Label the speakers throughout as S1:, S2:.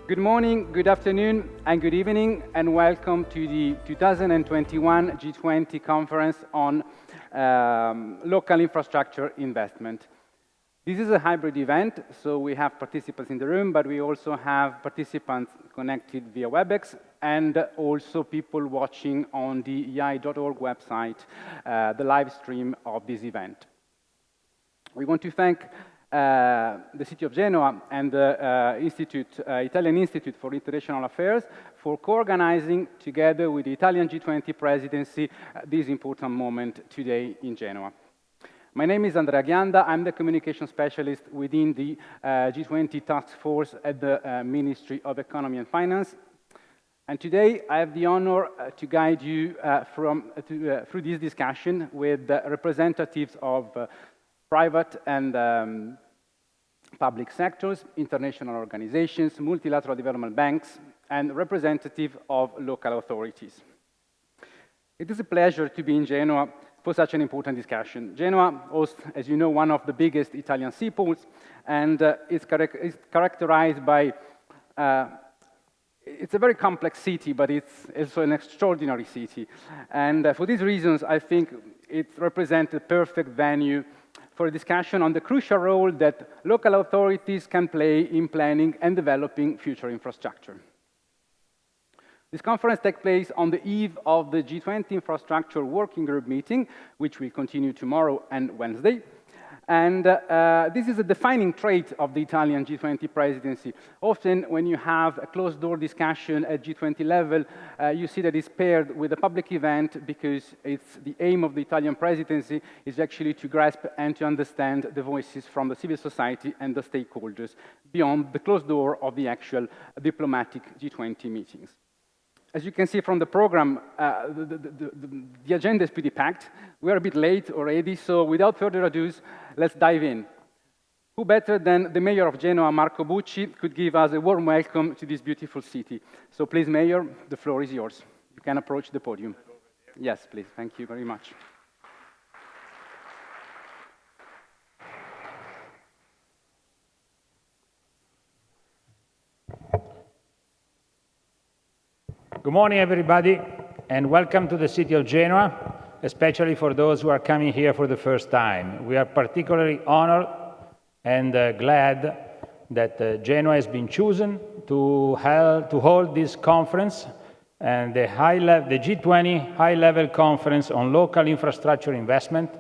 S1: Good morning, good afternoon, and good evening, and welcome to the 2021 G20 Conference on Local Infrastructure Investment. This is a hybrid event, so we have participants in the room, but we also have participants connected via WebEx, and also people watching on the EI.org website, the live stream of this event. We want to thank the City of Genoa and the Italian Institute for International Affairs for co-organizing, together with the Italian G20 presidency, this important moment today in Genoa. My name is Andrea Ghianda. I'm the communication specialist within the G20 task force at the Ministry of Economy and Finance. And today I have the honor to guide you through this discussion with representatives of private and public sectors, international organizations, multilateral development banks, and representatives of local authorities. It is a pleasure to be in Genoa for such an important discussion. Genoa hosts, as you know, one of the biggest Italian seaports, and it's characterized by it's a very complex city, but it's also an extraordinary city. And for these reasons, I think it represents a perfect venue for a discussion on the crucial role that local authorities can play in planning and developing future infrastructure. This conference takes place on the eve of the G20 Infrastructure Working Group meeting, which will continue tomorrow and Wednesday. And this is a defining trait of the Italian G20 presidency. Often, when you have a closed-door discussion at G20 level, you see that it's paired with a public event because it's the aim of the Italian presidency is actually to grasp and to understand the voices from the civil society and the stakeholders beyond the closed door of the actual diplomatic G20 meetings. As you can see from the program, the agenda is pretty packed. We're a bit late already, so without further ado, let's dive in. Who better than the mayor of Genoa, Marco Bucci, could give us a warm welcome to this beautiful city. So please, Mayor, the floor is yours. You can approach the podium. Yes, please. Thank you very much.
S2: Good morning, everybody, and welcome to the city of Genoa, especially for those who are coming here for the first time. We are particularly honored and glad that Genoa has been chosen to hold this conference, and the G20 high-level conference on local infrastructure investment,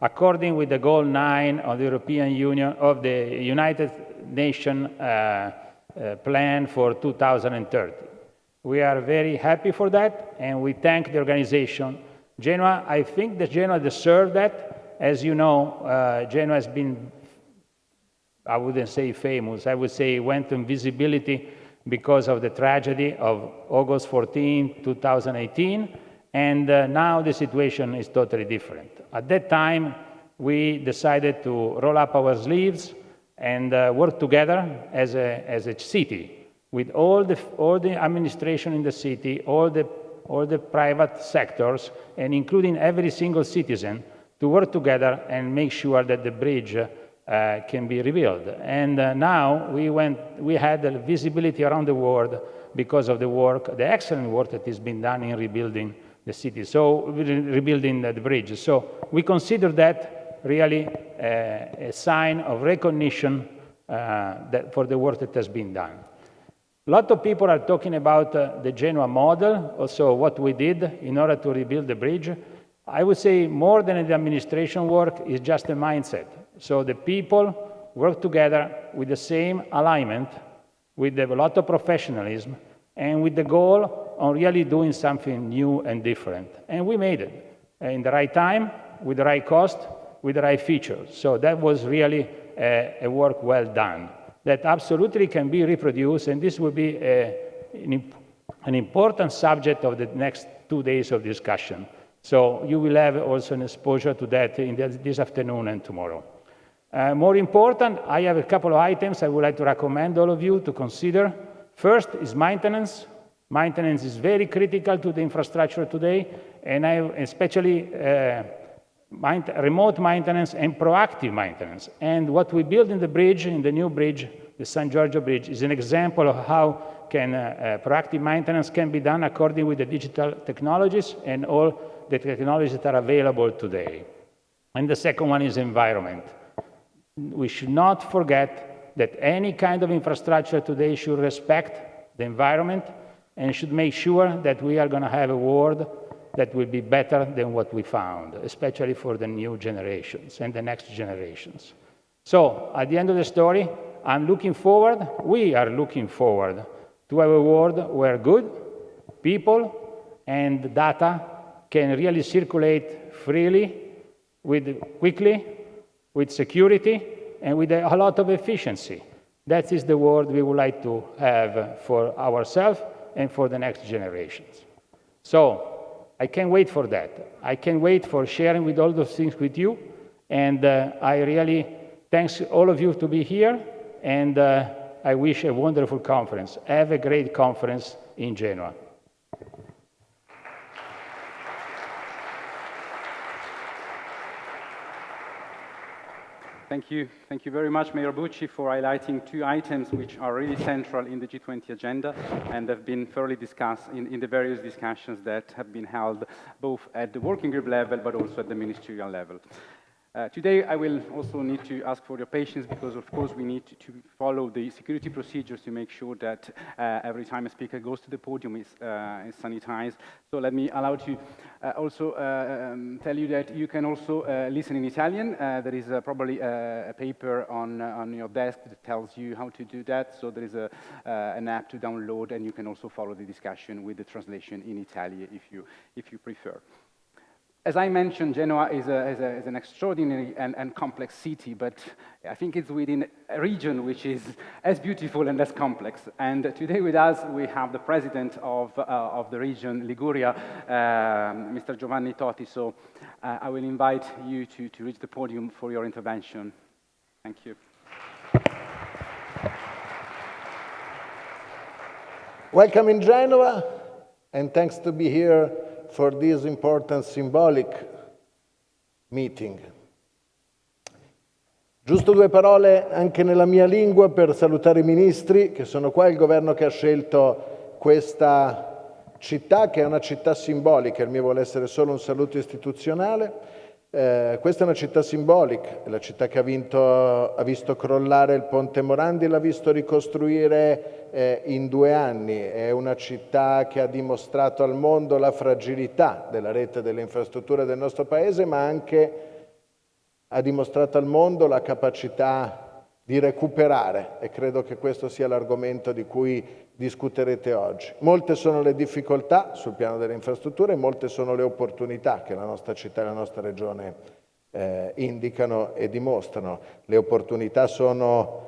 S2: according with the Goal 9 of the European Union, of the United Nations plan for 2030. We are very happy for that, and we thank the organization. Genoa, I think that Genoa deserves that. As you know, Genoa has been, I wouldn't say famous, I would say went in visibility because of the tragedy of August 14, 2018, and now the situation is totally different. At that time, we decided to roll up our sleeves and work together as a city, with all the administration in the city, all the private sectors, and including every single citizen, to work together and make sure that the bridge can be rebuilt. And now we had the visibility around the world because of the excellent work that has been done in rebuilding the city, so rebuilding the bridge. So we consider that really a sign of recognition for the work that has been done. A lot of people are talking about the Genoa model, also what we did in order to rebuild the bridge. I would say more than the administration work is just a mindset. So the people work together with the same alignment, with a lot of professionalism, and with the goal of really doing something new and different. And we made it in the right time, with the right cost, with the right features. So that was really a work well done, that absolutely can be reproduced, and this will be an important subject of the next 2 days of discussion. So you will have also an exposure to that in this afternoon and tomorrow. More important, I have a couple of items I would like to recommend all of you to consider. First is maintenance. Maintenance is very critical to the infrastructure today, and especially remote maintenance and proactive maintenance. And what we build in the bridge, in the new bridge, the San Giorgio Bridge is an example of how proactive maintenance can be done according with the digital technologies and all the technologies that are available today. And the second one is environment. We should not forget that any kind of infrastructure today should respect the environment and should make sure that we are going to have a world that will be better than what we found, especially for the new generations and the next generations. So, at the end of the story, we are looking forward to have a world where good people and data can really circulate freely, quickly, with security, and with a lot of efficiency. That is the world we would like to have for ourselves and for the next generations. So, I can't wait for that. I can't wait for sharing with all those things with you, and I really thank all of you to be here, and I wish a wonderful conference. Have a great conference in Genoa.
S1: Thank you. Thank you very much, Mayor Bucci, for highlighting two items which are really central in the G20 agenda and have been thoroughly discussed in the various discussions that have been held both at the working group level but also at the ministerial level. Today, I will also need to ask for your patience because, of course, we need to follow the security procedures to make sure that every time a speaker goes to the podium is sanitized. So let me allow to also tell you that you can also listen in Italian. There is probably a paper on your desk that tells you how to do that. So there is an app to download, and you can also follow the discussion with the translation in Italian if you prefer. As I mentioned, Genoa is an extraordinary and complex city, but I think it's within a region which is as beautiful and as complex. And today with us, we have the president of the region, Liguria, Mr. Giovanni Toti. So I will invite you to reach the podium for your intervention. Thank you.
S3: Welcome in Genoa, and thanks to be here for this important symbolic meeting. Giusto due parole anche nella mia lingua per salutare i ministri che sono qua, il governo che ha scelto questa città, che è una città simbolica. Il mio vuole essere solo un saluto istituzionale. Questa è una città simbolica, è la città che ha visto crollare il Ponte Morandi e l'ha visto ricostruire in 2 anni. È una città che ha dimostrato al mondo la fragilità della rete delle infrastrutture del nostro Paese, ma anche ha dimostrato al mondo la capacità di recuperare, e credo che questo sia l'argomento di cui discuterete oggi. Molte sono le difficoltà sul piano delle infrastrutture, molte sono le opportunità che la nostra città e la nostra regione indicano e dimostrano. Le opportunità sono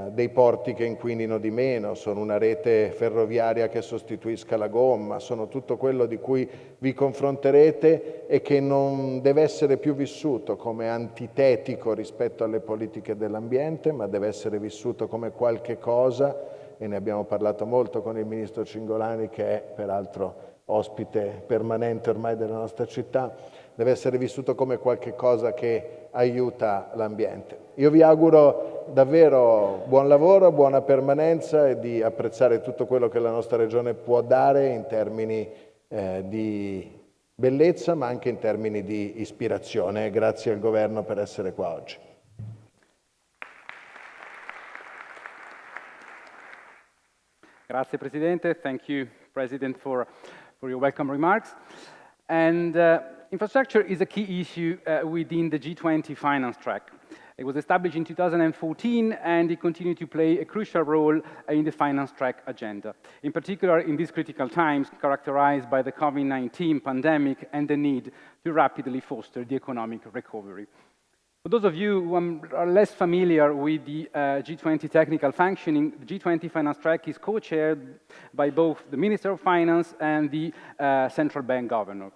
S3: dei porti che inquinino di meno, sono una rete ferroviaria che sostituisca la gomma, sono tutto quello di cui vi confronterete e che non deve essere più vissuto come antitetico rispetto alle politiche dell'ambiente, ma deve essere vissuto come qualche cosa, e ne abbiamo parlato molto con il ministro Cingolani, che è peraltro ospite permanente ormai della nostra città, deve essere vissuto come qualche cosa che aiuta l'ambiente. Io vi auguro davvero buon lavoro, buona permanenza e di apprezzare tutto quello che la nostra regione può dare in termini di bellezza, ma anche in termini di ispirazione. Grazie al governo per essere qua oggi.
S1: Grazie, Presidente. Thank you, President, for your welcome remarks. And infrastructure is a key issue within the G20 finance track. It was established in 2014, and it continued to play a crucial role in the finance track agenda, in particular in these critical times characterized by the COVID-19 pandemic and the need to rapidly foster the economic recovery. For those of you who are less familiar with the G20 technical functioning, the G20 finance track is co-chaired by both the Minister of Finance and the Central Bank Governor.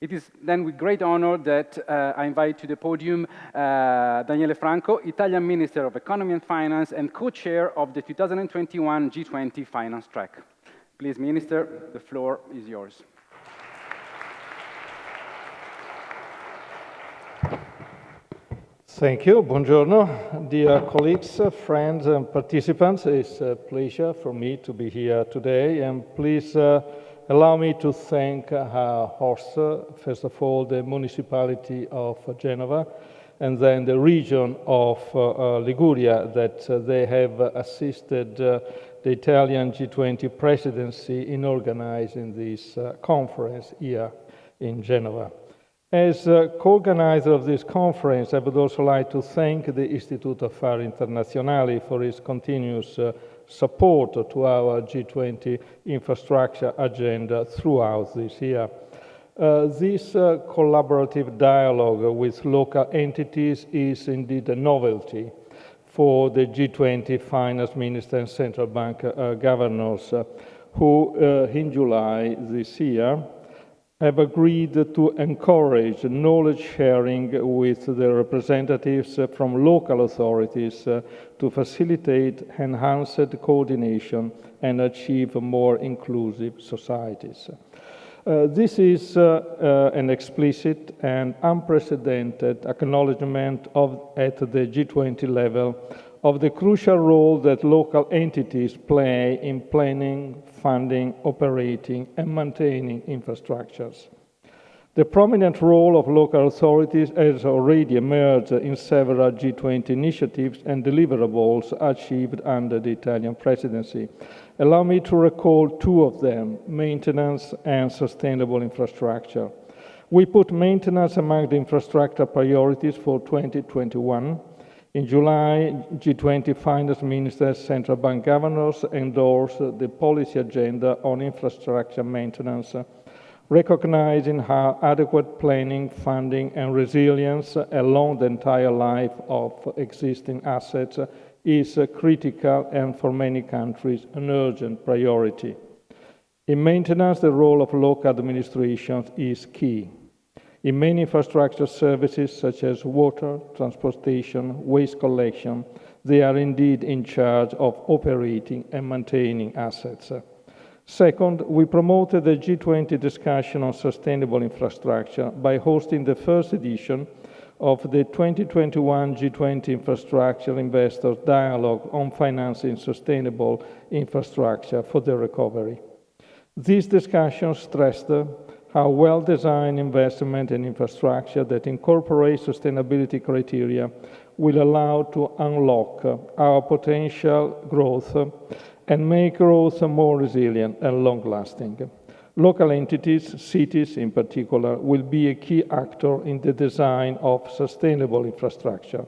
S1: It is then with great honor that I invite to the podium Daniele Franco, Italian Minister of Economy and Finance and co-chair of the 2021 G20 finance track. Please, Minister, the floor is yours.
S4: Thank you. Buongiorno, dear colleagues, friends, and participants. It's a pleasure for me to be here today. And please allow me to thank Horst, first of all, the municipality of Genova, and then the region of Liguria, that they have assisted the Italian G20 presidency in organizing this conference here in Genova. As co-organizer of this conference, I would also like to thank the Istituto Affari Internazionali for its continuous support to our G20 infrastructure agenda throughout this year. This collaborative dialogue with local entities is indeed a novelty for the G20 finance ministers and central bank governors who, in July this year, have agreed to encourage knowledge sharing with the representatives from local authorities to facilitate enhanced coordination and achieve more inclusive societies. This is an explicit and unprecedented acknowledgement at the G20 level of the crucial role that local entities play in planning, funding, operating, and maintaining infrastructures. The prominent role of local authorities has already emerged in several G20 initiatives and deliverables achieved under the Italian presidency. Allow me to recall two of them: maintenance and sustainable infrastructure. We put maintenance among the infrastructure priorities for 2021. In July, G20 finance ministers, central bank governors endorsed the policy agenda on infrastructure maintenance, recognizing how adequate planning, funding, and resilience along the entire life of existing assets is critical and, for many countries, an urgent priority. In maintenance, the role of local administrations is key. In many infrastructure services, such as water, transportation, waste collection, they are indeed in charge of operating and maintaining assets. Second, we promoted the G20 discussion on sustainable infrastructure by hosting the first edition of the 2021 G20 Infrastructure Investors Dialogue on financing sustainable infrastructure for the recovery. This discussion stressed how well-designed investment in infrastructure that incorporates sustainability criteria will allow to unlock our potential growth and make growth more resilient and long-lasting. Local entities, cities in particular, will be a key actor in the design of sustainable infrastructure.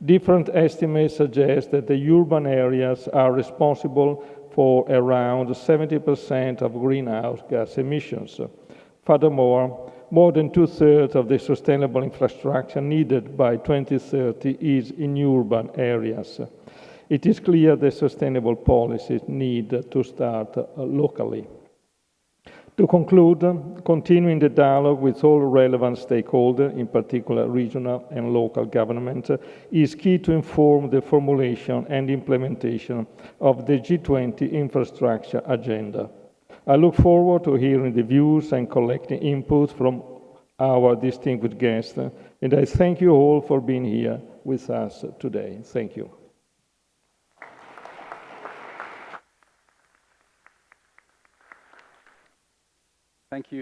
S4: Different estimates suggest that the urban areas are responsible for around 70% of greenhouse gas emissions. Furthermore, more than two-thirds of the sustainable infrastructure needed by 2030 is in urban areas. It is clear that sustainable policies need to start locally. To conclude, continuing the dialogue with all relevant stakeholders, in particular regional and local government, is key to inform the formulation and implementation of the G20 infrastructure agenda. I look forward to hearing the views and collecting input from our distinguished guests, and I thank you all for being here with us today. Thank you.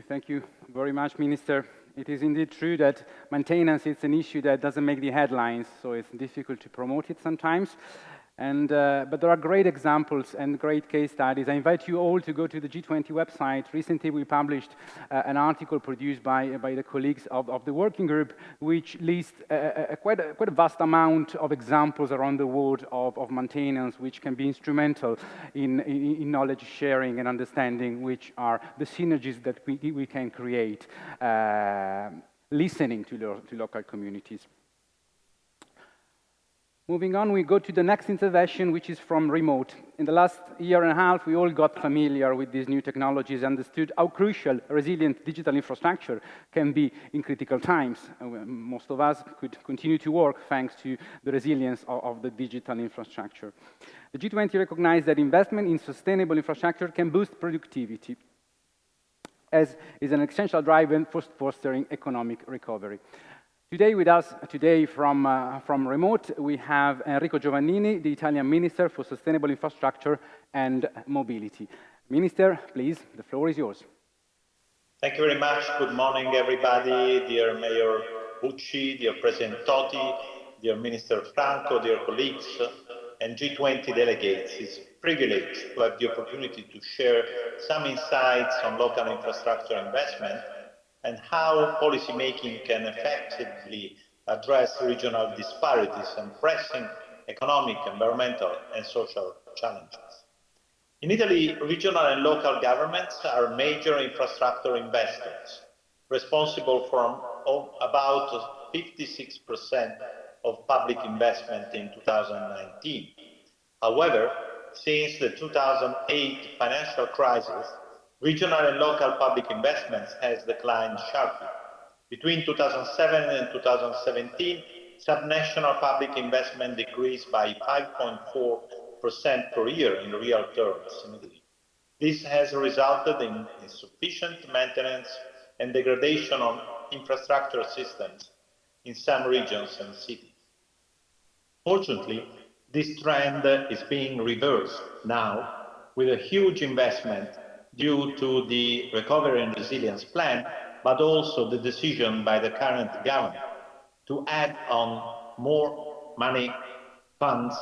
S1: Thank you very much, Minister. It is indeed true that maintenance is an issue that doesn't make the headlines, so it's difficult to promote it sometimes. But there are great examples and great case studies. I invite you all to go to the G20 website. Recently, we published an article produced by the colleagues of the working group, which lists quite a vast amount of examples around the world of maintenance, which can be instrumental in knowledge sharing and understanding, which are the synergies that we can create, listening to local communities. Moving on, we go to the next intervention, which is from remote. In the last year and a half, we all got familiar with these new technologies, understood how crucial resilient digital infrastructure can be in critical times. Most of us could continue to work thanks to the resilience of the digital infrastructure. The G20 recognized that investment in sustainable infrastructure can boost productivity, as is an essential driver for fostering economic recovery. Today with us, from remote, we have Enrico Giovannini, the Italian Minister for Sustainable Infrastructure and Mobility. Minister, please, the floor is yours.
S5: Thank you very much. Good morning, everybody. Dear Mayor Bucci, dear President Totti, dear Minister Franco, dear colleagues, and G20 delegates. It's a privilege to have the opportunity to share some insights on local infrastructure investment and how policymaking can effectively address regional disparities and pressing economic, environmental, and social challenges. In Italy, regional and local governments are major infrastructure investors, responsible for about 56% of public investment in 2019. However, since the 2008 financial crisis, regional and local public investments has declined sharply. Between 2007 and 2017, subnational public investment decreased by 5.4% per year in real terms in Italy. This has resulted in insufficient maintenance and degradation of infrastructure systems in some regions and cities. Fortunately, this trend is being reversed now with a huge investment due to the Recovery and Resilience Plan, but also the decision by the current government to add on more money, funds,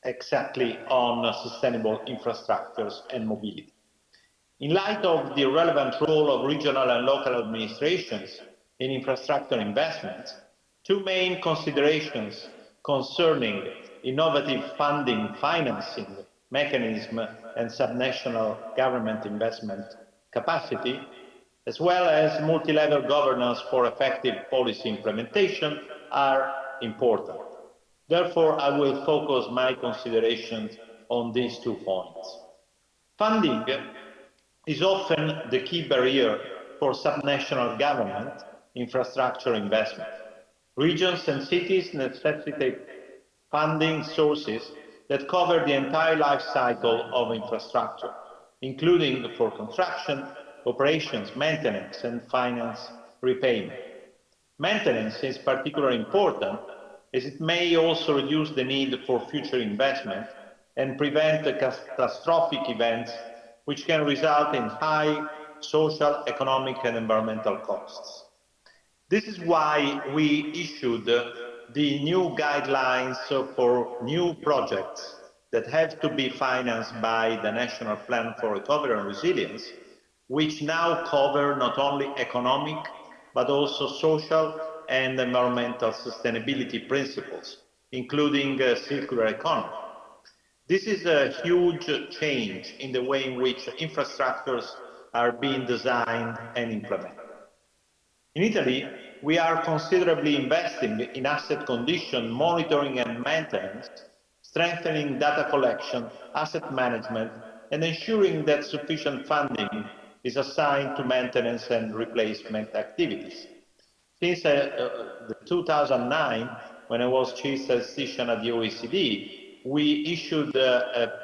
S5: exactly on sustainable infrastructures and mobility. In light of the relevant role of regional and local administrations in infrastructure investments, two main considerations concerning innovative funding financing mechanism and subnational government investment capacity, as well as multi-level governance for effective policy implementation, are important. Therefore, I will focus my considerations on these 2 points. Funding is often the key barrier for subnational government infrastructure investment. Regions and cities necessitate funding sources that cover the entire life cycle of infrastructure, including for construction, operations, maintenance, and finance repayment. Maintenance is particularly important as it may also reduce the need for future investment and prevent catastrophic events which can result in high social, economic, and environmental costs. This is why we issued the new guidelines for new projects that have to be financed by the National Plan for Recovery and Resilience, which now cover not only economic, but also social and environmental sustainability principles, including circular economy. This is a huge change in the way in which infrastructures are being designed and implemented. In Italy, we are considerably investing in asset condition monitoring and maintenance, strengthening data collection, asset management, and ensuring that sufficient funding is assigned to maintenance and replacement activities. Since 2009, when I was chief statistician at the OECD, we issued a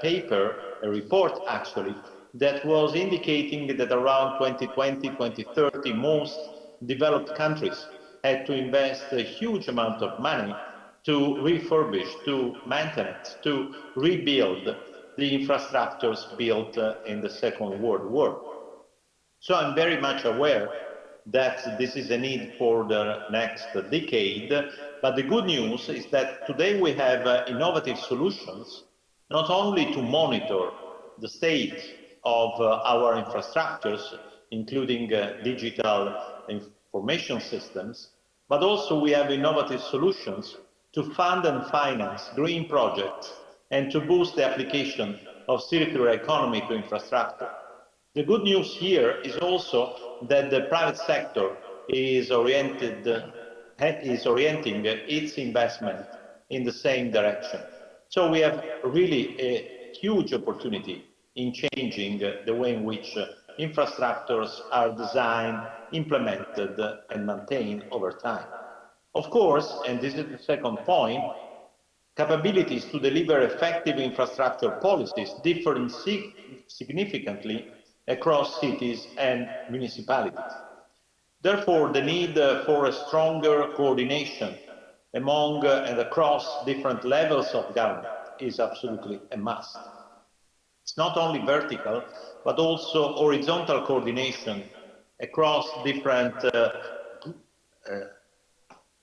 S5: report actually, that was indicating that around 2020, 2030, most developed countries had to invest a huge amount of money to refurbish, to maintenance, to rebuild the infrastructures built in the Second World War. So I'm very much aware that this is a need for the next decade, but the good news is that today we have innovative solutions, not only to monitor the state of our infrastructures, including digital information systems, but also we have innovative solutions to fund and finance green projects and to boost the application of circular economy to infrastructure. The good news here is also that the private sector is orienting its investment in the same direction. So we have really a huge opportunity in changing the way in which infrastructures are designed, implemented, and maintained over time. Of course, and this is the second point, capabilities to deliver effective infrastructure policies differ significantly across cities and municipalities. Therefore, the need for a stronger coordination among and across different levels of government is absolutely a must. It's not only vertical, but also horizontal coordination across different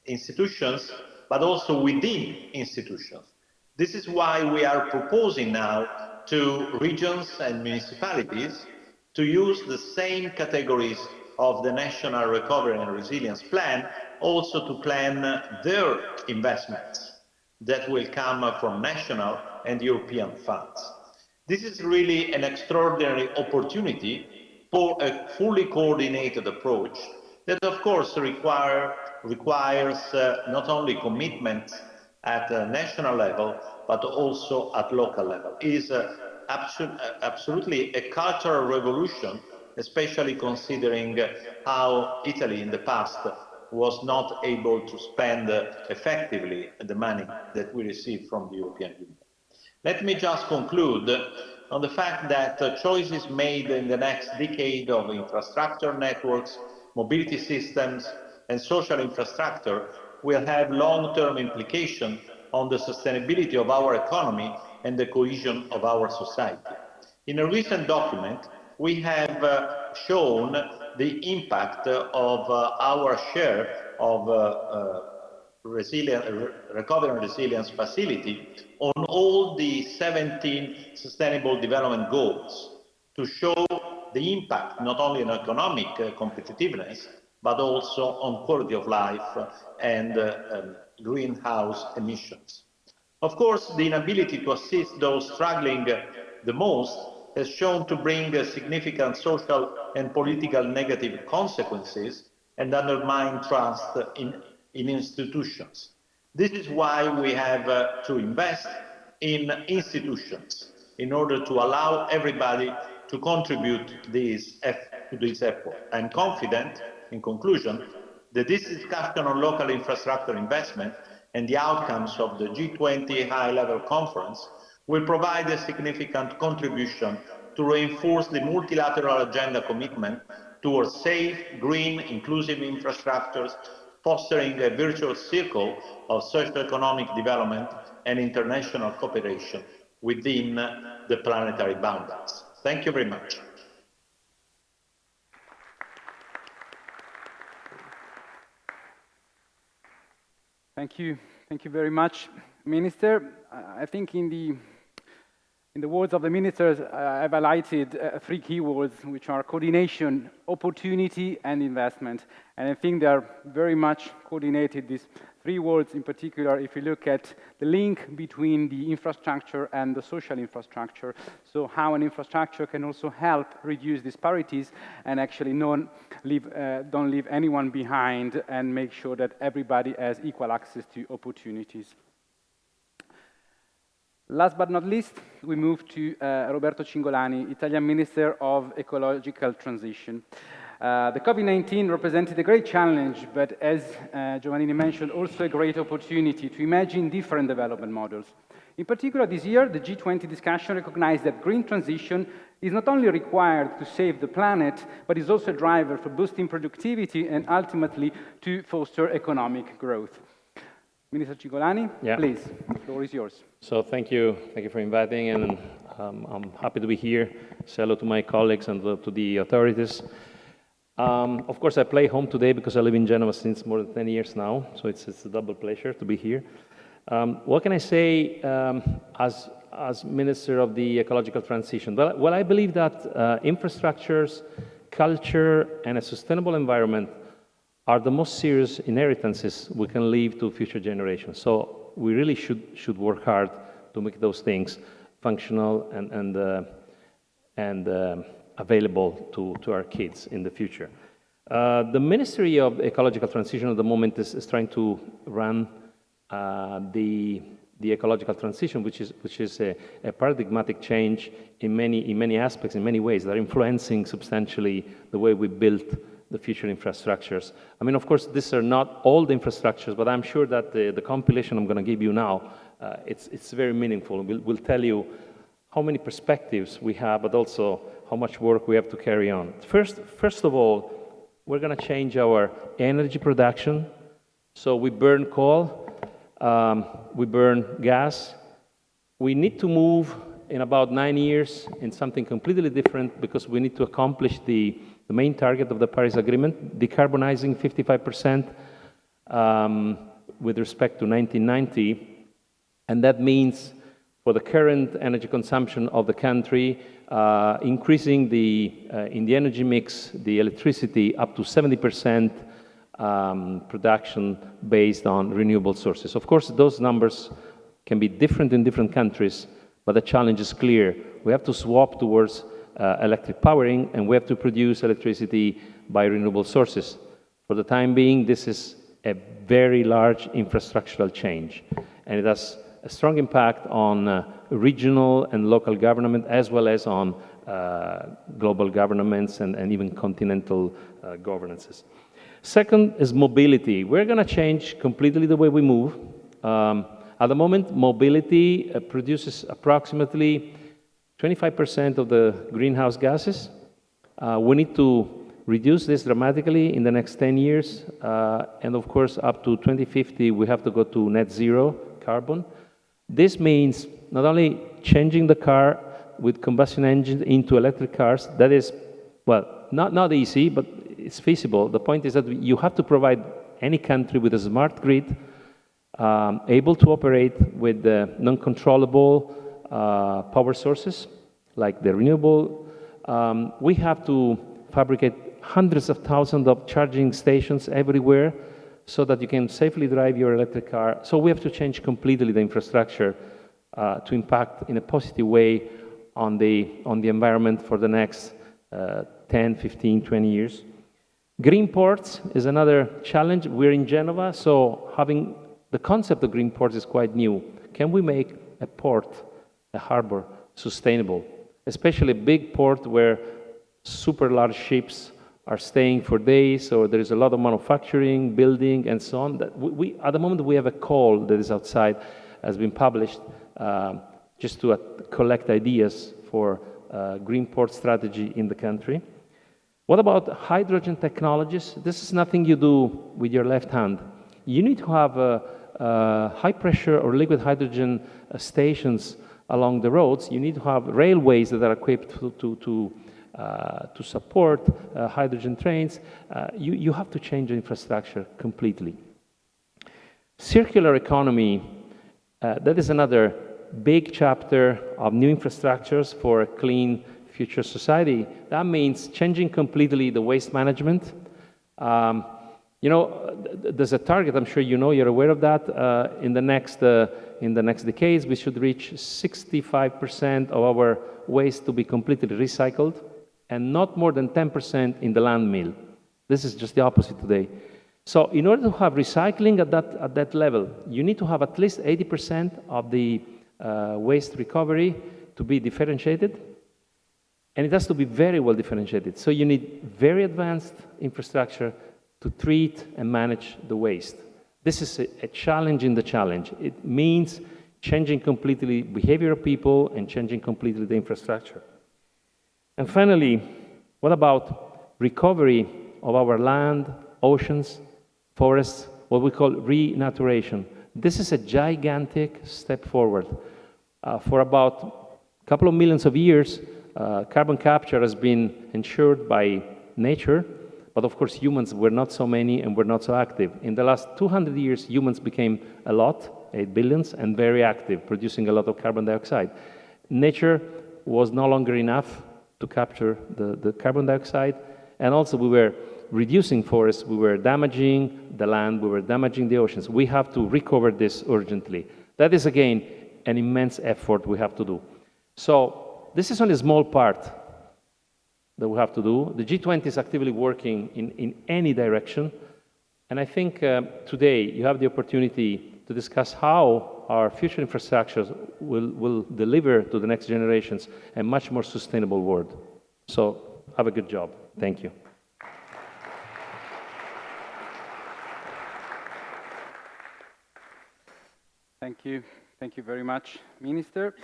S5: institutions, but also within institutions. This is why we are proposing now to regions and municipalities to use the same categories of the National Recovery and Resilience Plan also to plan their investments that will come from national and European funds. This is really an extraordinary opportunity for a fully coordinated approach that, of course, requires not only commitment at a national level, but also at local level. It is absolutely a cultural revolution, especially considering how Italy in the past was not able to spend effectively the money that we received from the European Union. Let me just conclude on the fact that choices made in the next decade of infrastructure networks, mobility systems, and social infrastructure will have long-term implications on the sustainability of our economy and the cohesion of our society. In a recent document, we have shown the impact of our share of Recovery and Resilience Facility on all the 17 Sustainable Development Goals to show the impact not only on economic competitiveness, but also on quality of life and greenhouse emissions. Of course, the inability to assist those struggling the most has shown to bring significant social and political negative consequences and undermine trust in institutions. This is why we have to invest in institutions in order to allow everybody to contribute to this effort. I'm confident, in conclusion, that this discussion on local infrastructure investment and the outcomes of the G20 high-level conference will provide a significant contribution to reinforce the multilateral agenda commitment towards safe, green, inclusive infrastructures, fostering a virtuous circle of socio-economic development and international cooperation within the planetary boundaries. Thank you very much.
S1: Thank you very much, Minister. I think in the words of the ministers, I've highlighted three keywords, which are coordination, opportunity, and investment. And I think they are very much coordinated, these three words in particular, if you look at the link between the infrastructure and the social infrastructure. So how an infrastructure can also help reduce disparities and actually don't leave anyone behind and make sure that everybody has equal access to opportunities. Last but not least, we move to Roberto Cingolani, Italian Minister of Ecological Transition. The COVID-19 represented a great challenge, but as Giovannini mentioned, also a great opportunity to imagine different development models. In particular, this year, the G20 discussion recognized that green transition is not only required to save the planet, but is also a driver for boosting productivity and ultimately to foster economic growth. Minister Cingolani, please, the floor is yours.
S6: So thank you for inviting, and I'm happy to be here. Say hello to my colleagues and to the authorities. Of course, I play home today because I live in Genova since more than 10 years now, so it's a double pleasure to be here. What can I say as Minister of the Ecological Transition? Well, I believe that infrastructures, culture, and a sustainable environment are the most serious inheritances we can leave to future generations. So we really should work hard to make those things functional and available to our kids in the future. The Ministry of Ecological Transition at the moment is trying to run the ecological transition, which is a paradigmatic change in many aspects, in many ways, that are influencing substantially the way we built the future infrastructures. I mean, of course, these are not all the infrastructures, but I'm sure that the compilation I'm going to give you now, it's very meaningful. We'll tell you how many perspectives we have, but also how much work we have to carry on. First of all, we're going to change our energy production. So we burn coal, we burn gas. We need to move in about 9 years in something completely different because we need to accomplish the main target of the Paris Agreement, decarbonizing 55% with respect to 1990. And that means for the current energy consumption of the country, increasing in the energy mix, the electricity up to 70% production based on renewable sources. Of course, those numbers can be different in different countries, but the challenge is clear. We have to swap towards electric powering, and we have to produce electricity by renewable sources. For the time being, this is a very large infrastructural change, and it has a strong impact on regional and local government, as well as on global governments and even continental governances. Second is mobility. We're going to change completely the way we move. At the moment, mobility produces approximately 25% of the greenhouse gases. We need to reduce this dramatically in the next 10 years. And of course, up to 2050, we have to go to net zero carbon. This means not only changing the car with combustion engines into electric cars. That is, well, not easy, but it's feasible. The point is that you have to provide any country with a smart grid, able to operate with non-controllable power sources, like the renewable. We have to fabricate hundreds of thousands of charging stations everywhere so that you can safely drive your electric car. So we have to change completely the infrastructure to impact in a positive way on the environment for the next 10, 15, 20 years. Green ports is another challenge. We're in Genova, so having the concept of green ports is quite new. Can we make a port, a harbor, sustainable? Especially a big port where super large ships are staying for days, or there is a lot of manufacturing, building, and so on. At the moment, we have a call that is outside, has been published, just to collect ideas for green port strategy in the country. What about hydrogen technologies? This is nothing you do with your left hand. You need to have high pressure or liquid hydrogen stations along the roads. You need to have railways that are equipped to support hydrogen trains. You have to change the infrastructure completely. Circular economy, that is another big chapter of new infrastructures for a clean future society. That means changing completely the waste management. There's a target, I'm sure you know, you're aware of that. In the next decades, we should reach 65% of our waste to be completely recycled, and not more than 10% in the landfill. This is just the opposite today. So in order to have recycling at that level, you need to have at least 80% of the waste recovery to be differentiated, and it has to be very well differentiated. So you need very advanced infrastructure to treat and manage the waste. This is a challenge in the challenge. It means changing completely behavior of people and changing completely the infrastructure. And finally, what about recovery of our land, oceans, forests, what we call renaturation? This is a gigantic step forward. For about a couple of millions of years, carbon capture has been ensured by nature, but of course humans were not so many and were not so active. In the last 200 years, humans became a lot, 8 billions, and very active, producing a lot of carbon dioxide. Nature was no longer enough to capture the carbon dioxide, and also we were reducing forests, we were damaging the land, we were damaging the oceans. We have to recover this urgently. That is, again, an immense effort we have to do. So this is only a small part that we have to do. The G20 is actively working in any direction, and I think today you have the opportunity to discuss how our future infrastructures will deliver to the next generations a much more sustainable world. So have a good job. Thank you.
S1: Thank you. Thank you very much, Minister.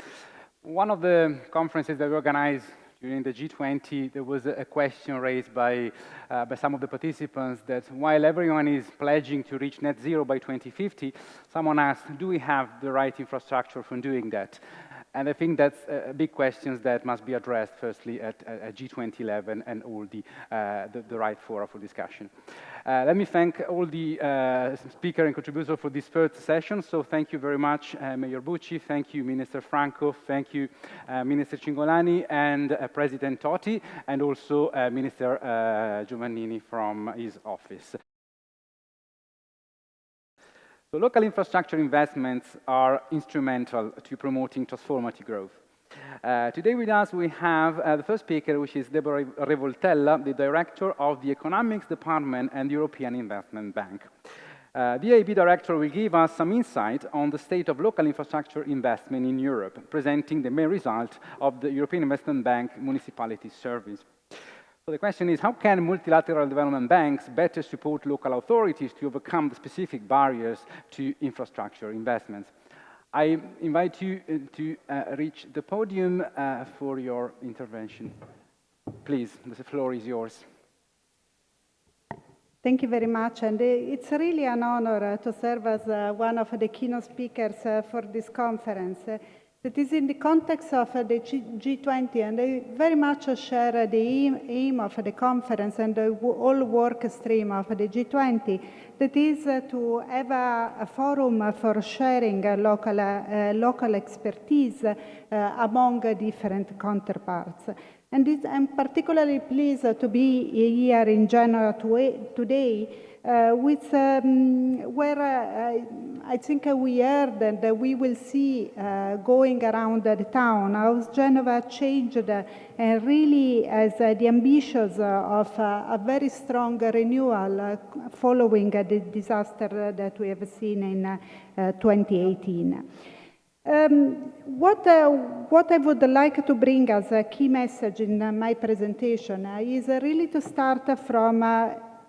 S1: One of the conferences that we organize during the G20, there was a question raised by some of the participants that while everyone is pledging to reach net zero by 2050, someone asked, do we have the right infrastructure for doing that? And I think that's a big question that must be addressed, firstly, at G20 level and all the right fora for discussion. Let me thank all the speakers and contributors for this first session. So thank you very much, Mayor Bucci. Thank you, Minister Franco. Thank you, Minister Cingolani and President Totti, and also Minister Giovannini from his office. So local infrastructure investments are instrumental to promoting transformative growth. Today with us we have the first speaker, which is Deborah Revoltella, the Director of the Economics Department and the European Investment Bank. The EIB Director will give us some insight on the state of local infrastructure investment in Europe, presenting the main result of the European Investment Bank Municipality Service. So the question is, how can multilateral development banks better support local authorities to overcome the specific barriers to infrastructure investments? I invite you to reach the podium for your intervention. Please, the floor is yours.
S7: Thank you very much, and it's really an honor to serve as one of the keynote speakers for this conference. That is in the context of the G20, and I very much share the aim of the conference and the whole work stream of the G20, that is to have a forum for sharing local expertise among different counterparts. And I'm particularly pleased to be here in Genoa today, where I think we heard and we will see going around the town how Genova changed and really has the ambitions of a very strong renewal following the disaster that we have seen in 2018. What I would like to bring as a key message in my presentation is really to start from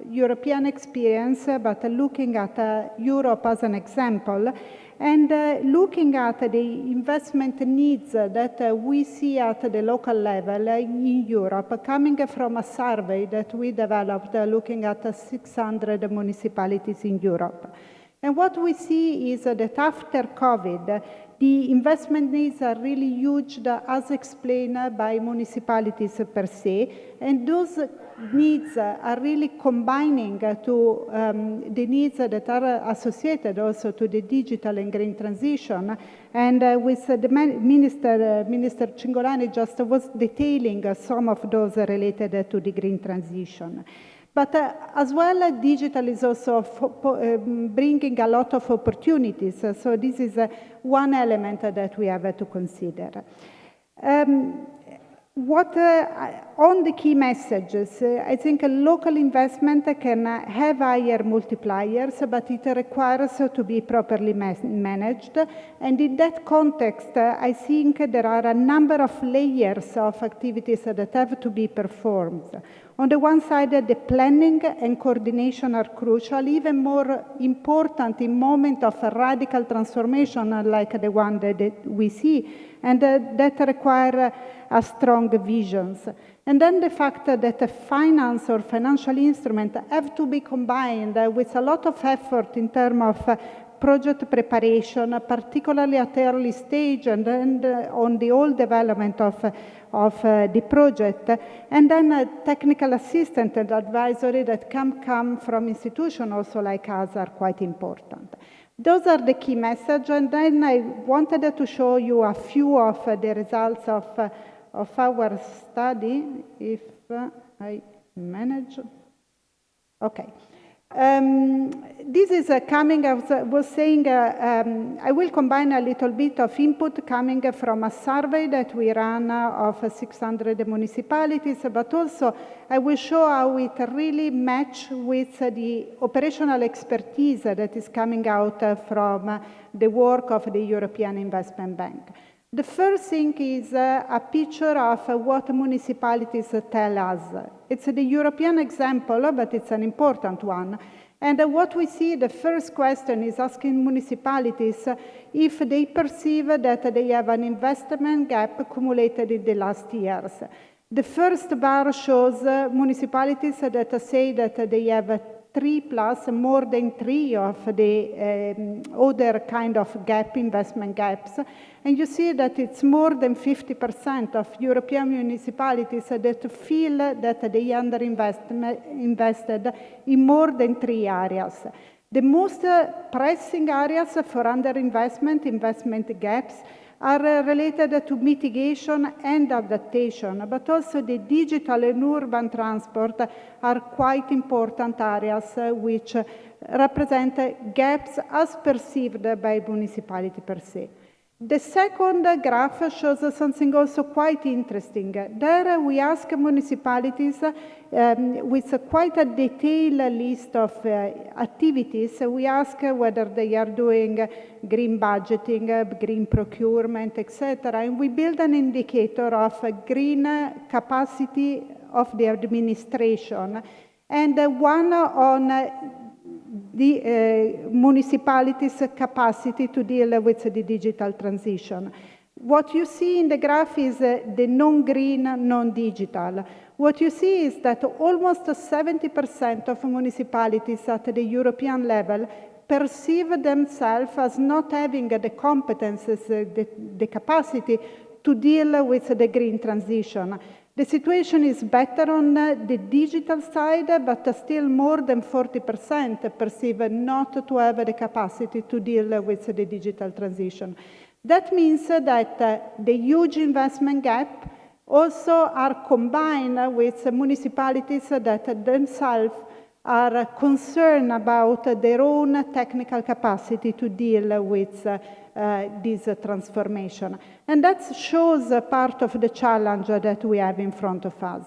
S7: European experience, but looking at Europe as an example, and looking at the investment needs that we see at the local level in Europe, coming from a survey that we developed looking at 600 municipalities in Europe. And what we see is that after COVID, the investment needs are really huge, as explained by municipalities per se, and those needs are really combining to the needs that are associated also to the digital and green transition. And with the Minister Cingolani just was detailing some of those related to the green transition. But as well, digital is also bringing a lot of opportunities. So this is one element that we have to consider. On the key messages, I think local investment can have higher multipliers, but it requires to be properly managed. And in that context, I think there are a number of layers of activities that have to be performed. On the one side, the planning and coordination are crucial, even more important in moments of radical transformation like the one that we see, and that require a strong visions. And then the fact that finance or financial instruments have to be combined with a lot of effort in terms of project preparation, particularly at early stage, and then on the whole development of the project, and then technical assistance and advisory that can come from institutions also like us are quite important. Those are the key messages, and then I wanted to show you a few of the results of our study, if I manage. Okay. This is coming, I was saying, I will combine a little bit of input coming from a survey that we ran of 600 municipalities, but also I will show how it really matches with the operational expertise that is coming out from the work of the European Investment Bank. The first thing is a picture of what municipalities tell us. It's the European example, but it's an important one. And what we see, the first question is asking municipalities if they perceive that they have an investment gap accumulated in the last years. The first bar shows municipalities that say that they have 3+, more than 3 of the other kind of investment gaps. And you see that it's more than 50% of European municipalities that feel that they invested in more than 3 areas. The most pressing areas for investment gaps, are related to mitigation and adaptation, but also the digital and urban transport are quite important areas which represent gaps as perceived by municipality per se. The second graph shows something also quite interesting. There we ask municipalities with quite a detailed list of activities. We ask whether they are doing green budgeting, green procurement, etc. And we build an indicator of green capacity of the administration and one on the municipalities' capacity to deal with the digital transition. What you see in the graph is the non-green, non-digital. What you see is that almost 70% of municipalities at the European level perceive themselves as not having the competences, the capacity to deal with the green transition. The situation is better on the digital side, but still more than 40% perceive not to have the capacity to deal with the digital transition. That means that the huge investment gap also are combined with municipalities that themselves are concerned about their own technical capacity to deal with this transformation. And that shows part of the challenge that we have in front of us.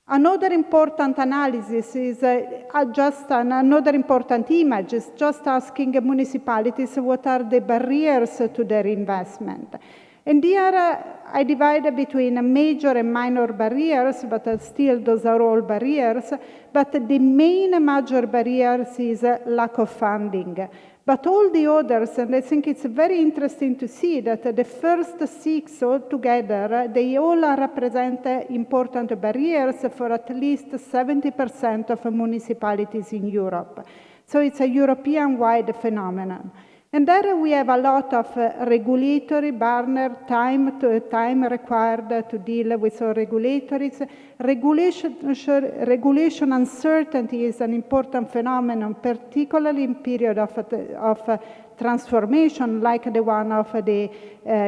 S7: Another important analysis is another important image is just asking municipalities what are the barriers to their investment. And here I divide between major and minor barriers, but still those are all barriers. But the main major barriers is lack of funding. But all the others, and I think it's very interesting to see that the first 6 altogether, they all represent important barriers for at least 70% of municipalities in Europe. So it's a European-wide phenomenon. And there we have a lot of regulatory burden, time required to deal with all regulatories. Regulation uncertainty is an important phenomenon, particularly in period of transformation like the one of the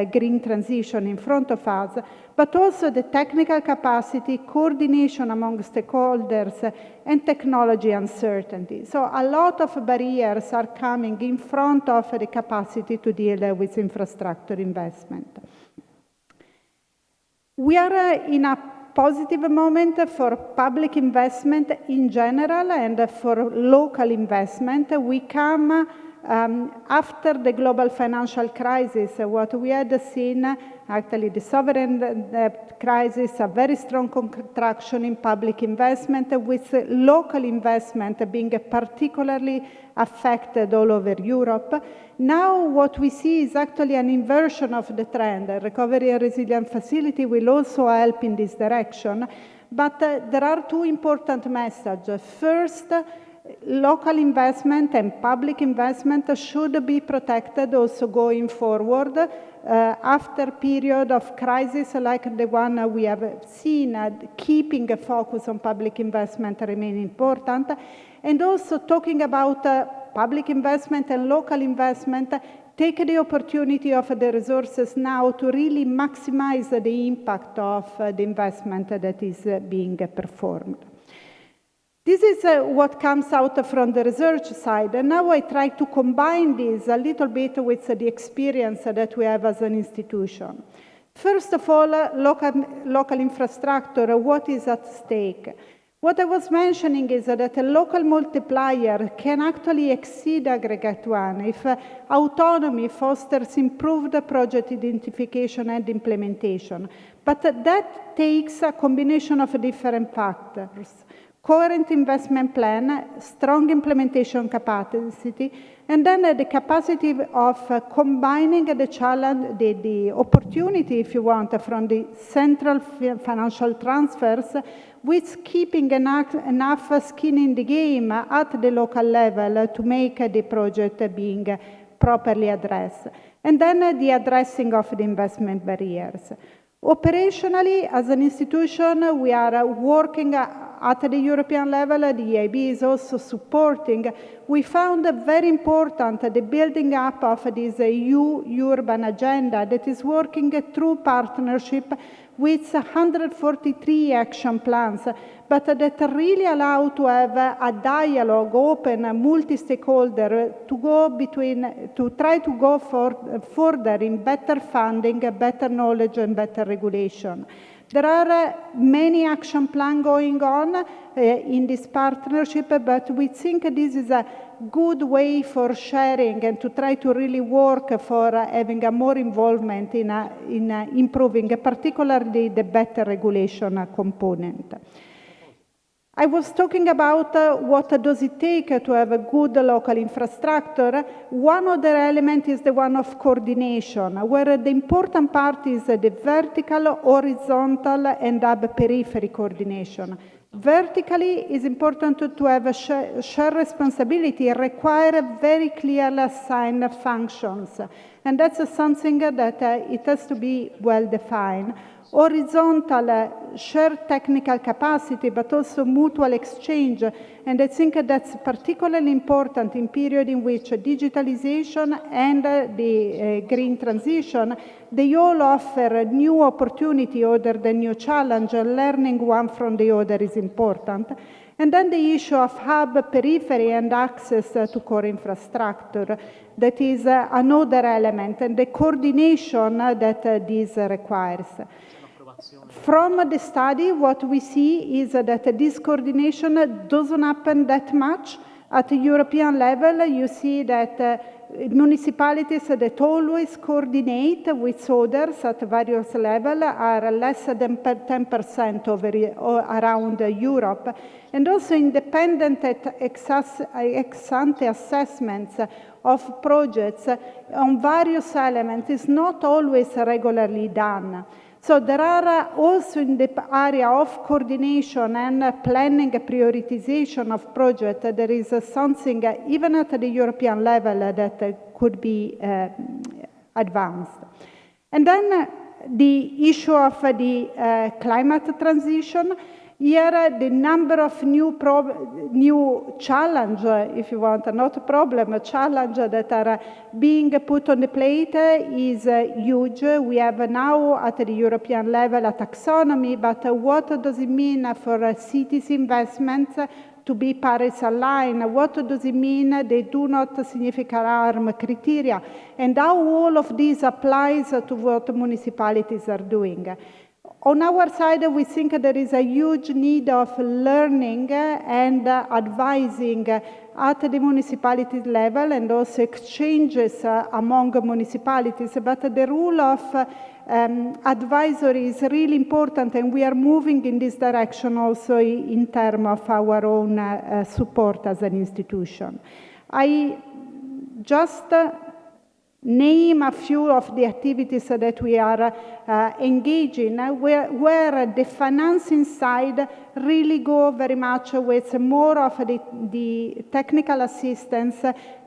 S7: green transition in front of us, but also the technical capacity, coordination among stakeholders, and technology uncertainty. So a lot of barriers are coming in front of the capacity to deal with infrastructure investment. We are in a positive moment for public investment in general and for local investment. We come after the global financial crisis. What we had seen, actually the sovereign debt crisis, a very strong contraction in public investment, with local investment being particularly affected all over Europe. Now what we see is actually an inversion of the trend. The Recovery and Resilience Facility will also help in this direction. But there are 2 important messages. First, local investment and public investment should be protected also going forward after period of crisis like the one we have seen. Keeping a focus on public investment remain important. And also talking about public investment and local investment, take the opportunity of the resources now to really maximize the impact of the investment that is being performed. This is what comes out from the research side, and now I try to combine this a little bit with the experience that we have as an institution. First of all, local infrastructure, what is at stake? What I was mentioning is that a local multiplier can actually exceed aggregate one if autonomy fosters improved project identification and implementation. But that takes a combination of different factors. coherent investment plan, strong implementation capacity, and then the capacity of combining the challenge, the opportunity, if you want, from the central financial transfers with keeping enough skin in the game at the local level to make the project being properly addressed. And then the addressing of the investment barriers. Operationally, as an institution, we are working at the European level. The EIB is also supporting. We found very important the building up of this EU urban agenda that is working through partnership with 143 action plans, but that really allow to have a dialogue, open, multi-stakeholder, to try to go further in better funding, better knowledge, and better regulation. There are many action plans going on in this partnership, but we think this is a good way for sharing and to try to really work for having a more involvement in improving, particularly the better regulation component. I was talking about what does it take to have a good local infrastructure. One of the elements is the one of coordination, where the important part is the vertical, horizontal, and hub-periphery coordination. Vertically, it's important to have a shared responsibility, require very clearly assigned functions. And that's something that it has to be well defined. Horizontal, shared technical capacity, but also mutual exchange. And I think that's particularly important in period in which digitalization and the green transition, they all offer new opportunity other than new challenge. Learning one from the other is important. And then the issue of hub, periphery, and access to core infrastructure. That is another element, and the coordination that this requires. From the study, what we see is that this coordination doesn't happen that much. At the European level, you see that municipalities that always coordinate with others at various levels are less than 10% around Europe. And also independent ex-ante assessments of projects on various elements is not always regularly done. So there are also in the area of coordination and planning prioritization of projects, there is something even at the European level that could be advanced. And then the issue of the climate transition. Here, the number of new challenge, if you want, not a problem, a challenge that are being put on the plate is huge. We have now at the European level a taxonomy, but what does it mean for cities investments to be Paris aligned? What does it mean they do not significant harm criteria? And how all of this applies to what municipalities are doing. On our side, we think there is a huge need of learning and advising at the municipality level and also exchanges among municipalities. But the role of advisory is really important, and we are moving in this direction also in terms of our own support as an institution. I just name a few of the activities that we are engaging, where the financing side really go very much with more of the technical assistance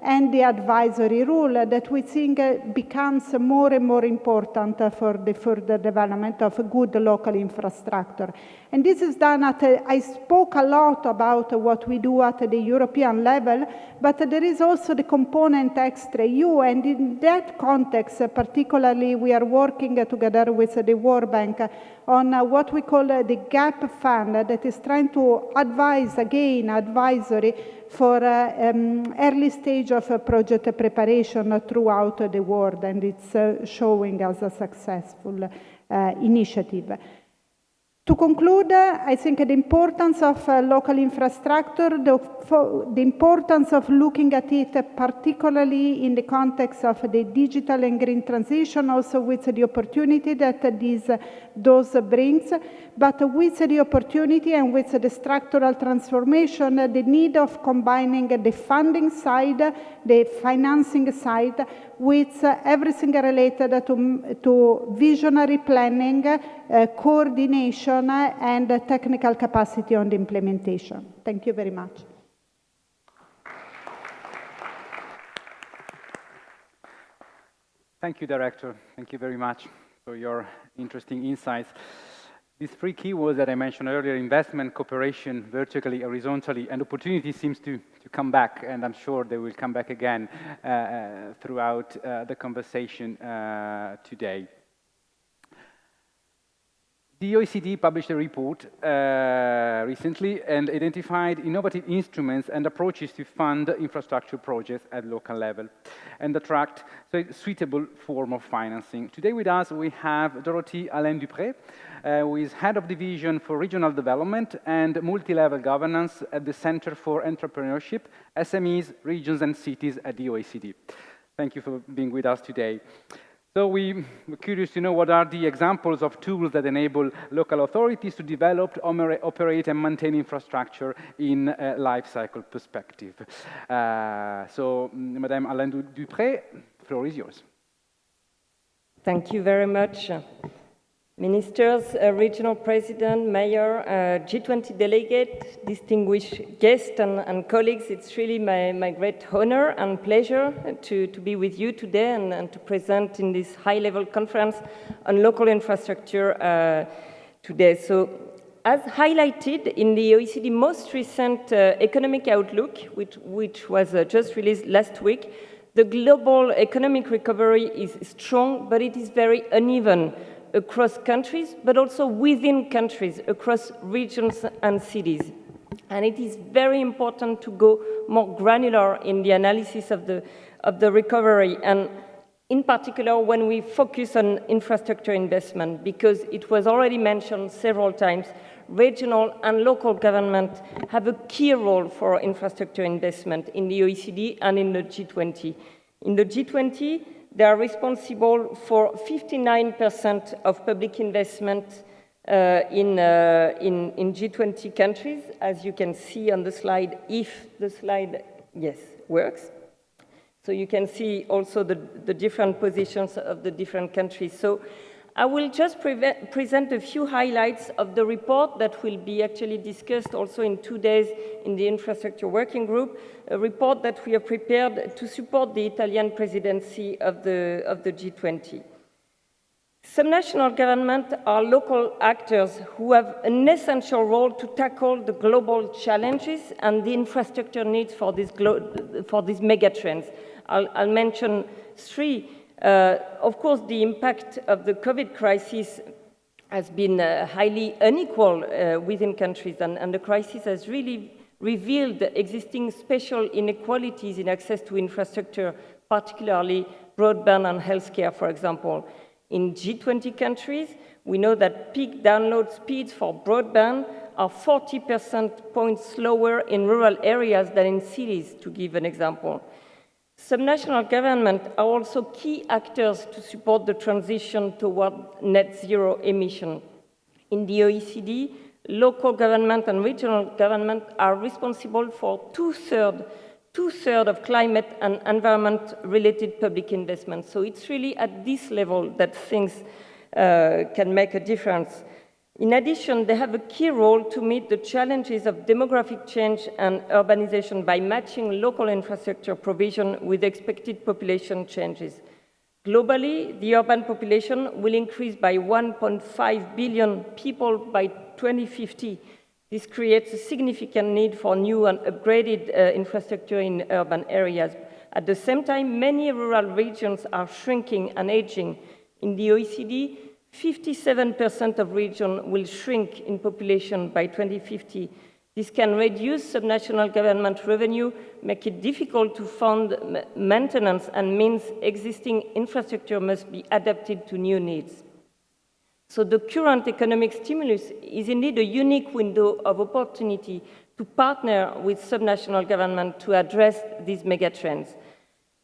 S7: and the advisory role that we think becomes more and more important for the further development of a good local infrastructure. And this is done I spoke a lot about what we do at the European level, but there is also the component extra-EU, and in that context, particularly, we are working together with the World Bank on what we call the GAP Fund that is trying to advise, again, advisory for early stage of project preparation throughout the world, and it's showing as a successful initiative. To conclude, I think the importance of local infrastructure, the importance of looking at it particularly in the context of the digital and green transition, also with the opportunity that those brings, but with the opportunity and with the structural transformation, the need of combining the funding side, the financing side, with everything related to visionary planning, coordination, and technical capacity on the implementation. Thank you very much.
S1: Thank you, Director. Thank you very much for your interesting insights. These three keywords that I mentioned earlier, investment, cooperation, vertically, horizontally, and opportunity seems to come back, and I'm sure they will come back again throughout the conversation today. The OECD published a report recently and identified innovative instruments and approaches to fund infrastructure projects at local level and attract a suitable form of financing. Today with us we have Dorothy Allain-Dupré, who is Head of Division for Regional Development and Multi-Level Governance at the Center for Entrepreneurship, SMEs, Regions and Cities at the OECD. Thank you for being with us today. So we're curious to know what are the examples of tools that enable local authorities to develop, operate, and maintain infrastructure in a life cycle perspective. So, Madame Allain-Dupré, the floor is yours.
S8: Thank you very much. Ministers, regional president, mayor, G20 delegate, distinguished guests and colleagues, it's really my great honor and pleasure to be with you today and to present in this high-level conference on local infrastructure today. So, as highlighted in the OECD most recent economic outlook, which was just released last week, the global economic recovery is strong, but it is very uneven across countries, but also within countries, across regions and cities. And it is very important to go more granular in the analysis of the recovery, and in particular when we focus on infrastructure investment, because it was already mentioned several times, regional and local government have a key role for infrastructure investment in the OECD and in the G20. In the G20, they are responsible for 59% of public investment in G20 countries, as you can see on the slide, if the slide, yes, works. So you can see also the different positions of the different countries. So I will just present a few highlights of the report that will be actually discussed also in 2 days in the Infrastructure Working Group, a report that we have prepared to support the Italian presidency of the G20. Some national governments are local actors who have an essential role to tackle the global challenges and the infrastructure needs for these megatrends. I'll mention three. Of course, the impact of the COVID crisis has been highly unequal within countries, and the crisis has really revealed existing special inequalities in access to infrastructure, particularly broadband and healthcare, for example. In G20 countries, we know that peak download speeds for broadband are 40% points slower in rural areas than in cities, to give an example. Some national governments are also key actors to support the transition toward net zero emission. In the OECD, local government and regional government are responsible for two-thirds of climate and environment-related public investment. So it's really at this level that things can make a difference. In addition, they have a key role to meet the challenges of demographic change and urbanization by matching local infrastructure provision with expected population changes. Globally, the urban population will increase by 1.5 billion people by 2050. This creates a significant need for new and upgraded infrastructure in urban areas. At the same time, many rural regions are shrinking and aging. In the OECD, 57% of regions will shrink in population by 2050. This can reduce subnational government revenue, make it difficult to fund maintenance, and means existing infrastructure must be adapted to new needs. So the current economic stimulus is indeed a unique window of opportunity to partner with subnational government to address these megatrends.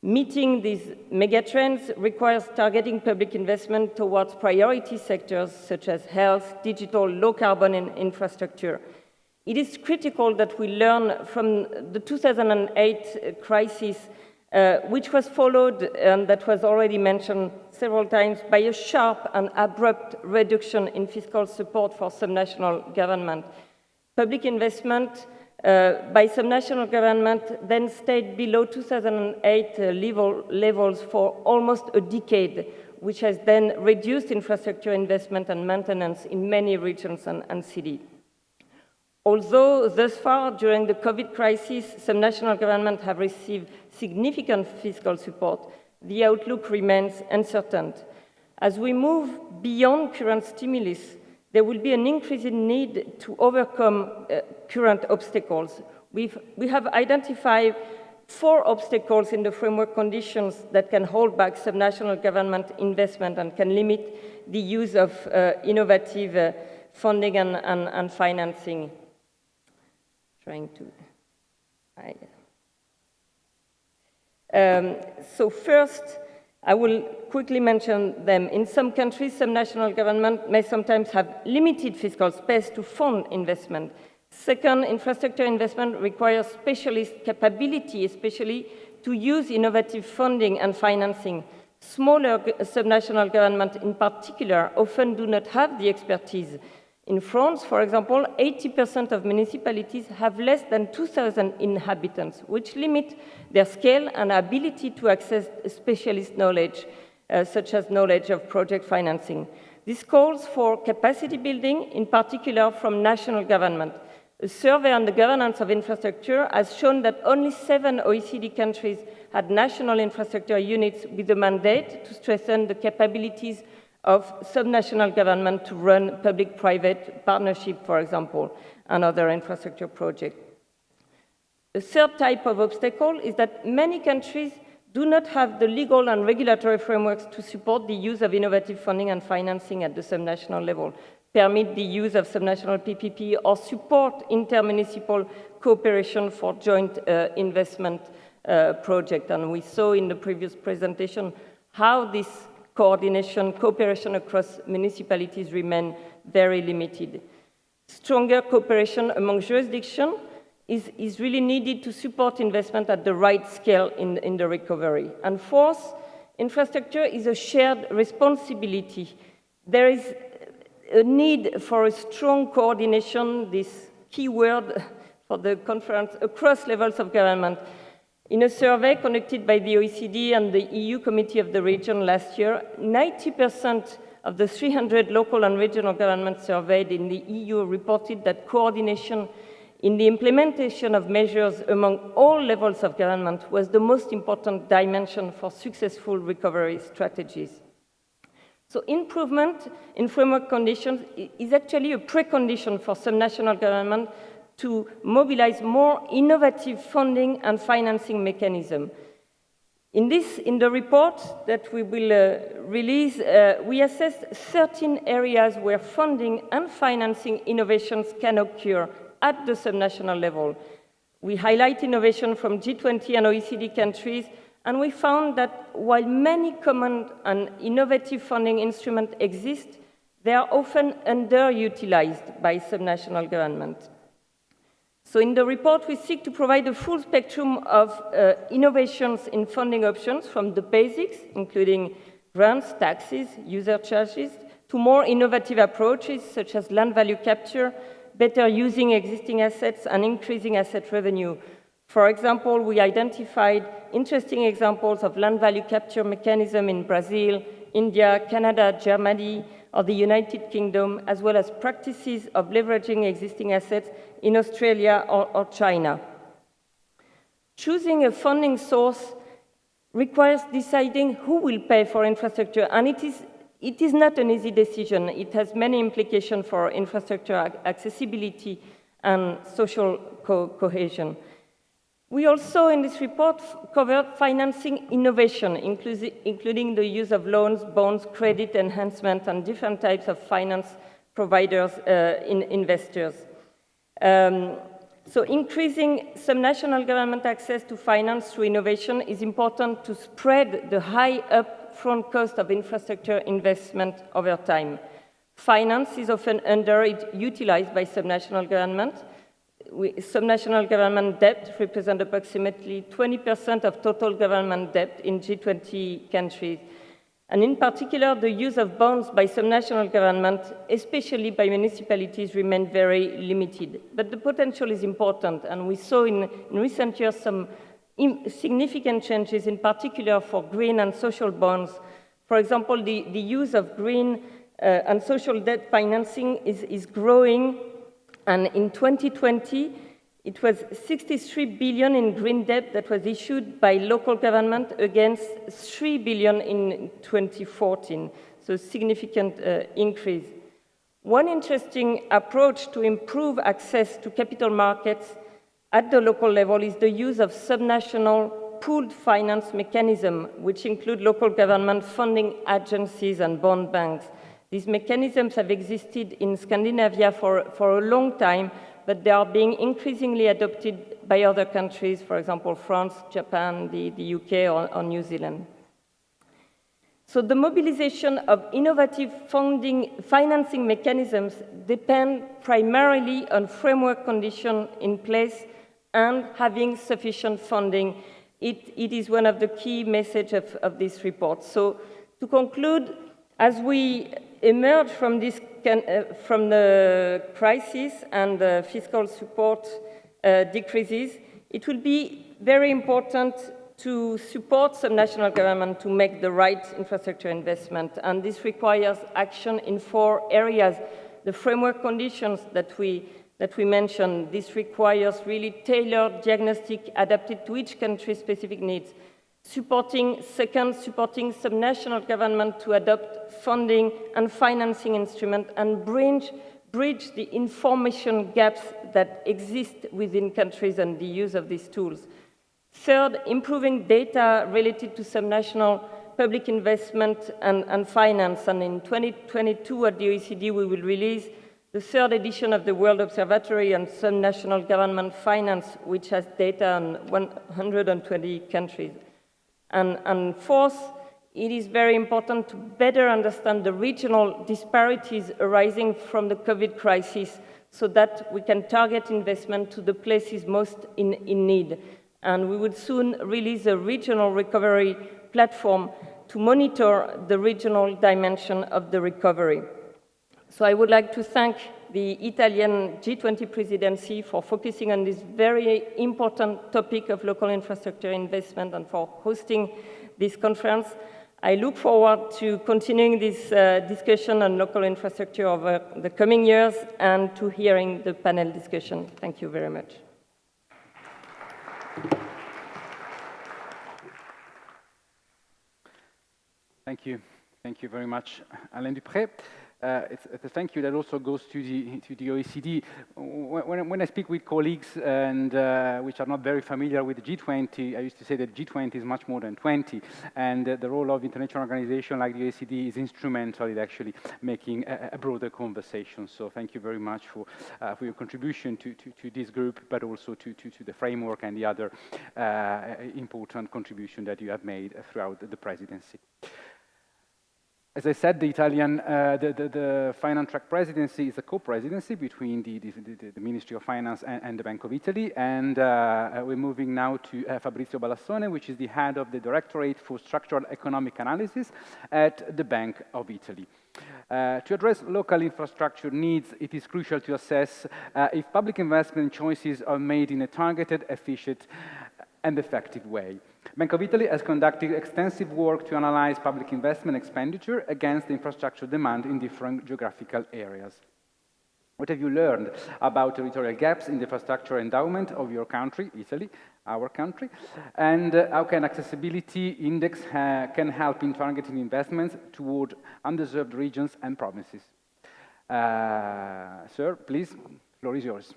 S8: Meeting these megatrends requires targeting public investment towards priority sectors such as health, digital, low-carbon infrastructure. It is critical that we learn from the 2008 crisis, which was followed, and that was already mentioned several times, by a sharp and abrupt reduction in fiscal support for subnational government. Public investment by subnational government then stayed below 2008 levels for almost a decade, which has then reduced infrastructure investment and maintenance in many regions and cities. Although thus far, during the COVID crisis, subnational governments have received significant fiscal support, the outlook remains uncertain. As we move beyond current stimulus, there will be an increasing need to overcome current obstacles. We have identified 4 obstacles in the framework conditions that can hold back subnational government investment and can limit the use of innovative funding and financing. So first, I will quickly mention them. In some countries, subnational government may sometimes have limited fiscal space to fund investment. Second, infrastructure investment requires specialist capability, especially to use innovative funding and financing. Smaller subnational governments in particular often do not have the expertise. In France, for example, 80% of municipalities have less than 2,000 inhabitants, which limit their scale and ability to access specialist knowledge, such as knowledge of project financing. This calls for capacity building, in particular from national government. A survey on the governance of infrastructure has shown that only 7 OECD countries had national infrastructure units with the mandate to strengthen the capabilities of subnational government to run public-private partnership, for example, and other infrastructure projects. The third type of obstacle is that many countries do not have the legal and regulatory frameworks to support the use of innovative funding and financing at the subnational level, permit the use of subnational PPP, or support intermunicipal cooperation for joint investment projects. And we saw in the previous presentation how this cooperation across municipalities remain very limited. Stronger cooperation among jurisdictions is really needed to support investment at the right scale in the recovery. And fourth, infrastructure is a shared responsibility. There is a need for a strong coordination, this key word for the conference, across levels of government. In a survey conducted by the OECD and the EU Committee of the Region last year, 90% of the 300 local and regional governments surveyed in the EU reported that coordination in the implementation of measures among all levels of government was the most important dimension for successful recovery strategies. So improvement in framework conditions is actually a precondition for subnational government to mobilize more innovative funding and financing mechanism. In the report that we will release, we assessed 13 areas where funding and financing innovations can occur at the subnational level. We highlight innovation from G20 and OECD countries, and we found that while many common and innovative funding instruments exist, they are often underutilized by subnational governments. So in the report, we seek to provide a full spectrum of innovations in funding options, from the basics, including grants, taxes, user charges, to more innovative approaches, such as land value capture, better using existing assets, and increasing asset revenue. For example, we identified interesting examples of land value capture mechanism in Brazil, India, Canada, Germany, or the United Kingdom, as well as practices of leveraging existing assets in Australia or China. Choosing a funding source requires deciding who will pay for infrastructure, and it is not an easy decision. It has many implications for infrastructure accessibility and social cohesion. We also, in this report, covered financing innovation, including the use of loans, bonds, credit enhancement, and different types of finance providers, investors. So increasing subnational government access to finance through innovation is important to spread the high upfront cost of infrastructure investment over time. Finance is often underutilized by subnational government. Subnational government debt represents approximately 20% of total government debt in G20 countries. And in particular, the use of bonds by subnational government, especially by municipalities, remain very limited. But the potential is important, and we saw in recent years some significant changes, in particular for green and social bonds. For example, the use of green and social debt financing is growing, and in 2020, it was 63 billion in green debt that was issued by local government against 3 billion in 2014, so significant increase. One interesting approach to improve access to capital markets at the local level is the use of subnational pooled finance mechanism, which include local government funding agencies and bond banks. These mechanisms have existed in Scandinavia for a long time, but they are being increasingly adopted by other countries, for example, France, Japan, the UK, or New Zealand. So the mobilization of innovative financing mechanisms depend primarily on framework conditions in place and having sufficient funding. It is one of the key messages of this report. So to conclude, as we emerge from the crisis and the fiscal support decreases, it will be very important to support subnational government to make the right infrastructure investment. And this requires action in 4 areas. The framework conditions that we mentioned, this requires really tailored diagnostic adapted to each country's specific needs. Supporting subnational government to adopt funding and financing instruments and bridge the information gaps that exist within countries and the use of these tools. Third, improving data related to subnational public investment and finance. And in 2022 at the OECD, we will release the 3rd edition of the World Observatory on Subnational Government Finance, which has data on 120 countries. And fourth, it is very important to better understand the regional disparities arising from the COVID crisis so that we can target investment to the places most in need. And we will soon release a regional recovery platform to monitor the regional dimension of the recovery. So I would like to thank the Italian G20 presidency for focusing on this very important topic of local infrastructure investment and for hosting this conference. I look forward to continuing this discussion on local infrastructure over the coming years and to hearing the panel discussion. Thank you very much.
S1: Thank you. Thank you very much, Alain Dupré. It's a thank you that also goes to the OECD. When I speak with colleagues and which are not very familiar with the G20, I used to say that G20 is much more than 20, and the role of international organizations like the OECD is instrumental in actually making a broader conversation. So thank you very much for your contribution to this group, but also to the framework and the other important contribution that you have made throughout the presidency. As I said, the Italian, the Finance Track presidency is a co-presidency between the Ministry of Finance and the Bank of Italy, and we're moving now to Fabrizio Balassone, which is the head of the Directorate for Structural Economic Analysis at the Bank of Italy. To address local infrastructure needs, it is crucial to assess if public investment choices are made in a targeted, efficient, and effective way. Bank of Italy has conducted extensive work to analyze public investment expenditure against infrastructure demand in different geographical areas. What have you learned about territorial gaps in the infrastructure endowment of your country, Italy, our country? And how can accessibility index can help in targeting investments toward underserved regions and provinces? Sir, please, the floor is yours.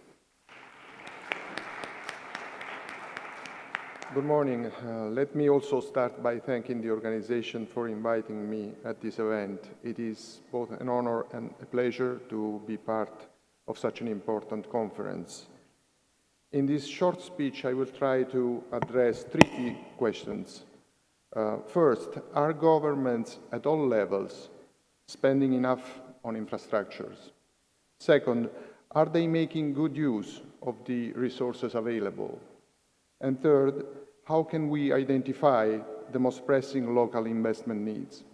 S9: Good morning. Let me also start by thanking the organization for inviting me at this event. It is both an honor and a pleasure to be part of such an important conference. In this short speech, I will try to address three key questions. First, are governments at all levels spending enough on infrastructures? Second, are they making good use of the resources available? And third, how can we identify the most pressing local investment needs?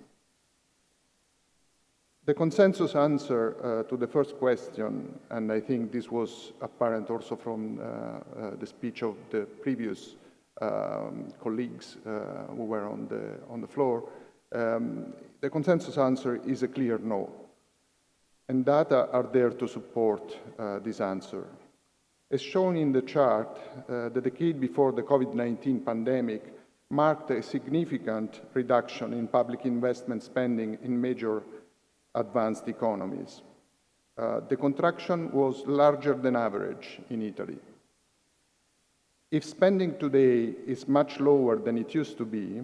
S9: The consensus answer to the first question, and I think this was apparent also from the speech of the previous colleagues who were on the floor, the consensus answer is a clear no. And data are there to support this answer. As shown in the chart, the decade before the COVID-19 pandemic marked a significant reduction in public investment spending in major advanced economies. The contraction was larger than average in Italy. If spending today is much lower than it used to be,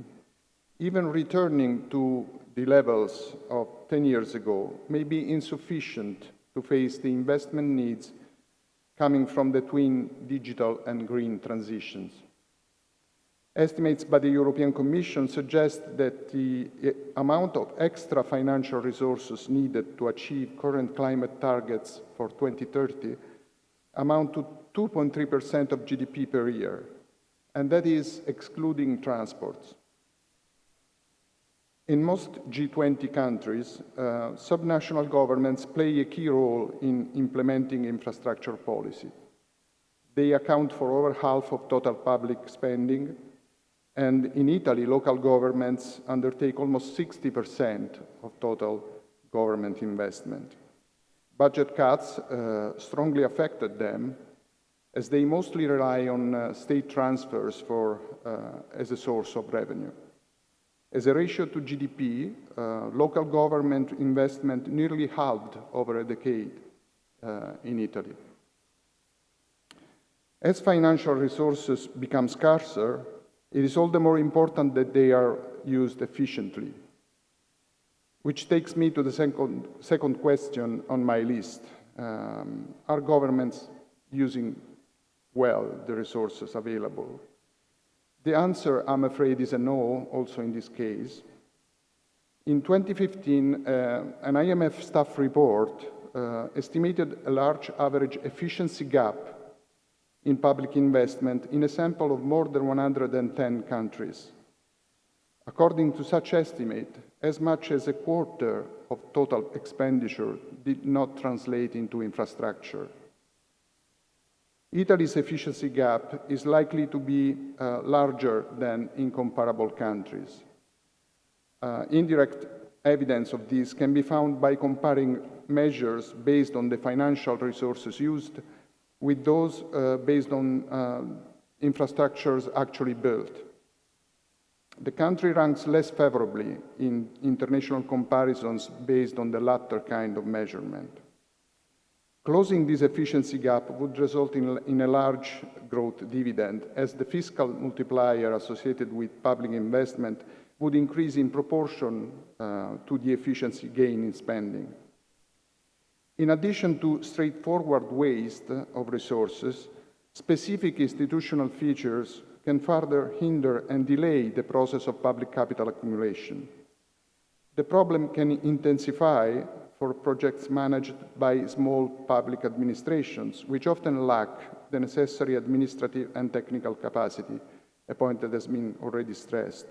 S9: even returning to the levels of 10 years ago may be insufficient to face the investment needs coming from the twin digital and green transitions. Estimates by the European Commission suggest that the amount of extra financial resources needed to achieve current climate targets for 2030 amount to 2.3% of GDP per year, and that is excluding transports. In most G20 countries, subnational governments play a key role in implementing infrastructure policy. They account for over half of total public spending, and in Italy, local governments undertake almost 60% of total government investment. Budget cuts strongly affected them, as they mostly rely on state transfers as a source of revenue. As a ratio to GDP, local government investment nearly halved over a decade in Italy. As financial resources become scarcer, it is all the more important that they are used efficiently, which takes me to the second question on my list. Are governments using well the resources available? The answer, I'm afraid, is a no, also in this case. In 2015, an IMF staff report estimated a large average efficiency gap in public investment in a sample of more than 110 countries. According to such estimate, as much as a quarter of total expenditure did not translate into infrastructure. Italy's efficiency gap is likely to be larger than in comparable countries. Indirect evidence of this can be found by comparing measures based on the financial resources used with those based on infrastructures actually built. The country ranks less favorably in international comparisons based on the latter kind of measurement. Closing this efficiency gap would result in a large growth dividend, as the fiscal multiplier associated with public investment would increase in proportion to the efficiency gain in spending. In addition to straightforward waste of resources, specific institutional features can further hinder and delay the process of public capital accumulation. The problem can intensify for projects managed by small public administrations, which often lack the necessary administrative and technical capacity, a point that has been already stressed.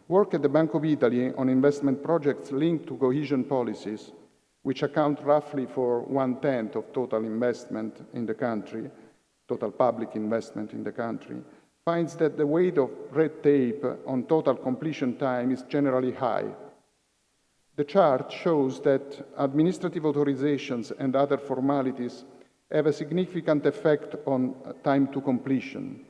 S9: Work at the Bank of Italy on investment projects linked to cohesion policies, which account roughly for 1/10 of total investment in the country, total public investment in the country, finds that the weight of red tape on total completion time is generally high. The chart shows that administrative authorizations and other formalities have a significant effect on time to completion,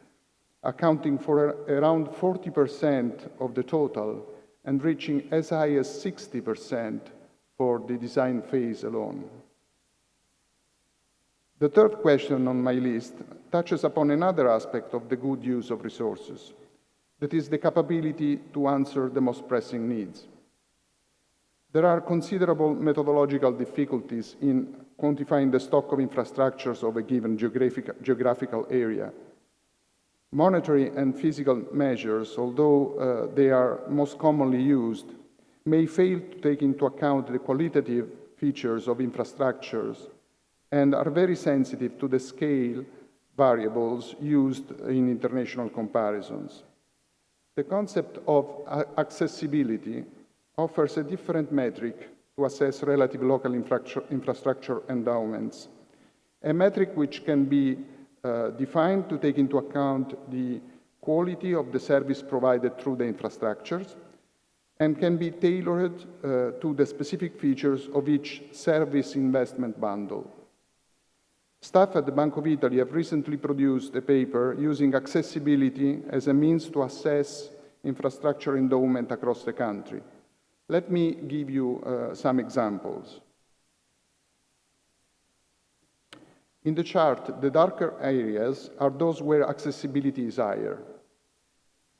S9: accounting for around 40% of the total and reaching as high as 60% for the design phase alone. The third question on my list touches upon another aspect of the good use of resources, that is the capability to answer the most pressing needs. There are considerable methodological difficulties in quantifying the stock of infrastructures of a given geographical area. Monetary and physical measures, although they are most commonly used, may fail to take into account the qualitative features of infrastructures and are very sensitive to the scale variables used in international comparisons. The concept of accessibility offers a different metric to assess relative local infrastructure endowments, a metric which can be defined to take into account the quality of the service provided through the infrastructures and can be tailored to the specific features of each service investment bundle. Staff at the Bank of Italy have recently produced a paper using accessibility as a means to assess infrastructure endowment across the country. Let me give you some examples. In the chart, the darker areas are those where accessibility is higher.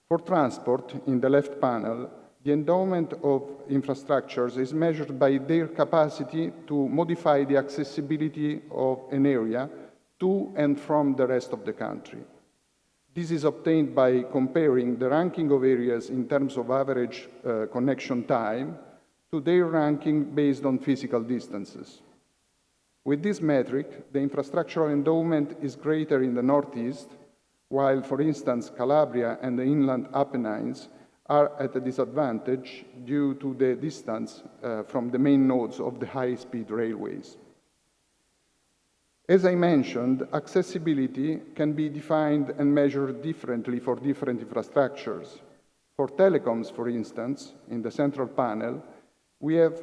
S9: For transport, in the left panel, the endowment of infrastructures is measured by their capacity to modify the accessibility of an area to and from the rest of the country. This is obtained by comparing the ranking of areas in terms of average connection time to their ranking based on physical distances. With this metric, the infrastructural endowment is greater in the Northeast, while, for instance, Calabria and the inland Apennines are at a disadvantage due to the distance from the main nodes of the high-speed railways. As I mentioned, accessibility can be defined and measured differently for different infrastructures. For telecoms, for instance, in the central panel, we have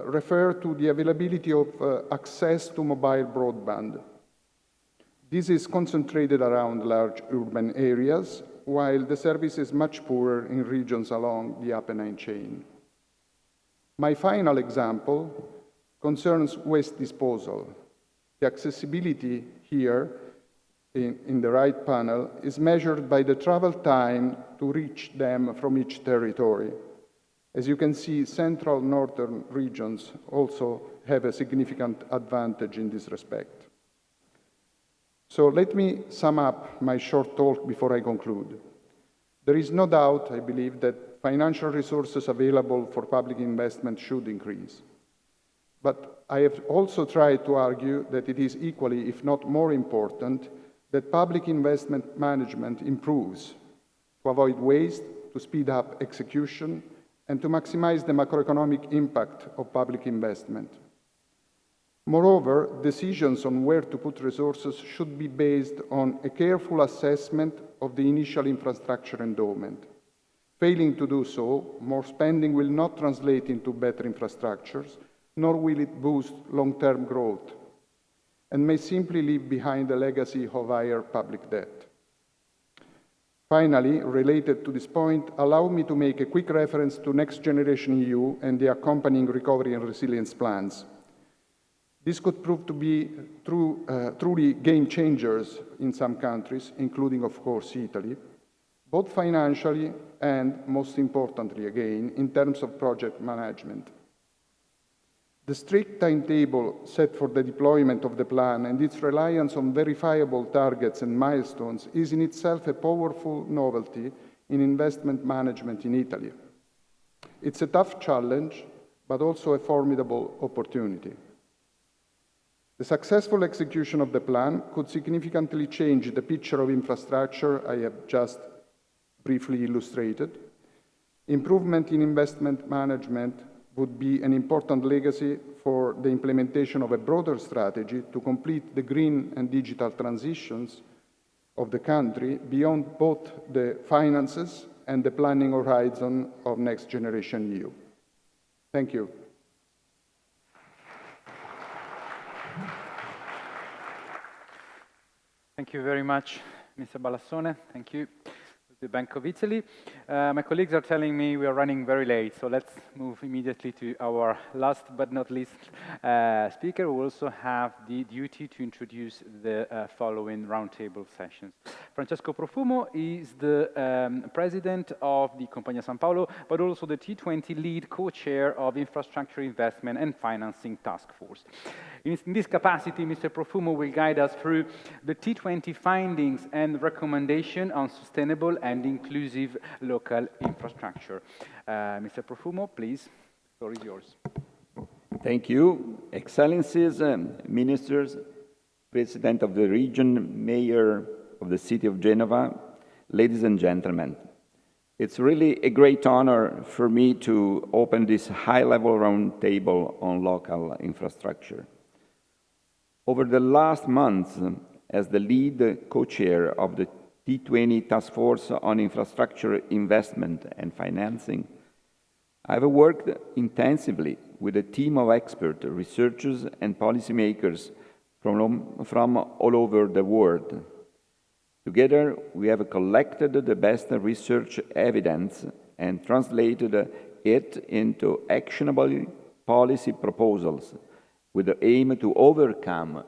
S9: referred to the availability of access to mobile broadband. This is concentrated around large urban areas, while the service is much poorer in regions along the Apennine chain. My final example concerns waste disposal. The accessibility here, in the right panel, is measured by the travel time to reach them from each territory. As you can see, central northern regions also have a significant advantage in this respect. So let me sum up my short talk before I conclude. There is no doubt, I believe, that financial resources available for public investment should increase. But I have also tried to argue that it is equally, if not more important, that public investment management improves to avoid waste, to speed up execution, and to maximize the macroeconomic impact of public investment. Moreover, decisions on where to put resources should be based on a careful assessment of the initial infrastructure endowment. Failing to do so, more spending will not translate into better infrastructures, nor will it boost long-term growth, and may simply leave behind a legacy of higher public debt. Finally, related to this point, allow me to make a quick reference to Next Generation EU and the accompanying recovery and resilience plans. This could prove to be truly game changers in some countries, including, of course, Italy, both financially and, most importantly again, in terms of project management. The strict timetable set for the deployment of the plan and its reliance on verifiable targets and milestones is in itself a powerful novelty in investment management in Italy. It's a tough challenge, but also a formidable opportunity. The successful execution of the plan could significantly change the picture of infrastructure I have just briefly illustrated. Improvement in investment management would be an important legacy for the implementation of a broader strategy to complete the green and digital transitions of the country beyond both the finances and the planning horizon of Next Generation EU. Thank you.
S1: Thank you very much, Mr. Balassone. Thank you. the Bank of Italy. My colleagues are telling me we are running very late, so let's move immediately to our last but not least speaker, who also have the duty to introduce the following roundtable sessions. Francesco Profumo is the president of the Compagnia San Paolo, but also the T20 lead co-chair of Infrastructure Investment and Financing Task Force. In this capacity, Mr. Profumo will guide us through the T20 findings and recommendation on sustainable and inclusive local infrastructure. Mr. Profumo, please, the floor is yours.
S10: Thank you. Excellencies, ministers, President of the region, Mayor of the city of Genova, ladies and gentlemen. It's really a great honor for me to open this high-level roundtable on local infrastructure. Over the last months, as the lead co-chair of the T20 Task Force on Infrastructure Investment and Financing, I've worked intensively with a team of experts, researchers, and policymakers from all over the world. Together, we have collected the best research evidence and translated it into actionable policy proposals with the aim to overcome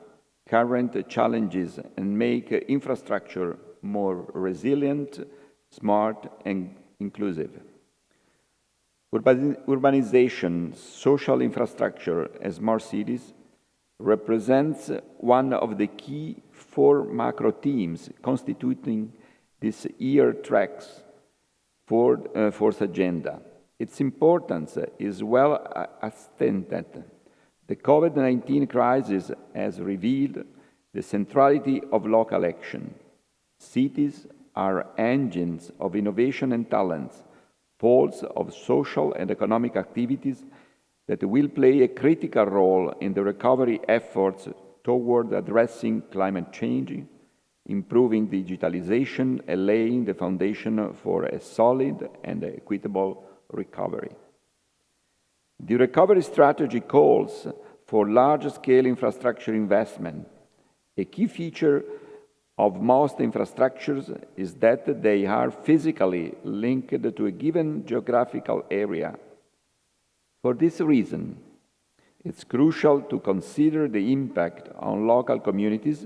S10: current challenges and make infrastructure more resilient, smart, and inclusive. Urbanization, social infrastructure, and smart cities represents one of the key 4 macro themes constituting this year's tracks Force agenda. Its importance is well attested. The COVID-19 crisis has revealed the centrality of local action. Cities are engines of innovation and talents, poles of social and economic activities that will play a critical role in the recovery efforts toward addressing climate change, improving digitalization, and laying the foundation for a solid and equitable recovery. The recovery strategy calls for large-scale infrastructure investment. A key feature of most infrastructures is that they are physically linked to a given geographical area. For this reason, it's crucial to consider the impact on local communities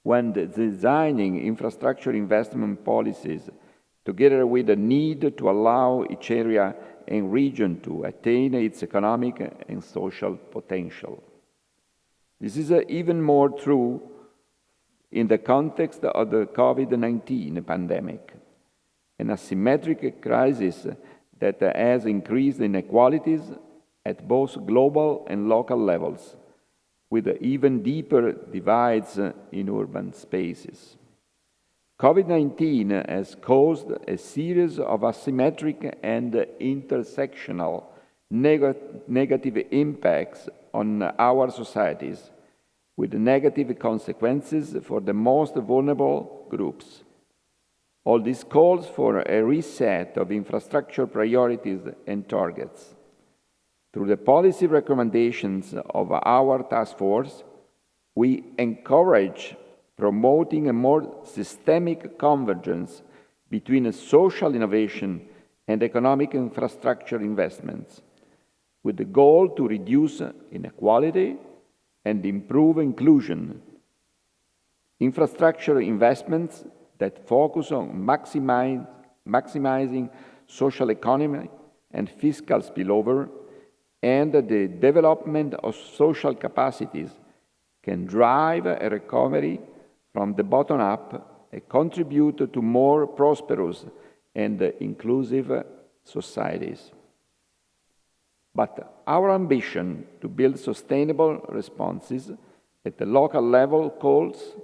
S10: when designing infrastructure investment policies, together with the need to allow each area and region to attain its economic and social potential. This is even more true in the context of the COVID-19 pandemic, an asymmetric crisis that has increased inequalities at both global and local levels, with even deeper divides in urban spaces. COVID-19 has caused a series of asymmetric and intersectional negative impacts on our societies, with negative consequences for the most vulnerable groups. All this calls for a reset of infrastructure priorities and targets. Through the policy recommendations of our task force, we encourage promoting a more systemic convergence between social innovation and economic infrastructure investments, with the goal to reduce inequality and improve inclusion. Infrastructure investments that focus on maximizing social economy and fiscal spillover and the development of social capacities can drive a recovery from the bottom up and contribute to more prosperous and inclusive societies. But our ambition to build sustainable responses at the local level calls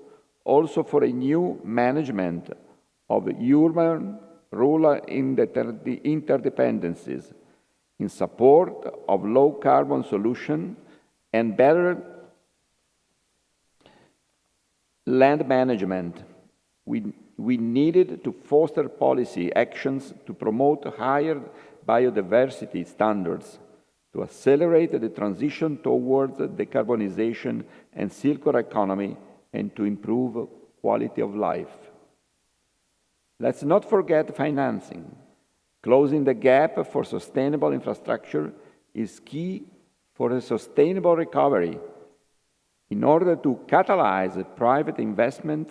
S10: also for a new management of urban-rural interdependencies in support of low-carbon solutions and better land management. We needed to foster policy actions to promote higher biodiversity standards, to accelerate the transition towards decarbonization and circular economy, and to improve quality of life. Let's not forget financing. Closing the gap for sustainable infrastructure is key for a sustainable recovery. In order to catalyze private investment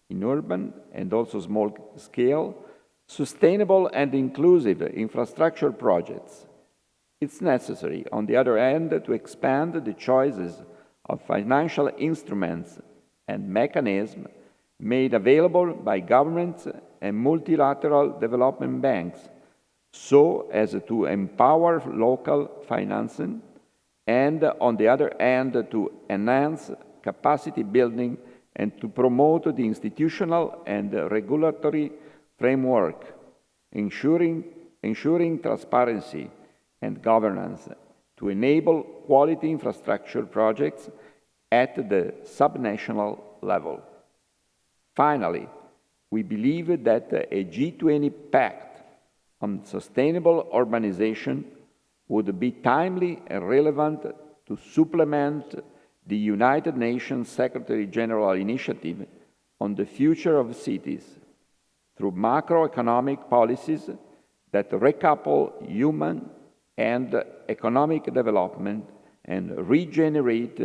S10: in urban and also small-scale, sustainable and inclusive infrastructure projects, it's necessary, on the other hand, to expand the choices of financial instruments and mechanisms made available by governments and multilateral development banks, so as to empower local financing and, on the other hand, to enhance capacity building and to promote the institutional and regulatory framework, ensuring transparency and governance to enable quality infrastructure projects at the subnational level. Finally, we believe that a G20 pact on sustainable urbanization would be timely and relevant to supplement the United Nations Secretary-General initiative on the future of cities through macroeconomic policies that recouple human and economic development and regenerate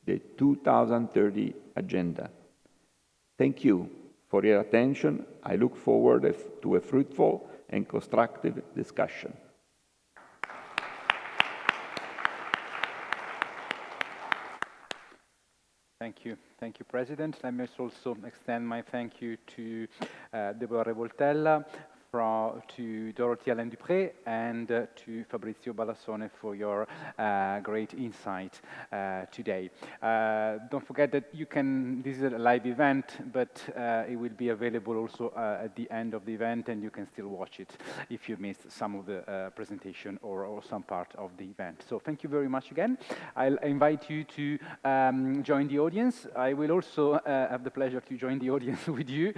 S10: the 2030 Agenda. Thank you for your attention. I look forward to a fruitful and constructive discussion.
S1: Thank you. Thank you, President. Let me also extend my thank you to Deborah Revoltella, to Dorothy Allain-Dupré, and to Fabrizio Balassone for your great insight today. Don't forget that this is a live event, but it will be available also at the end of the event, and you can still watch it if you missed some of the presentation or some part of the event. So thank you very much again. I'll invite you to join the audience. I will also have the pleasure to join the audience with you,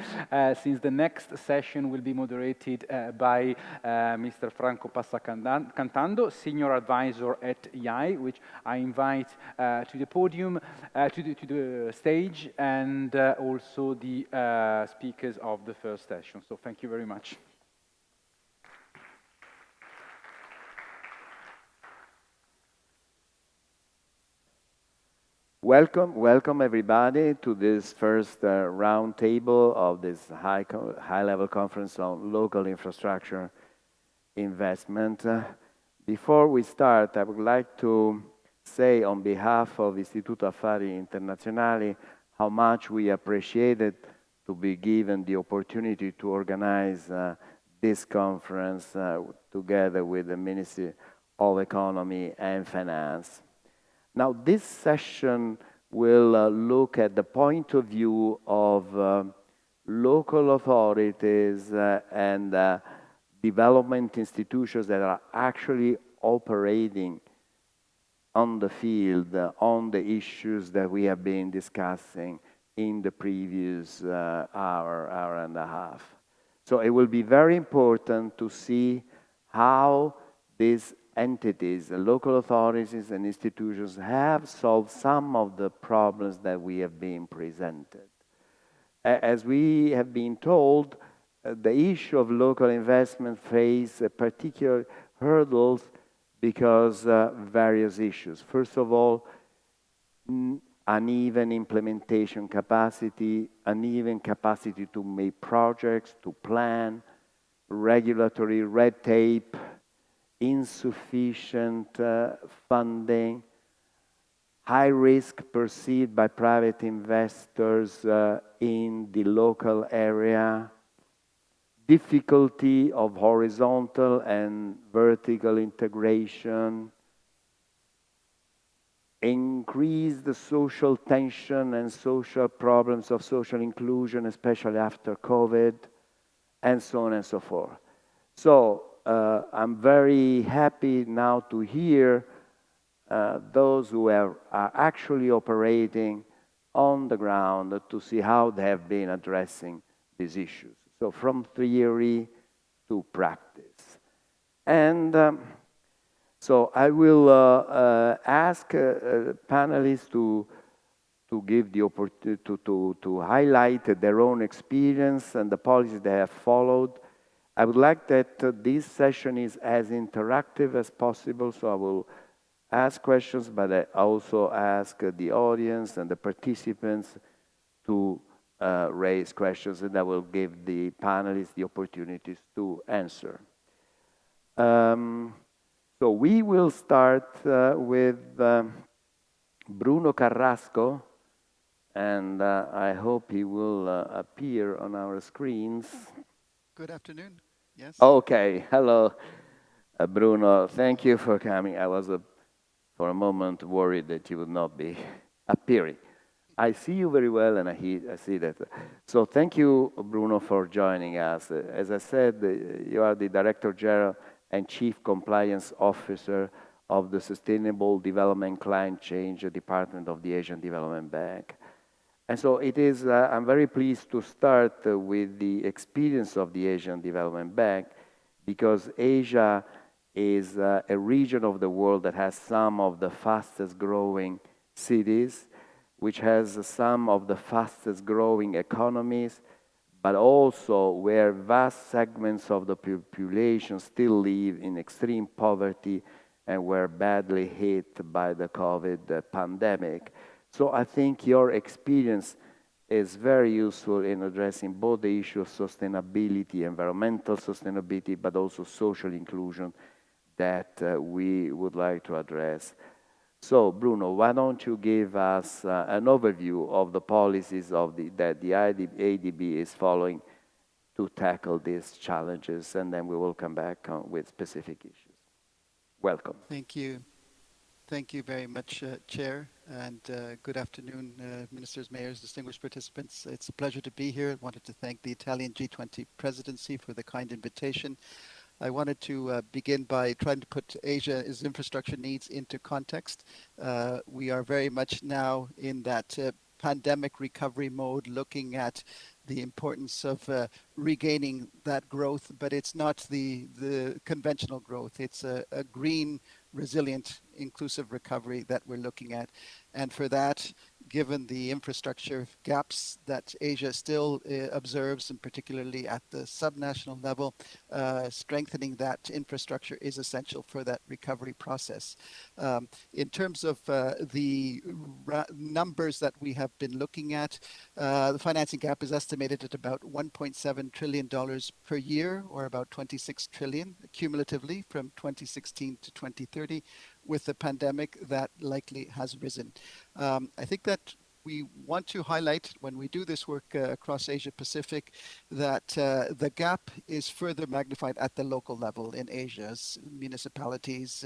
S1: since the next session will be moderated by Mr. Franco Passacantando, Senior Advisor at EI, which I invite to the podium, to the stage, and also the speakers of the first session. So thank you very much.
S11: Welcome everybody to this first round table of this high-level conference on local infrastructure investment. Before we start, I would like to say on behalf of Istituto Affari Internazionali how much we appreciated to be given the opportunity to organize this conference together with the Ministry of Economy and Finance. Now, this session will look at the point of view of local authorities and development institutions that are actually operating on the field, on the issues that we have been discussing in the previous hour and a half. So it will be very important to see how these entities, the local authorities and institutions have solved some of the problems that we have been presented. As we have been told, the issue of local investment face particular hurdles because various issues. First of all, uneven implementation capacity, uneven capacity to make projects, to plan, regulatory red tape, insufficient funding, high risk perceived by private investors in the local area, difficulty of horizontal and vertical integration, increased social tension and social problems of social inclusion, especially after COVID, and so on and so forth. So, I'm very happy now to hear those who are actually operating on the ground to see how they have been addressing these issues. So from theory to practice. And so I will ask panelists to to give the opportunity to highlight their own experience and the policies they have followed. I would like that this session is as interactive as possible, so I will ask questions, but I also ask the audience and the participants to raise questions, and I will give the panelists the opportunities to answer. So we will start with Bruno Carrasco, and I hope he will appear on our screens.
S12: Good afternoon. Yes.
S11: Okay. Hello, Bruno. Thank you for coming. I was for a moment worried that you would not be appearing. I see you very well, and I see that. So thank you, Bruno, for joining us. As I said, you are the Director General and Chief Compliance Officer of the Sustainable Development Climate Change Department of the Asian Development Bank. And so it is, I'm very pleased to start with the experience of the Asian Development Bank, because Asia is a region of the world that has some of the fastest growing cities, which has some of the fastest growing economies, but also where vast segments of the population still live in extreme poverty and were badly hit by the COVID pandemic. So I think your experience is very useful in addressing both the issue of sustainability, environmental sustainability, but also social inclusion that we would like to address. So, Bruno, why don't you give us an overview of the policies that the ADB is following to tackle these challenges, and then we will come back with specific issues. Welcome.
S12: Thank you. Thank you very much, Chair, and good afternoon, Ministers, Mayors, distinguished participants. It's a pleasure to be here. I wanted to thank the Italian G20 presidency for the kind invitation. I wanted to begin by trying to put Asia's infrastructure needs into context. We are very much now in that pandemic recovery mode, looking at the importance of regaining that growth, but it's not the conventional growth. It's a green, resilient, inclusive recovery that we're looking at. And for that, given the infrastructure gaps that Asia still observes, and particularly at the subnational level, strengthening that infrastructure is essential for that recovery process. In terms of the numbers that we have been looking at, the financing gap is estimated at about $1.7 trillion per year, or about 26 trillion cumulatively from 2016 to 2030. With the pandemic, that likely has risen. I think that we want to highlight, when we do this work across Asia Pacific, that the gap is further magnified at the local level in Asia's municipalities,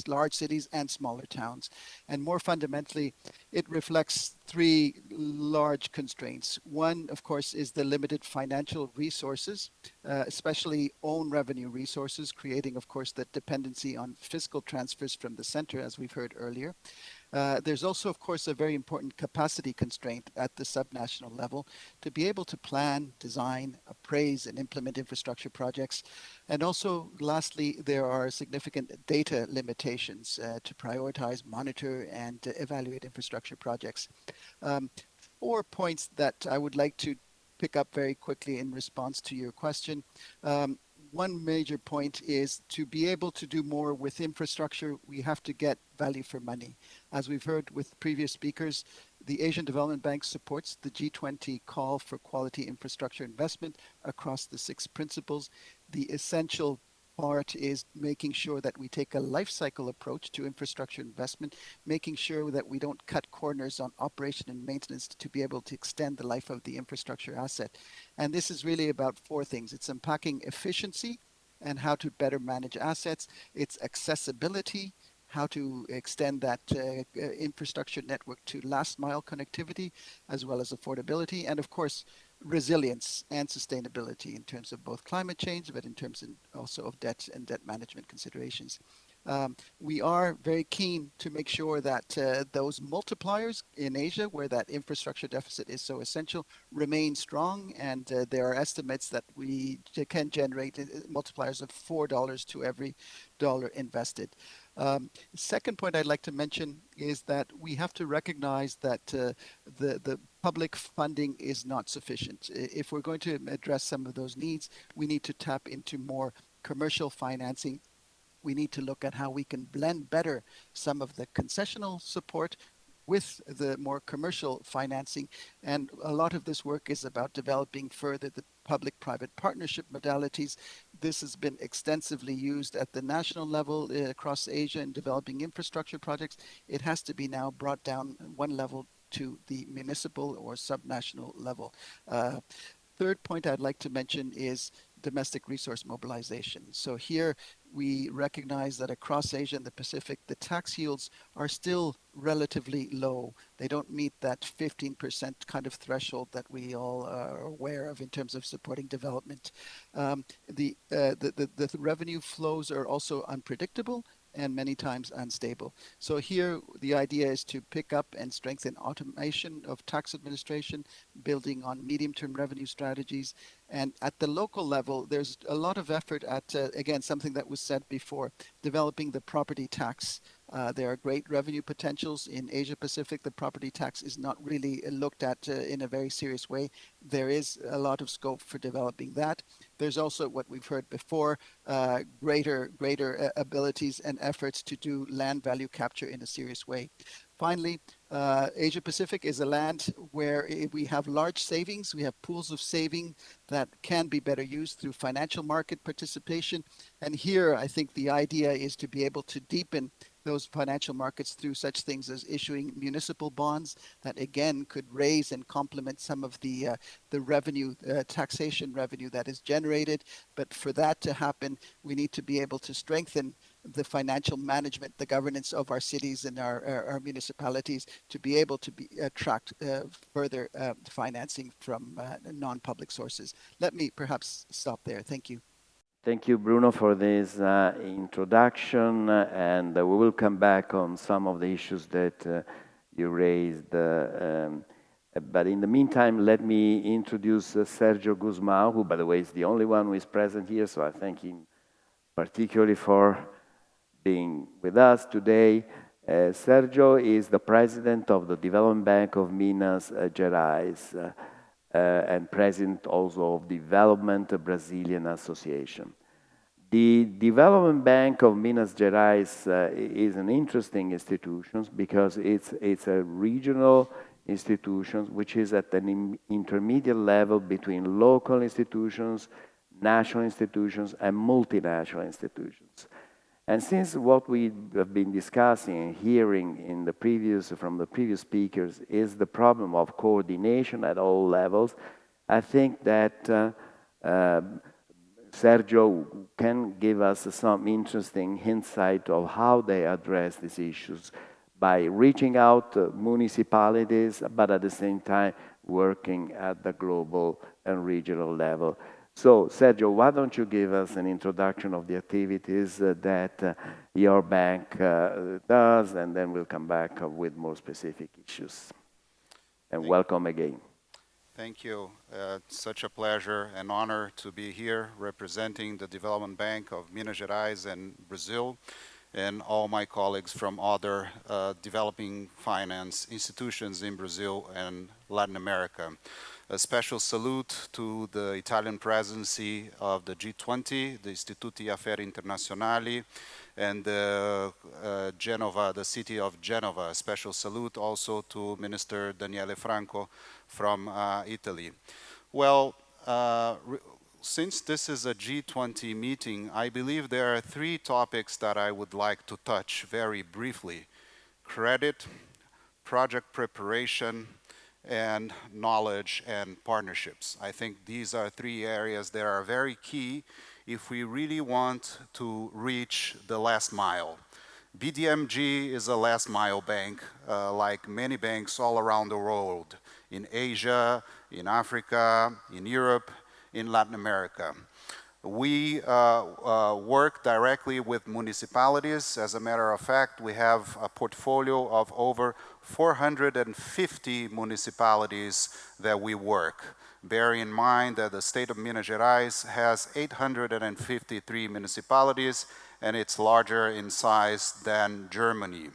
S12: large cities and smaller towns. And more fundamentally, it reflects three large constraints. One, of course, is the limited financial resources, especially own revenue resources, creating, of course, that dependency on fiscal transfers from the center, as we've heard earlier. There's also, of course, a very important capacity constraint at the subnational level to be able to plan, design, appraise, and implement infrastructure projects. And also, lastly, there are significant data limitations to prioritize, monitor, and evaluate infrastructure projects. 4 points that I would like to pick up very quickly in response to your question. One major point is to be able to do more with infrastructure, we have to get value for money. As we've heard with previous speakers, the Asian Development Bank supports the G20 call for quality infrastructure investment across the 6 principles. The essential part is making sure that we take a life cycle approach to infrastructure investment, making sure that we don't cut corners on operation and maintenance to be able to extend the life of the infrastructure asset. And this is really about 4 things. It's unpacking efficiency and how to better manage assets. It's accessibility, how to extend that infrastructure network to last mile connectivity, as well as affordability, and of course, resilience and sustainability in terms of both climate change, but in terms also of debt and debt management considerations. We are very keen to make sure that those multipliers in Asia, where that infrastructure deficit is so essential, remain strong. And there are estimates that we can generate multipliers of $4 to every dollar invested. Second point I'd like to mention is that we have to recognize that the public funding is not sufficient. If we're going to address some of those needs, we need to tap into more commercial financing. We need to look at how we can blend better some of the concessional support with the more commercial financing. And a lot of this work is about developing further the public-private partnership modalities. This has been extensively used at the national level across Asia in developing infrastructure projects. It has to be now brought down one level to the municipal or subnational level. Third point I'd like to mention is domestic resource mobilization. So here we recognize that across Asia and the Pacific, the tax yields are still relatively low. They don't meet that 15% kind of threshold that we all are aware of in terms of supporting development. The revenue flows are also unpredictable and many times unstable. So here the idea is to pick up and strengthen automation of tax administration, building on medium-term revenue strategies. And at the local level, there's a lot of effort at, again, something that was said before, developing the property tax. There are great revenue potentials in Asia Pacific. The property tax is not really looked at in a very serious way. There is a lot of scope for developing that. There's also what we've heard before, greater abilities and efforts to do land value capture in a serious way. Finally, Asia Pacific is a land where we have large savings. We have pools of saving that can be better used through financial market participation. And here, I think the idea is to be able to deepen those financial markets through such things as issuing municipal bonds that again could raise and complement some of the revenue, taxation revenue that is generated. But for that to happen, we need to be able to strengthen the financial management, the governance of our cities and our municipalities to be able to attract further financing from non-public sources. Let me perhaps stop there. Thank you.
S11: Thank you, Bruno, for this introduction, and we will come back on some of the issues that you raised. But in the meantime, let me introduce Sergio Guzmão, who, by the way, is the only one who is present here, so I thank him particularly for being with us today. Sergio is the president of the Development Bank of Minas Gerais, and president also of Development Brazilian Association. The Development Bank of Minas Gerais is an interesting institution because it's a regional institution which is at an intermediate level between local institutions, national institutions, and multinational institutions. And since what we have been discussing and hearing in from the previous speakers is the problem of coordination at all levels, I think that Sergio can give us some interesting insight of how they address these issues by reaching out to municipalities, but at the same time working at the global and regional level. So, Sergio, why don't you give us an introduction of the activities that your bank does, and then we'll come back with more specific issues. And welcome again.
S13: Thank you. It's such a pleasure and honor to be here representing the Development Bank of Minas Gerais and Brazil, and all my colleagues from other developing finance institutions in Brazil and Latin America. A special salute to the Italian presidency of the G20, the Istituti Affari Internazionali, and Genova, the city of Genova. A special salute also to Minister Daniele Franco from Italy. Well, since this is a G20 meeting, I believe there are three topics that I would like to touch very briefly: credit, project preparation, and knowledge and partnerships. I think these are three areas that are very key if we really want to reach the last mile. BDMG is a last mile bank, like many banks all around the world, in Asia, in Africa, in Europe, in Latin America. We work directly with municipalities. As a matter of fact, we have a portfolio of over 450 municipalities that we work. Bear in mind that the state of Minas Gerais has 853 municipalities, and it's larger in size than Germany.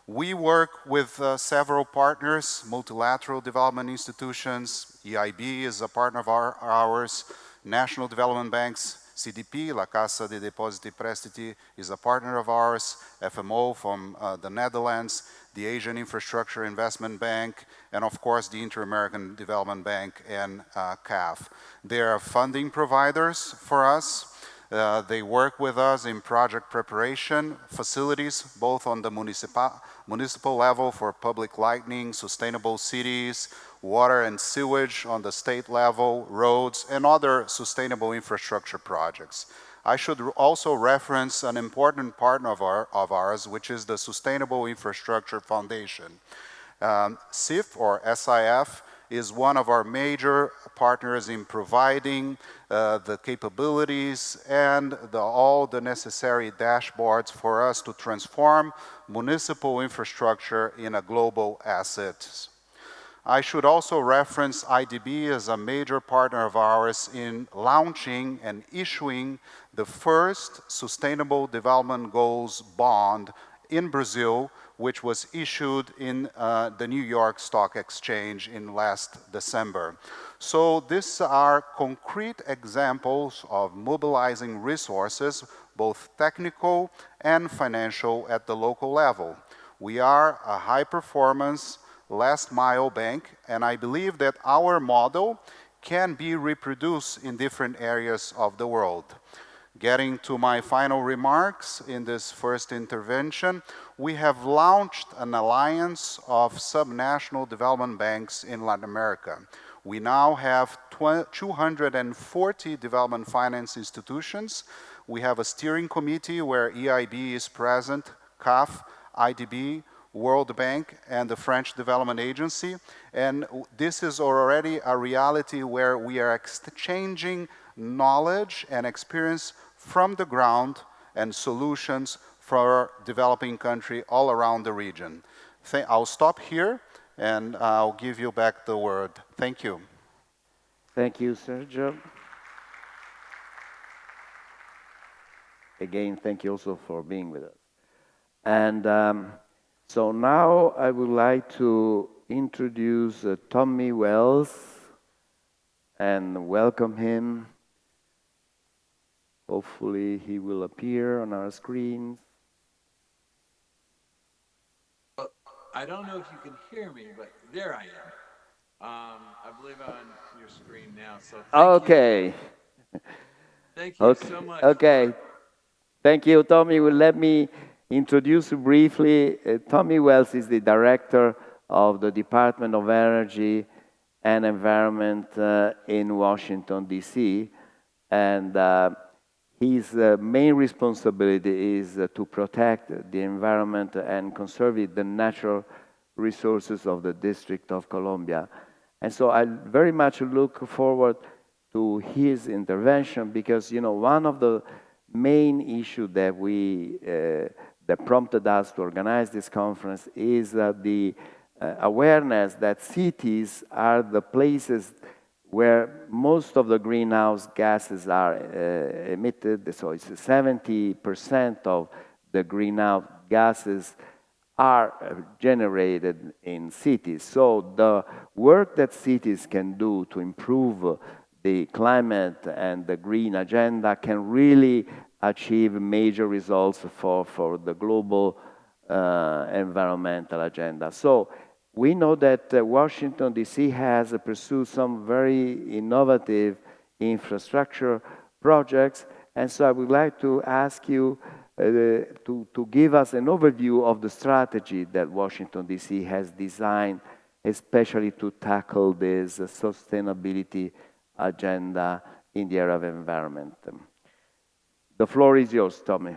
S13: We work with several partners, multilateral development institutions. EIB is a partner of ours. National development banks, CDP, La Cassa de Depositi e Prestiti, is a partner of ours. FMO from the Netherlands, the Asian Infrastructure Investment Bank, and of course the Inter-American Development Bank and CAF. They are funding providers for us. They work with us in project preparation facilities, both on the municipal level for public lighting, sustainable cities, water and sewage on the state level, roads, and other sustainable infrastructure projects. I should also reference an important partner of ours, which is the Sustainable Infrastructure Foundation. SIF, or SIF, is one of our major partners in providing the capabilities and all the necessary dashboards for us to transform municipal infrastructure in a global asset. I should also reference IDB as a major partner of ours in launching and issuing the first Sustainable Development Goals bond in Brazil, which was issued in the New York Stock Exchange in last December. So these are concrete examples of mobilizing resources, both technical and financial, at the local level. We are a high-performance, last-mile bank, and I believe that our model can be reproduced in different areas of the world. Getting to my final remarks in this first intervention, we have launched an alliance of subnational development banks in Latin America. We now have 240 development finance institutions. We have a steering committee where EIB is present, CAF, IDB, World Bank, and the French Development Agency. And this is already a reality where we are exchanging knowledge and experience from the ground and solutions for developing countries all around the region. I'll stop here and I'll give you back the word. Thank you.
S11: Thank you, Sergio. Again, thank you also for being with us. And so now I would like to introduce Tommy Wells and welcome him. Hopefully he will appear on our screens.
S14: Well, I don't know if you can hear me, but there I am. I believe I'm on your screen now, so
S11: okay.
S14: Thank you so much.
S11: Okay. Thank you, Tommy. Well, let me introduce you briefly. Tommy Wells is the director of the Department of Energy and Environment in Washington, D.C. And his main responsibility is to protect the environment and conserve the natural resources of the District of Columbia. And so I very much look forward to his intervention because, you know, one of the main issues that that prompted us to organize this conference is the awareness that cities are the places where most of the greenhouse gases are emitted. So it's 70% of the greenhouse gases are generated in cities. So the work that cities can do to improve the climate and the green agenda can really achieve major results for the global environmental agenda. So we know that Washington, D.C. has pursued some very innovative infrastructure projects, and so I would like to ask you to give us an overview of the strategy that Washington, D.C. has designed, especially to tackle this sustainability agenda in the area of environment. The floor is yours, Tommy.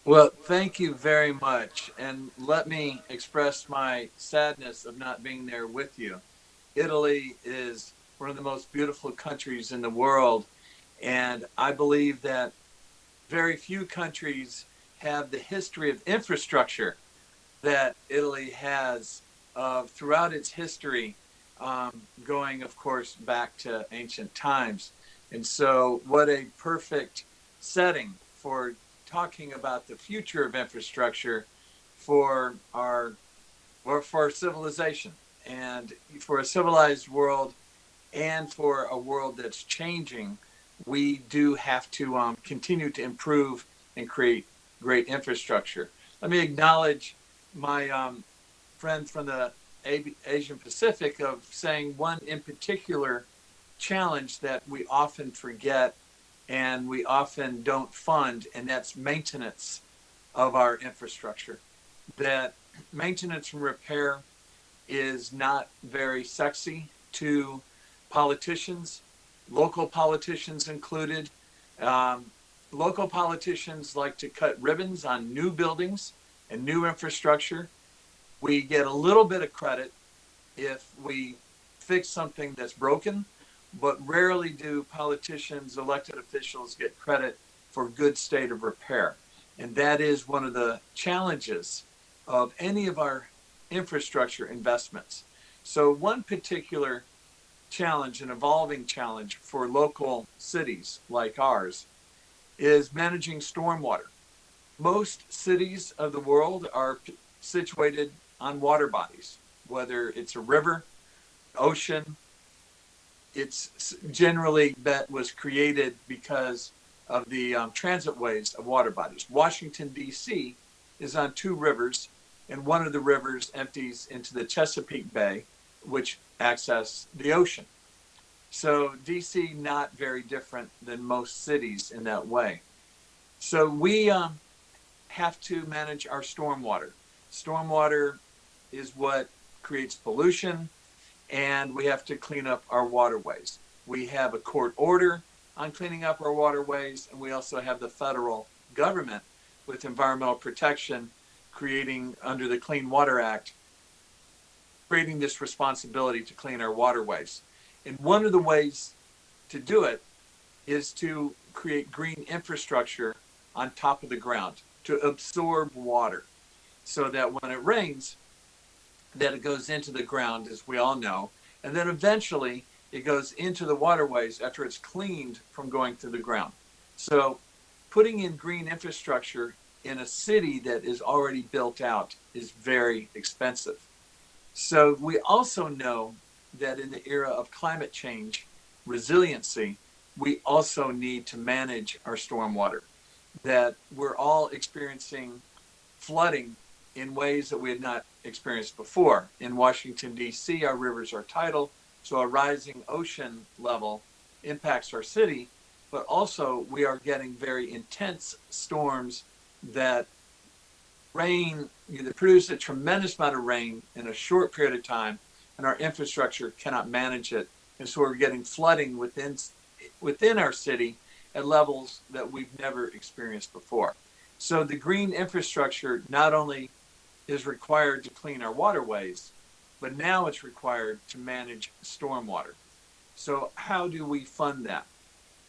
S14: Well, thank you very much. And let me express my sadness of not being there with you. Italy is one of the most beautiful countries in the world. And I believe that very few countries have the history of infrastructure that Italy has throughout its history, going, of course, back to ancient times. And so what a perfect setting for talking about the future of infrastructure for for civilization and for a civilized world and for a world that's changing. We do have to continue to improve and create great infrastructure. Let me acknowledge my friend from the Asian Pacific of saying one in particular challenge that we often forget and we often don't fund, and that's maintenance of our infrastructure. That maintenance and repair is not very sexy to politicians, local politicians included. Local politicians like to cut ribbons on new buildings and new infrastructure. We get a little bit of credit if we fix something that's broken, but rarely do politicians, elected officials get credit for good state of repair. And that is one of the challenges of any of our infrastructure investments. So one particular challenge, an evolving challenge for local cities like ours, is managing stormwater. Most cities of the world are situated on water bodies, whether it's a river, ocean. It's generally that was created because of the transit ways of water bodies. Washington, D.C. is on two rivers, and one of the rivers empties into the Chesapeake Bay, which access the ocean. So D.C. not very different than most cities in that way. So we have to manage our stormwater. Stormwater is what creates pollution, and we have to clean up our waterways. We have a court order on cleaning up our waterways, and we also have the federal government with environmental protection creating, under the Clean Water Act, creating this responsibility to clean our waterways. And one of the ways to do it is to create green infrastructure on top of the ground to absorb water so that when it rains, that it goes into the ground, as we all know, and then eventually it goes into the waterways after it's cleaned from going through the ground. So putting in green infrastructure in a city that is already built out is very expensive. So we also know that in the era of climate change resiliency, we also need to manage our stormwater, that we're all experiencing flooding in ways that we had not experienced before. In Washington, D.C., our rivers are tidal, so a rising ocean level impacts our city, but also we are getting very intense storms that produce a tremendous amount of rain in a short period of time, and our infrastructure cannot manage it. And so we're getting flooding within our city at levels that we've never experienced before. So the green infrastructure not only is required to clean our waterways, but now it's required to manage stormwater. So how do we fund that?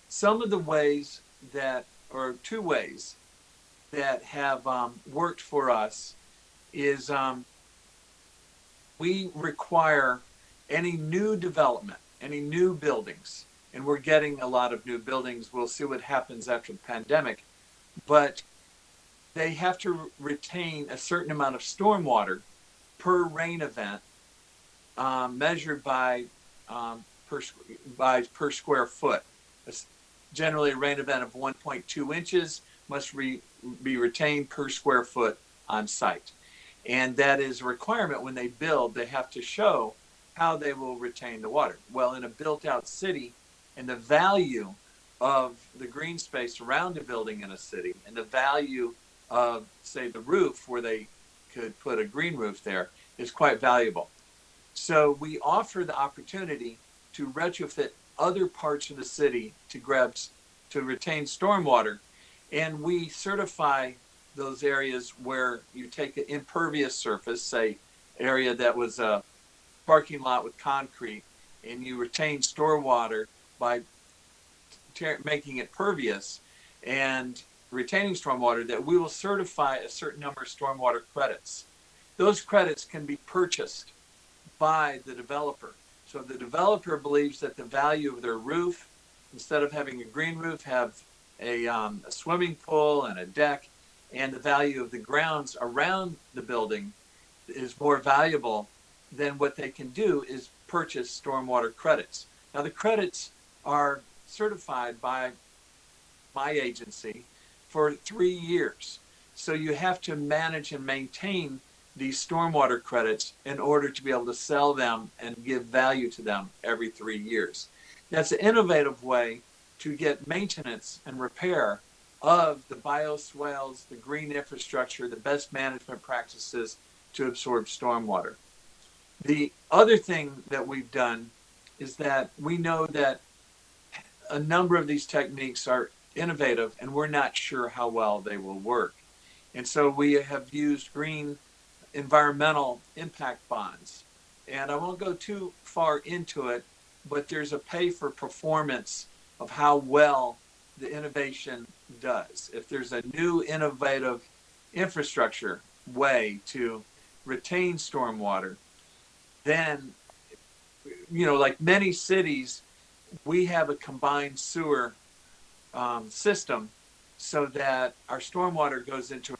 S14: Some of the ways that, or two ways that have worked for us is we require any new development, any new buildings, and we're getting a lot of new buildings. We'll see what happens after the pandemic, but they have to retain a certain amount of stormwater per rain event, measured by per square foot. Generally, a rain event of 1.2 inches must be retained per square foot on site. And that is a requirement when they build. They have to show how they will retain the water. Well, in a built-out city, and the value of the green space around a building in a city, and the value of, say, the roof, where they could put a green roof there, is quite valuable. So we offer the opportunity to retrofit other parts of the city to retain stormwater, and we certify those areas where you take an impervious surface, say area that was a parking lot with concrete, and you retain stormwater by making it pervious and retaining stormwater, that we will certify a certain number of stormwater credits. Those credits can be purchased by the developer. So if the developer believes that the value of their roof, instead of having a green roof, have a swimming pool and a deck, and the value of the grounds around the building is more valuable, then what they can do is purchase stormwater credits. Now, the credits are certified by my agency for 3 years. So you have to manage and maintain these stormwater credits in order to be able to sell them and give value to them every 3 years. That's an innovative way to get maintenance and repair of the bioswales, the green infrastructure, the best management practices to absorb stormwater. The other thing that we've done is that we know that a number of these techniques are innovative and we're not sure how well they will work. And so we have used green environmental impact bonds. And I won't go too far into it, but there's a pay for performance of how well the innovation does. If there's a new innovative infrastructure way to retain stormwater, then, like many cities, we have a combined sewer system so that our stormwater goes into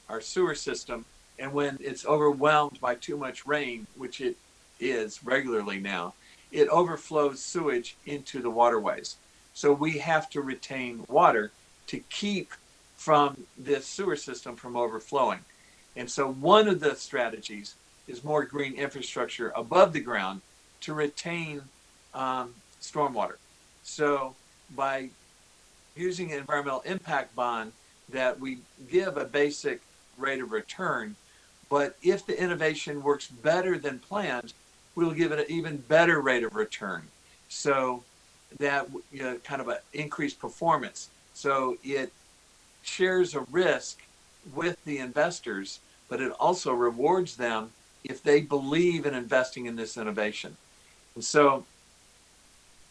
S14: our sewer system, and when it's overwhelmed by too much rain, which it is regularly now, it overflows sewage into the waterways. So we have to retain water to keep from this sewer system from overflowing. And so one of the strategies is more green infrastructure above the ground to retain stormwater. So by using an environmental impact bond that we give a basic rate of return, but if the innovation works better than planned, we'll give it an even better rate of return. So that kind of an increased performance. So it shares a risk with the investors, but it also rewards them if they believe in investing in this innovation. And so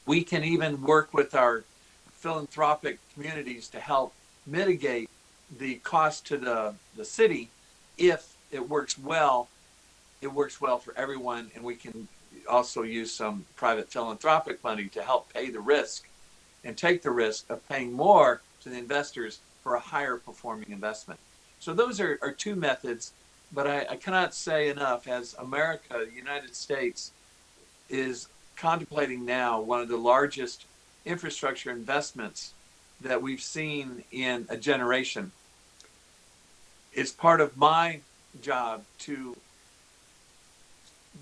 S14: we can even work with our philanthropic communities to help mitigate the cost to the city. If it works well for everyone, and we can also use some private philanthropic money to help pay the risk and take the risk of paying more to the investors for a higher performing investment. So those are two methods, but I cannot say enough, as America, the United States, is contemplating now one of the largest infrastructure investments that we've seen in a generation. It's part of my job to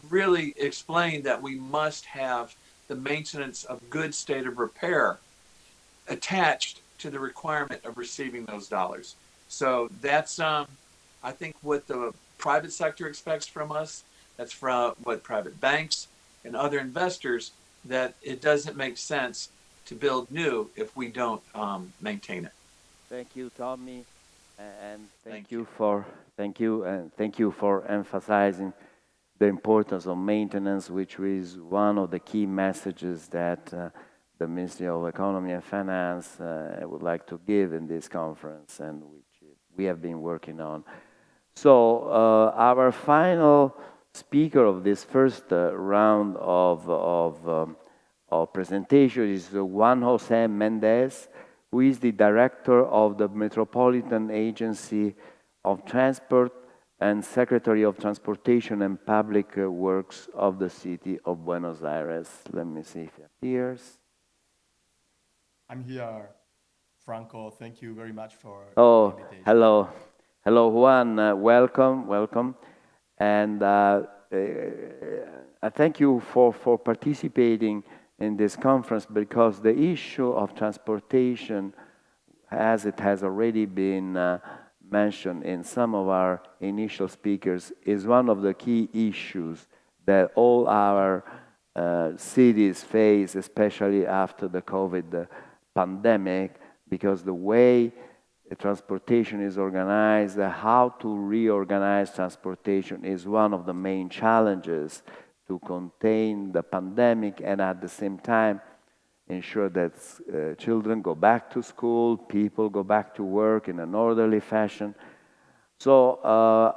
S14: really explain that we must have the maintenance of good state of repair attached to the requirement of receiving those dollars. So that's, I think, what the private sector expects from us. That's from what private banks and other investors, that it doesn't make sense to build new if we don't maintain it.
S11: Thank you, Tommy, and thank you for emphasizing the importance of maintenance, which is one of the key messages that the Ministry of Economy and Finance would like to give in this conference, and which we have been working on. So our final speaker of this first round of presentation is Juan José Méndez, who is the director of the Metropolitan Agency of Transport and Secretary of Transportation and Public Works of the city of Buenos Aires. Let me see if it appears.
S15: I'm here, Franco. Thank you very much for
S11: the
S15: invitation.
S11: Hello, Juan. Welcome. And I thank you for participating in this conference, because the issue of transportation, as it has already been mentioned in some of our initial speakers, is one of the key issues that all our cities face, especially after the COVID pandemic, because the way transportation is organized, how to reorganize transportation is one of the main challenges to contain the pandemic, and at the same time ensure that children go back to school, people go back to work in an orderly fashion. So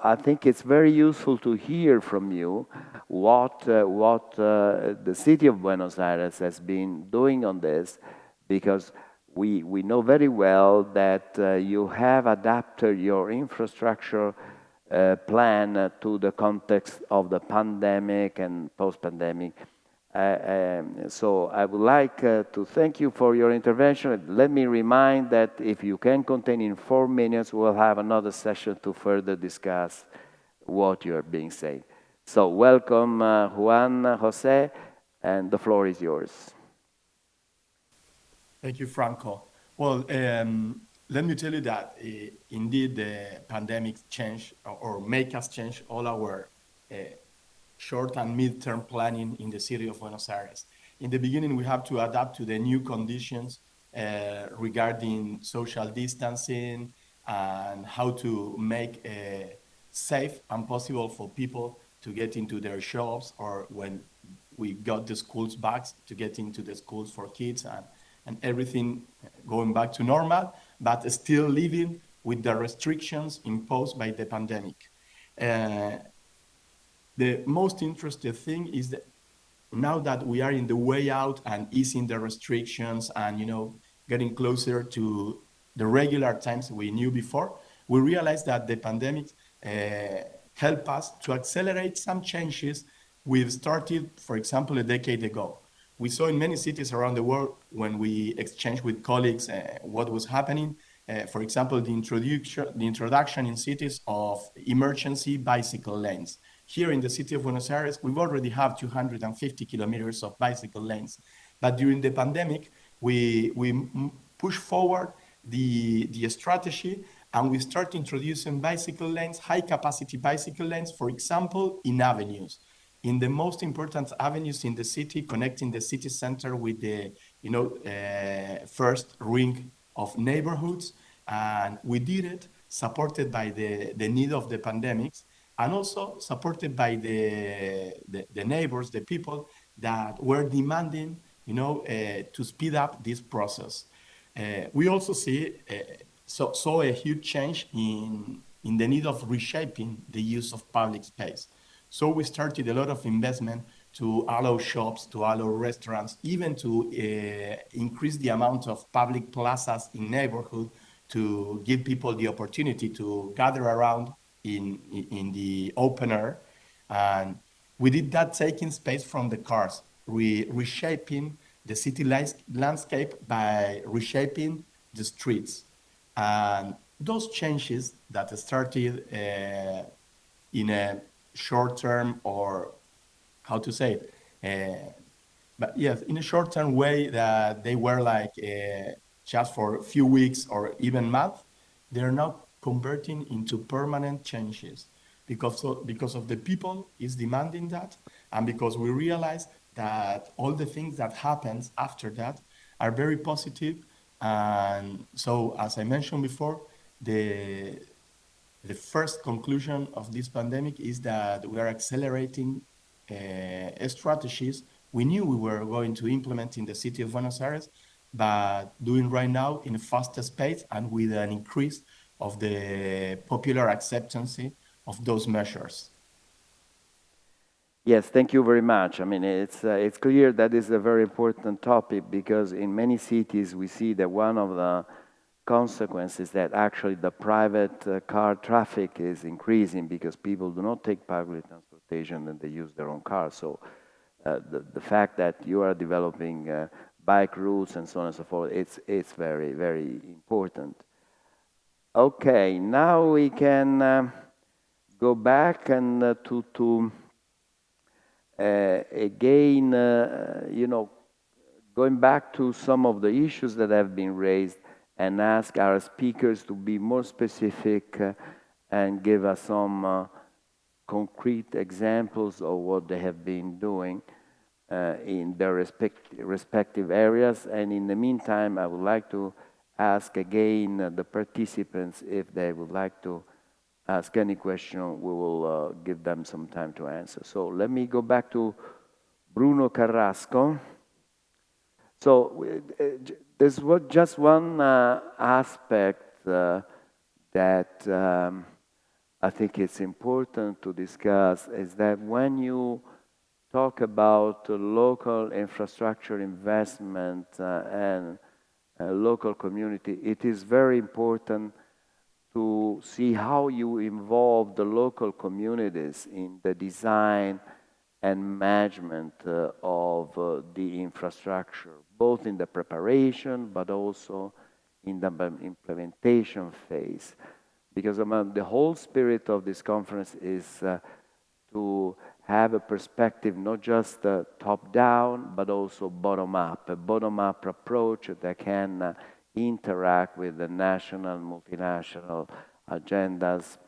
S11: I think it's very useful to hear from you what the city of Buenos Aires has been doing on this, because we know very well that you have adapted your infrastructure plan to the context of the pandemic and post-pandemic. So I would like to thank you for your intervention. Let me remind that if you can contain in 4 minutes, we'll have another session to further discuss what you are being said. So welcome, Juan Jose, and the floor is yours.
S15: Thank you, Franco. Well, let me tell you that indeed the pandemic changed or make us change all our short and mid-term planning in the city of Buenos Aires. In the beginning, we have to adapt to the new conditions regarding social distancing and how to make it safe and possible for people to get into their shops, or when we got the schools back, to get into the schools for kids and everything going back to normal, but still living with the restrictions imposed by the pandemic. The most interesting thing is that now that we are in the way out and easing the restrictions and, you know, getting closer to the regular times we knew before, we realized that the pandemic helped us to accelerate some changes we've started, for example, a decade ago. We saw in many cities around the world, when we exchanged with colleagues what was happening, for example, the introduction in cities of emergency bicycle lanes. Here in the city of Buenos Aires, we already have 250 kilometers of bicycle lanes. But during the pandemic, we pushed forward the strategy, and we start introducing bicycle lanes, high capacity bicycle lanes, for example, in avenues, in the most important avenues in the city, connecting the city center with the, you know, first ring of neighborhoods. And we did it supported by the need of the pandemics, and also supported by the neighbors, the people that were demanding, you know, to speed up this process. We also saw a huge change in the need of reshaping the use of public space. So we started a lot of investment to allow shops, to allow restaurants, even to increase the amount of public plazas in neighborhood, to give people the opportunity to gather around in the open air. And we did that taking space from the cars, reshaping the city landscape by reshaping the streets. And those changes that started in a short term, or how to say it, but yes, in a short term way, that they were like just for a few weeks or even months, they're now converting into permanent changes because of the people is demanding that, and because we realize that all the things that happens after that are very positive. And so, as I mentioned before, the first conclusion of this pandemic is that we are accelerating strategies we knew we were going to implement in the city of Buenos Aires, but doing right now in a faster pace and with an increase of the popular acceptance of those measures.
S11: Yes, thank you very much. I mean, it's clear that is a very important topic, because in many cities we see that one of the consequences that actually the private car traffic is increasing because people do not take public transportation and they use their own cars. So the fact that you are developing bike routes and so on and so forth, it's very, very important. Okay, now we can go back and to again, you know, going back to some of the issues that have been raised, and ask our speakers to be more specific and give us some concrete examples of what they have been doing in their respective areas. And in the meantime, I would like to ask again the participants if they would like to ask any question. We will give them some time to answer. So let me go back to Bruno Carrasco. So there's just one aspect that I think it's important to discuss, is that when you talk about local infrastructure investment and local community, it is very important to see how you involve the local communities in the design and management of the infrastructure, both in the preparation but also in the implementation phase. Because the whole spirit of this conference is to have a perspective not just top-down but also bottom-up, a bottom-up approach that can interact with the national, multinational agendas.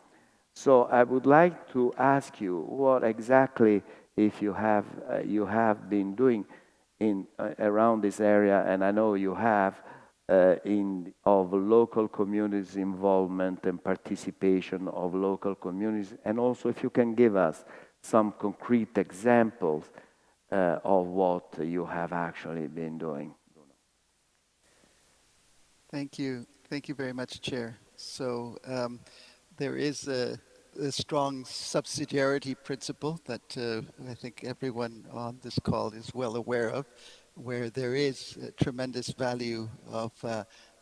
S11: So I would like to ask you what exactly, if you have been doing around this area, and I know you have, of local communities' involvement and participation of local communities, and also if you can give us some concrete examples of what you have actually been doing.
S12: Thank you. Thank you very much, Chair. So there is a strong subsidiarity principle that I think everyone on this call is well aware of, where there is a tremendous value of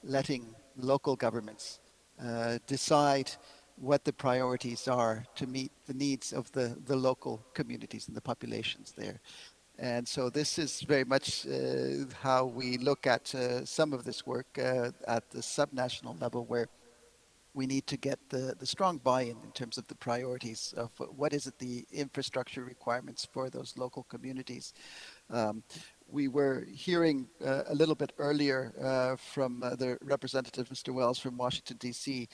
S12: letting local governments decide what the priorities are to meet the needs of the local communities and the populations there. And so this is very much how we look at some of this work at the subnational level, where we need to get the strong buy-in in terms of the priorities of what is it the infrastructure requirements for those local communities. We were hearing a little bit earlier from the representative, Mr. Wells from Washington, D.C.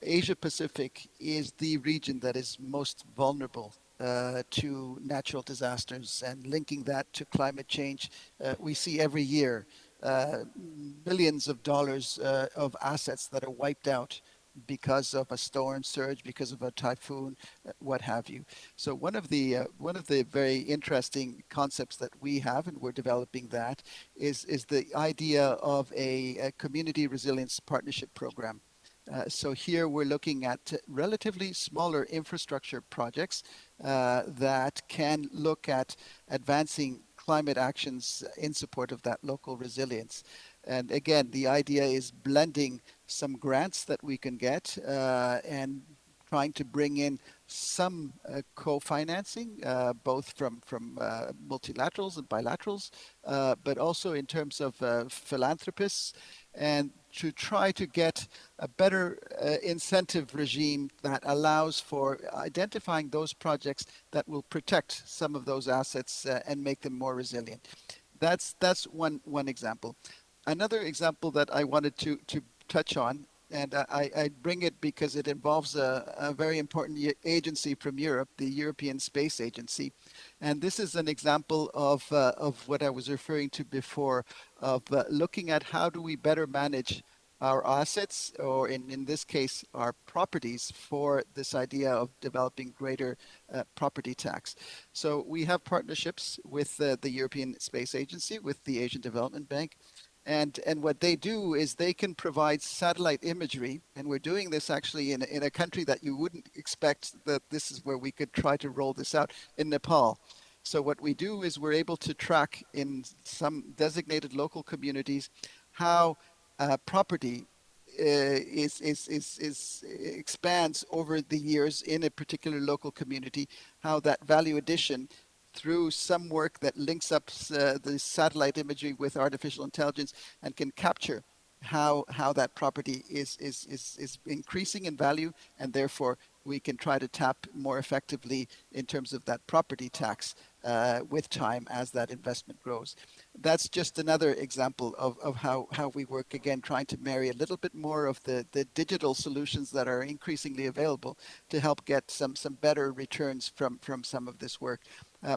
S12: Asia Pacific is the region that is most vulnerable to natural disasters, and linking that to climate change. We see every year billions of dollars of assets that are wiped out because of a storm surge, because of a typhoon, what have you. So one of the very interesting concepts that we have, and we're developing that, is the idea of a community resilience partnership program. So here we're looking at relatively smaller infrastructure projects that can look at advancing climate actions in support of that local resilience. And again, the idea is blending some grants that we can get and trying to bring in some co-financing, both from multilaterals and bilaterals, but also in terms of philanthropists, and to try to get a better incentive regime that allows for identifying those projects that will protect some of those assets and make them more resilient. That's one example. Another example that I wanted to touch on, and I bring it because it involves a very important agency from Europe, the European Space Agency. And this is an example of what I was referring to before, of looking at how do we better manage our assets, or in this case, our properties, for this idea of developing greater property tax. So we have partnerships with the European Space Agency, with the Asian Development Bank. And what they do is they can provide satellite imagery, and we're doing this actually in a country that you wouldn't expect that this is where we could try to roll this out, in Nepal. So what we do is we're able to track in some designated local communities how property expands over the years in a particular local community, how that value addition through some work that links up the satellite imagery with artificial intelligence and can capture how that property is increasing in value, and therefore we can try to tap more effectively in terms of that property tax with time as that investment grows. That's just another example of how we work, again, trying to marry a little bit more of the digital solutions that are increasingly available to help get some better returns from some of this work.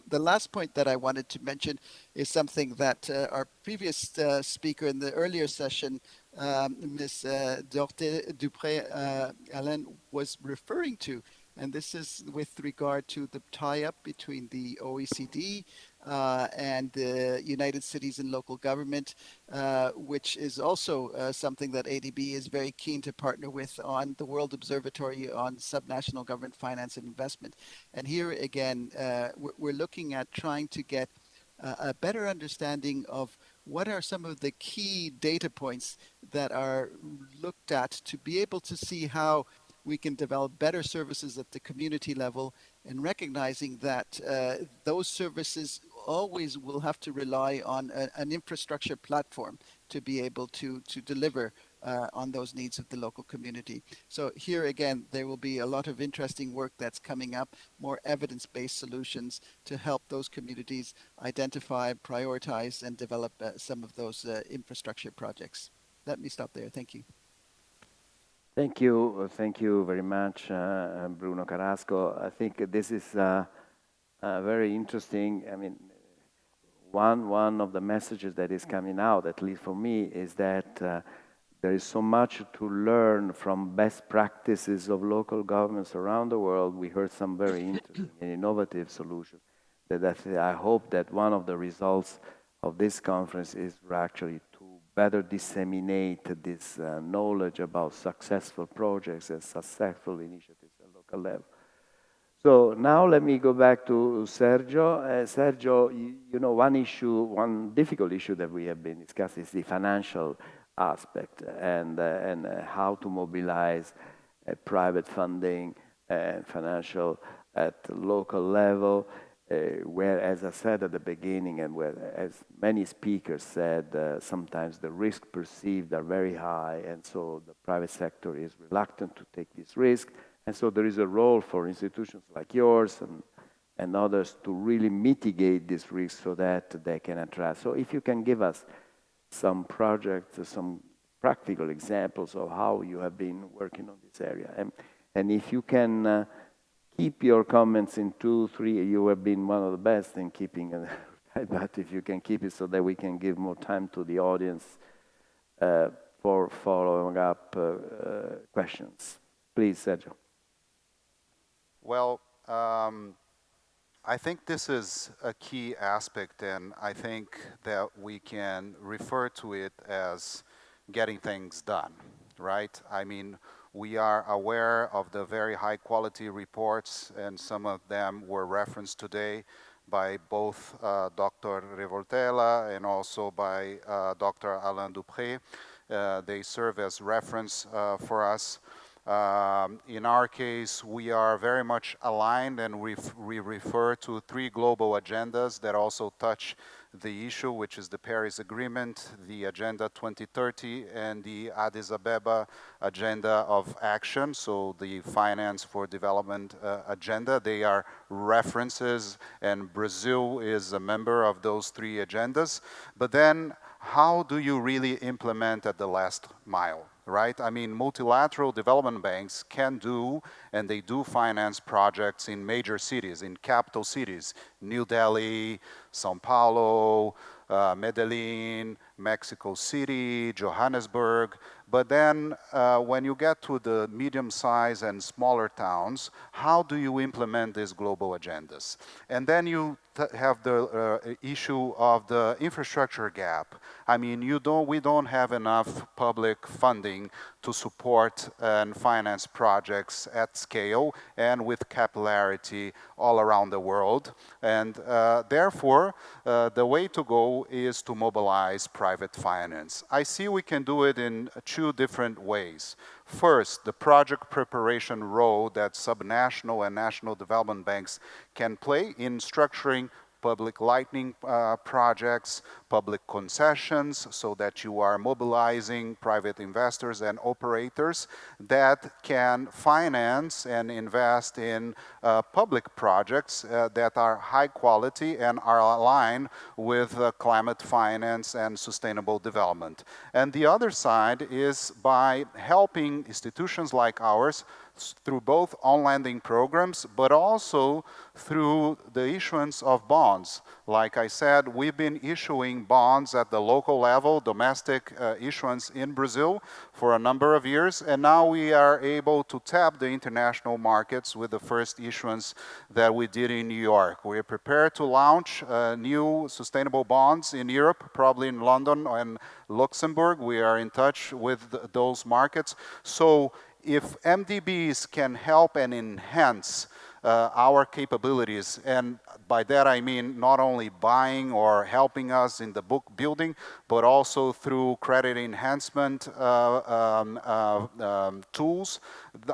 S12: The last point that I wanted to mention is something that our previous speaker in the earlier session, Ms. Dupré Alain, was referring to. And this is with regard to the tie-up between the OECD and the United Cities and Local Government, which is also something that ADB is very keen to partner with on the World Observatory on Subnational Government Finance and Investment. And here again, we're looking at trying to get a better understanding of what are some of the key data points that are looked at to be able to see how we can develop better services at the community level, and recognizing that those services always will have to rely on an infrastructure platform to be able to deliver on those needs of the local community. So here again, there will be a lot of interesting work that's coming up, more evidence-based solutions to help those communities identify, prioritize, and develop some of those infrastructure projects. Let me stop there. Thank you.
S11: Thank you very much, Bruno Carrasco. I think this is very interesting. I mean, one of the messages that is coming out, at least for me, is that there is so much to learn from best practices of local governments around the world. We heard some very interesting and innovative solutions. I hope that one of the results of this conference is actually to better disseminate this knowledge about successful projects and successful initiatives at local level. So now let me go back to Sergio. Sergio, you know, one difficult issue that we have been discussing is the financial aspect and how to mobilize private funding and financial at local level, where, as I said at the beginning, and where, as many speakers said, sometimes the risks perceived are very high, and so the private sector is reluctant to take this risk. And so there is a role for institutions like yours and others to really mitigate this risk so that they can attract. So if you can give us some projects, some practical examples of how you have been working on this area. And if you can keep your comments in 2, 3, you have been one of the best in keeping it, but if you can keep it so that we can give more time to the audience for following up questions. Please, Sergio.
S13: Well, I think this is a key aspect, and I think that we can refer to it as getting things done, right? I mean, we are aware of the very high quality reports, and some of them were referenced today by both Dr. Revoltella and also by Dr. Alain Dupré. They serve as reference for us. In our case, we are very much aligned, and we refer to 3 global agendas that also touch the issue, which is the Paris Agreement, the Agenda 2030, and the Addis Ababa Agenda of Action, so the Finance for Development Agenda. They are references, and Brazil is a member of those 3 agendas. But then, how do you really implement at the last mile? Right? I mean, multilateral development banks can do, and they do finance projects in major cities, in capital cities, New Delhi, São Paulo, Medellin, Mexico City, Johannesburg. But then when you get to the medium-sized and smaller towns, how do you implement these global agendas? And then you have the issue of the infrastructure gap. I mean, we don't have enough public funding to support and finance projects at scale and with capillarity all around the world. And therefore, the way to go is to mobilize private finance. I see we can do it in 2 different ways. First, the project preparation role that subnational and national development banks can play in structuring public lighting projects, public concessions, so that you are mobilizing private investors and operators that can finance and invest in public projects that are high quality and are aligned with climate finance and sustainable development. And the other side is by helping institutions like ours through both on-lending programs, but also through the issuance of bonds. Like I said, we've been issuing bonds at the local level, domestic issuance in Brazil for a number of years, and now we are able to tap the international markets with the first issuance that we did in New York. We're prepared to launch new sustainable bonds in Europe, probably in London and Luxembourg. We are in touch with those markets. So if MDBs can help and enhance our capabilities. And by that I mean not only buying or helping us in the book building, but also through credit enhancement tools.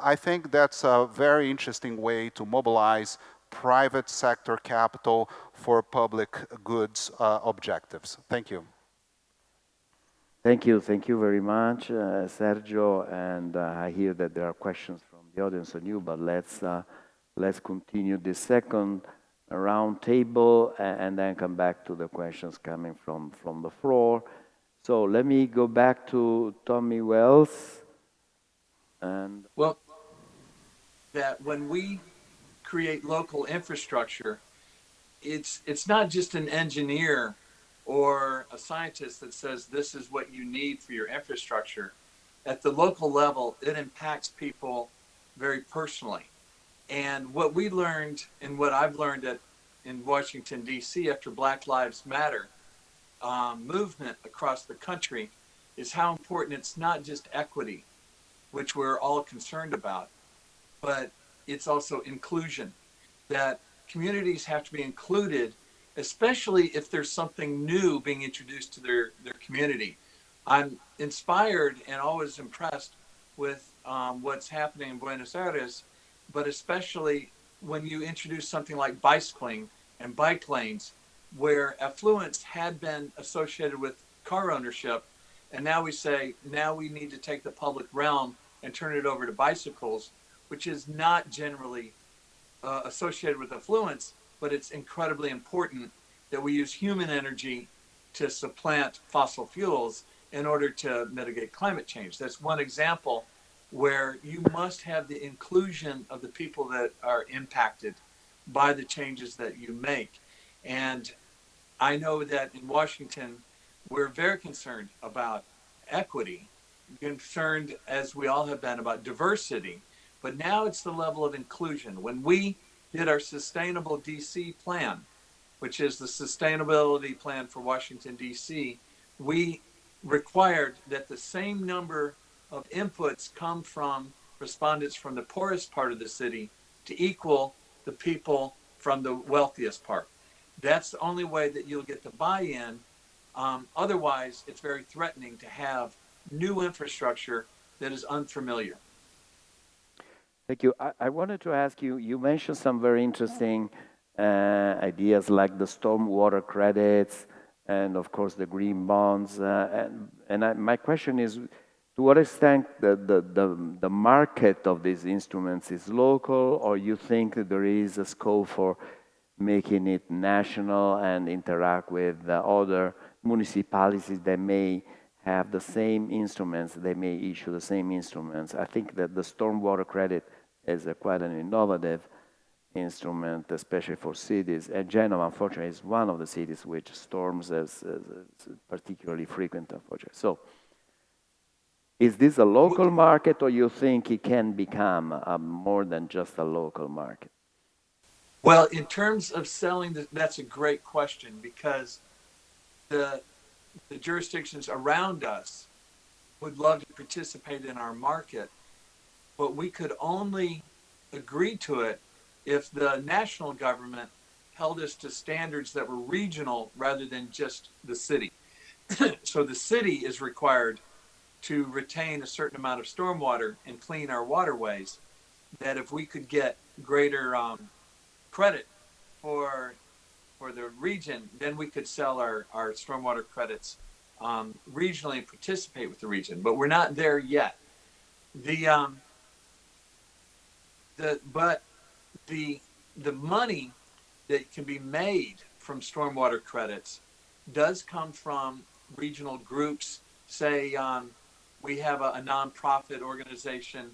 S13: I think that's a very interesting way to mobilize private sector capital for public goods objectives. Thank you.
S11: Thank you very much, Sergio. And I hear that there are questions from the audience on you, but let's continue the second round table and then come back to the questions coming from the floor. So let me go back to Tommy Wells. And
S14: well, that when we create local infrastructure, it's not just an engineer or a scientist that says this is what you need for your infrastructure. At the local level, it impacts people very personally. And what we learned and what I've learned in Washington, D.C. after Black Lives Matter movement across the country is how important it's not just equity, which we're all concerned about, but it's also inclusion, that communities have to be included, especially if there's something new being introduced to their community. I'm inspired and always impressed with what's happening in Buenos Aires, but especially when you introduce something like bicycling and bike lanes, where affluence had been associated with car ownership, and now we say, now we need to take the public realm and turn it over to bicycles, which is not generally associated with affluence, but it's incredibly important that we use human energy to supplant fossil fuels in order to mitigate climate change. That's one example where you must have the inclusion of the people that are impacted by the changes that you make. And I know that in Washington, we're very concerned about equity, concerned, as we all have been, about diversity, but now it's the level of inclusion. When we did our Sustainable DC plan, which is the sustainability plan for Washington, DC, we required that the same number of inputs come from respondents from the poorest part of the city to equal the people from the wealthiest part. That's the only way that you'll get the buy-in. Otherwise, it's very threatening to have new infrastructure that is unfamiliar.
S11: Thank you. I wanted to ask you, you mentioned some very interesting ideas like the stormwater credits and, of course, the green bonds. My question is, to what extent the market of these instruments is local, or you think that there is a scope for making it national and interact with other municipalities that may have the same instruments, they may issue the same instruments? I think that the stormwater credit is quite an innovative instrument, especially for cities. And Genoa, unfortunately, is one of the cities which storms is particularly frequent, unfortunately. So, is this a local market, or you think it can become more than just a local market?
S14: Well, in terms of selling, that's a great question, because the jurisdictions around us would love to participate in our market, but we could only agree to it if the national government held us to standards that were regional rather than just the city. So the city is required to retain a certain amount of stormwater and clean our waterways, that if we could get greater credit for the region, then we could sell our stormwater credits regionally and participate with the region. But we're not there yet. But the money that can be made from stormwater credits does come from regional groups. Say we have a nonprofit organization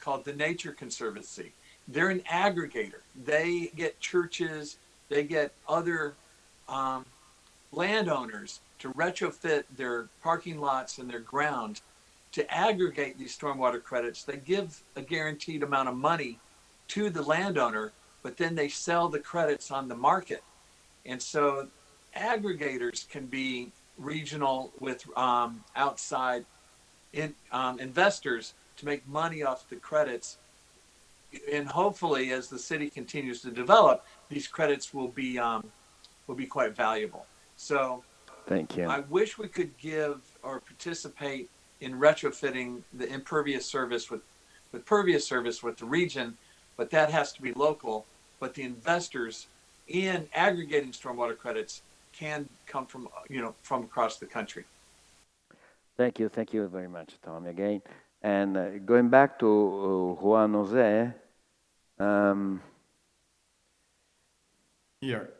S14: called the Nature Conservancy. They're an aggregator. They get churches, they get other landowners to retrofit their parking lots and their ground to aggregate these stormwater credits. They give a guaranteed amount of money to the landowner, but then they sell the credits on the market. And so aggregators can be regional with outside investors to make money off the credits and hopefully as the city continues to develop, these credits will be quite valuable. So
S11: Thank you.
S14: I wish we could give or participate in retrofitting the impervious service with pervious service with the region, but that has to be local. But the investors in aggregating stormwater credits can come from, from across the country.
S11: Thank you very much, Tommy, again. And going back to Juan Jose,
S15: Here.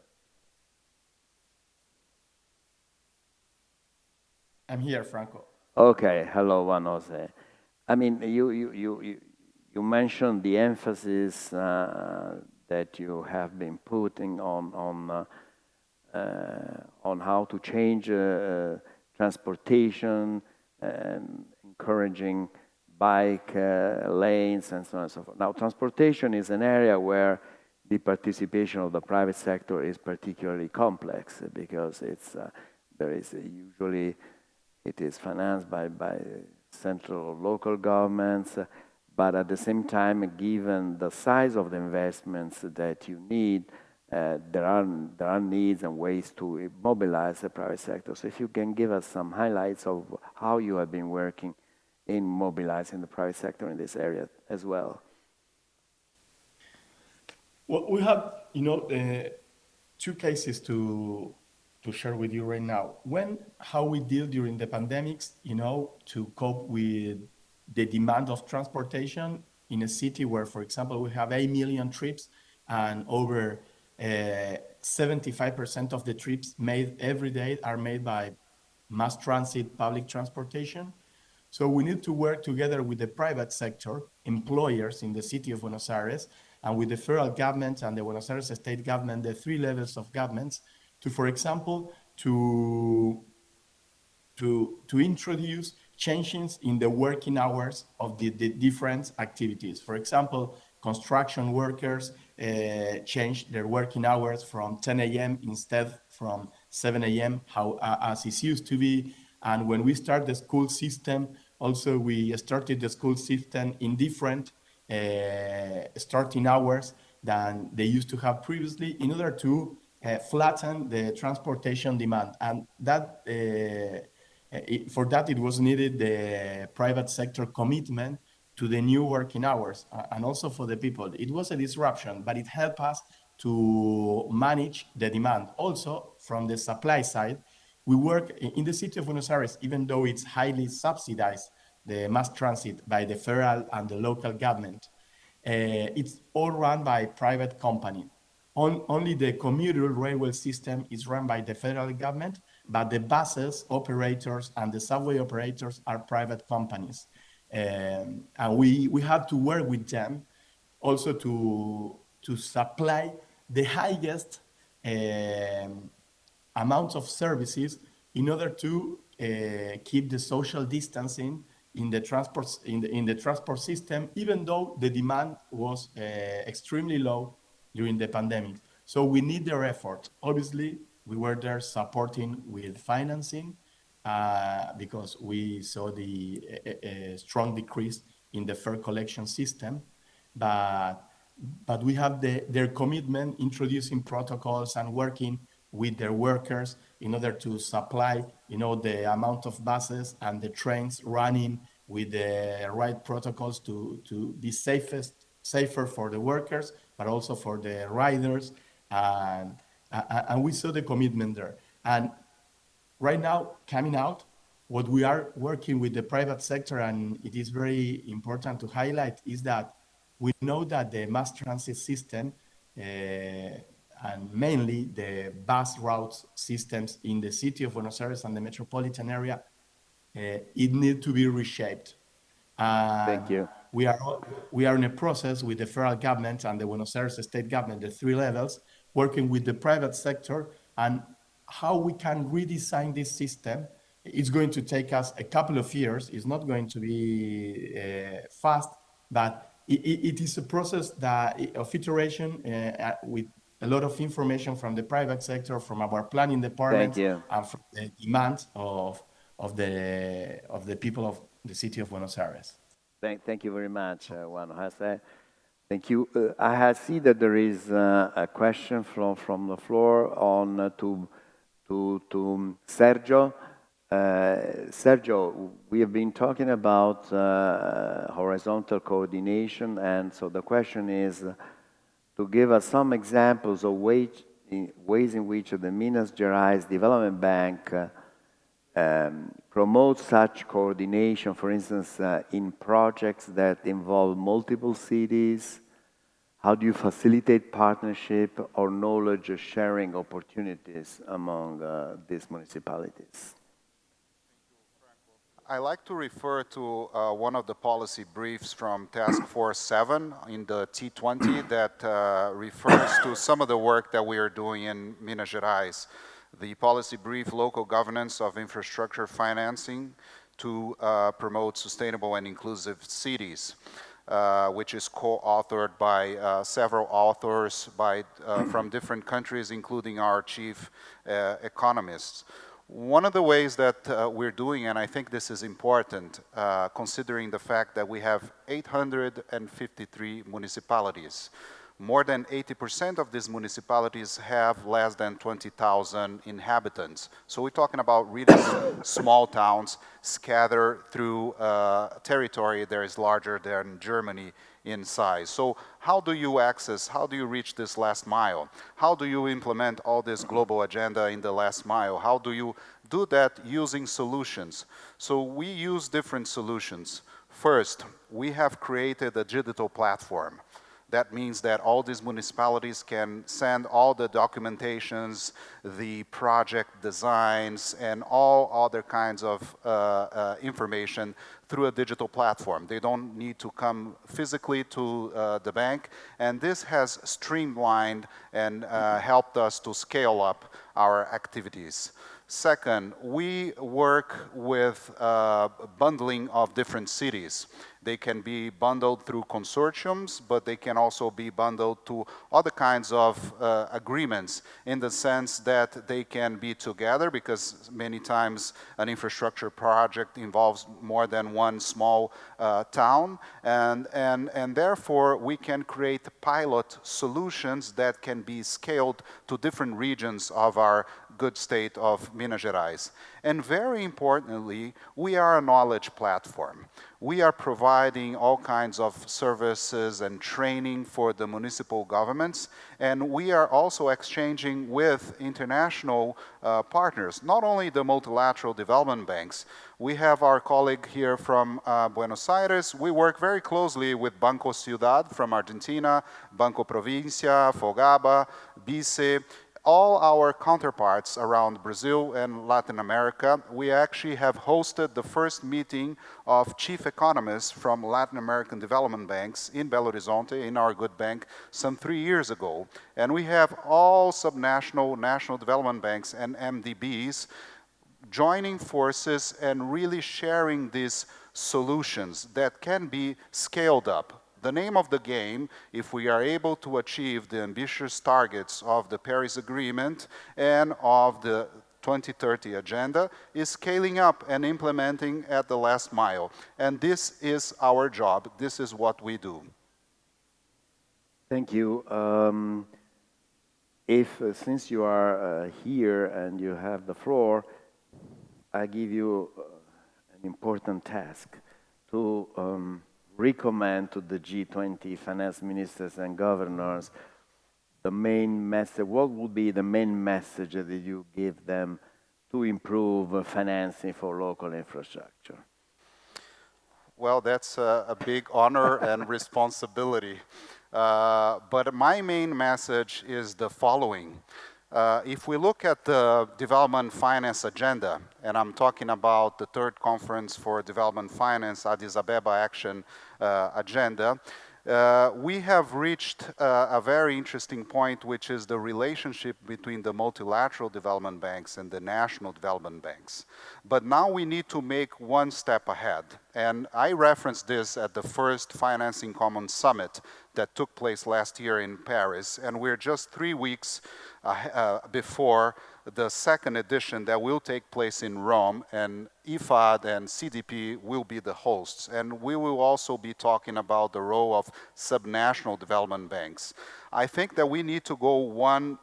S15: I'm here, Franco.
S11: Okay, hello, Juan Jose. I mean, you mentioned the emphasis that you have been putting on how to change transportation and encouraging bike lanes and so on and so forth. Now, transportation is an area where the participation of the private sector is particularly complex because usually it is financed by central or local governments, but at the same time, given the size of the investments that you need, there are needs and ways to mobilize the private sector. So if you can give us some highlights of how you have been working in mobilizing the private sector in this area as well.
S15: Well, we have, two cases to share with you right now. How we deal during the pandemics, to cope with the demand of transportation in a city where, for example, we have 8 million trips and over 75% of the trips made every day are made by mass transit, public transportation. So we need to work together with the private sector, employers in the city of Buenos Aires, and with the federal government and the Buenos Aires state government, the three levels of governments, to, for example, to introduce changes in the working hours of the different activities. For example, construction workers change their working hours from 10 a.m. instead from 7 a.m., as it used to be. And when we start the school system, also we started the school system in different starting hours than they used to have previously in order to flatten the transportation demand. And that for that it was needed the private sector commitment to the new working hours and also for the people. It was a disruption, but it helped us to manage the demand. Also from the supply side, we work in the city of Buenos Aires, even though it's highly subsidized, the mass transit by the federal and the local government. It's all run by private company. Only the commuter railway system is run by the federal government, but the buses operators and the subway operators are private companies. And we have to work with them also to supply the highest amounts of services in order to keep the social distancing in the transport system, even though the demand was extremely low during the pandemic. So we need their effort. Obviously, we were there supporting with financing because we saw the strong decrease in the fare collection system. But we have their commitment introducing protocols and working with their workers in order to supply, the amount of buses and the trains running with the right protocols to be safer for the workers, but also for the riders. And we saw the commitment there. And right now, coming out, what we are working with the private sector, and it is very important to highlight, is that we know that the mass transit system and mainly the bus routes systems in the city of Buenos Aires and the metropolitan area, it needs to be reshaped.
S11: Thank you.
S15: We are in a process with the federal government and the Buenos Aires state government, the three levels, working with the private sector and how we can redesign this system. It's going to take us a couple of years. It's not going to be fast, but it is a process of iteration with a lot of information from the private sector, from our planning department, and from the demand of the people of the city of Buenos Aires.
S11: Thank you very much, Juan Jose. Thank you. I see that there is a question from the floor on to Sergio. Sergio, we have been talking about horizontal coordination, and so the question is to give us some examples of ways in which the Minas Gerais Development Bank promotes such coordination, for instance, in projects that involve multiple cities. How do you facilitate partnership or knowledge sharing opportunities among these municipalities?
S13: I like to refer to one of the policy briefs from Task Force 7 in the T20 that refers to some of the work that we are doing in Minas Gerais. The policy brief, Local Governance of Infrastructure Financing to Promote Sustainable and Inclusive Cities, which is co-authored by several authors from different countries, including our chief economists. One of the ways that we're doing, and I think this is important, considering the fact that we have 853 municipalities. More than 80% of these municipalities have less than 20,000 inhabitants. So we're talking about really small towns scattered through territory that is larger than Germany in size. So how do you reach this last mile? How do you implement all this global agenda in the last mile? How do you do that using solutions? So we use different solutions. First, we have created a digital platform. That means that all these municipalities can send all the documentations, the project designs, and all other kinds of information through a digital platform. They don't need to come physically to the bank, and this has streamlined and helped us to scale up our activities. Second, we work with bundling of different cities. They can be bundled through consortiums, but they can also be bundled to other kinds of agreements in the sense that they can be together, because many times an infrastructure project involves more than one small town, and therefore we can create pilot solutions that can be scaled to different regions of our good state of Minas Gerais. And very importantly, we are a knowledge platform. We are providing all kinds of services and training for the municipal governments, and we are also exchanging with international partners, not only the multilateral development banks. We have our colleague here from Buenos Aires. We work very closely with Banco Ciudad from Argentina, Banco Provincia, Fogaba, BICE, all our counterparts around Brazil and Latin America. We actually have hosted the first meeting of chief economists from Latin American development banks in Belo Horizonte, in our good bank, some 3 years ago. And we have all subnational, national development banks and MDBs joining forces and really sharing these solutions that can be scaled up. The name of the game, if we are able to achieve the ambitious targets of the Paris Agreement and of the 2030 agenda, is scaling up and implementing at the last mile. And this is our job. This is what we do.
S11: Thank you. Since you are here and you have the floor, I give you an important task to recommend to the G20 finance ministers and governors the main message. What would be the main message that you give them to improve financing for local infrastructure?
S13: Well, that's a big honor and responsibility. But my main message is the following. If we look at the development finance agenda, and I'm talking about the third conference for development finance, Addis Ababa Action Agenda, we have reached a very interesting point, which is the relationship between the multilateral development banks and the national development banks. But now we need to make one step ahead, And I referenced this at the first Financing Commons Summit that took place last year in Paris, and we're just 3 weeks before the second edition that will take place in Rome, and IFAD and CDP will be the hosts. And we will also be talking about the role of subnational development banks. I think that we need to go one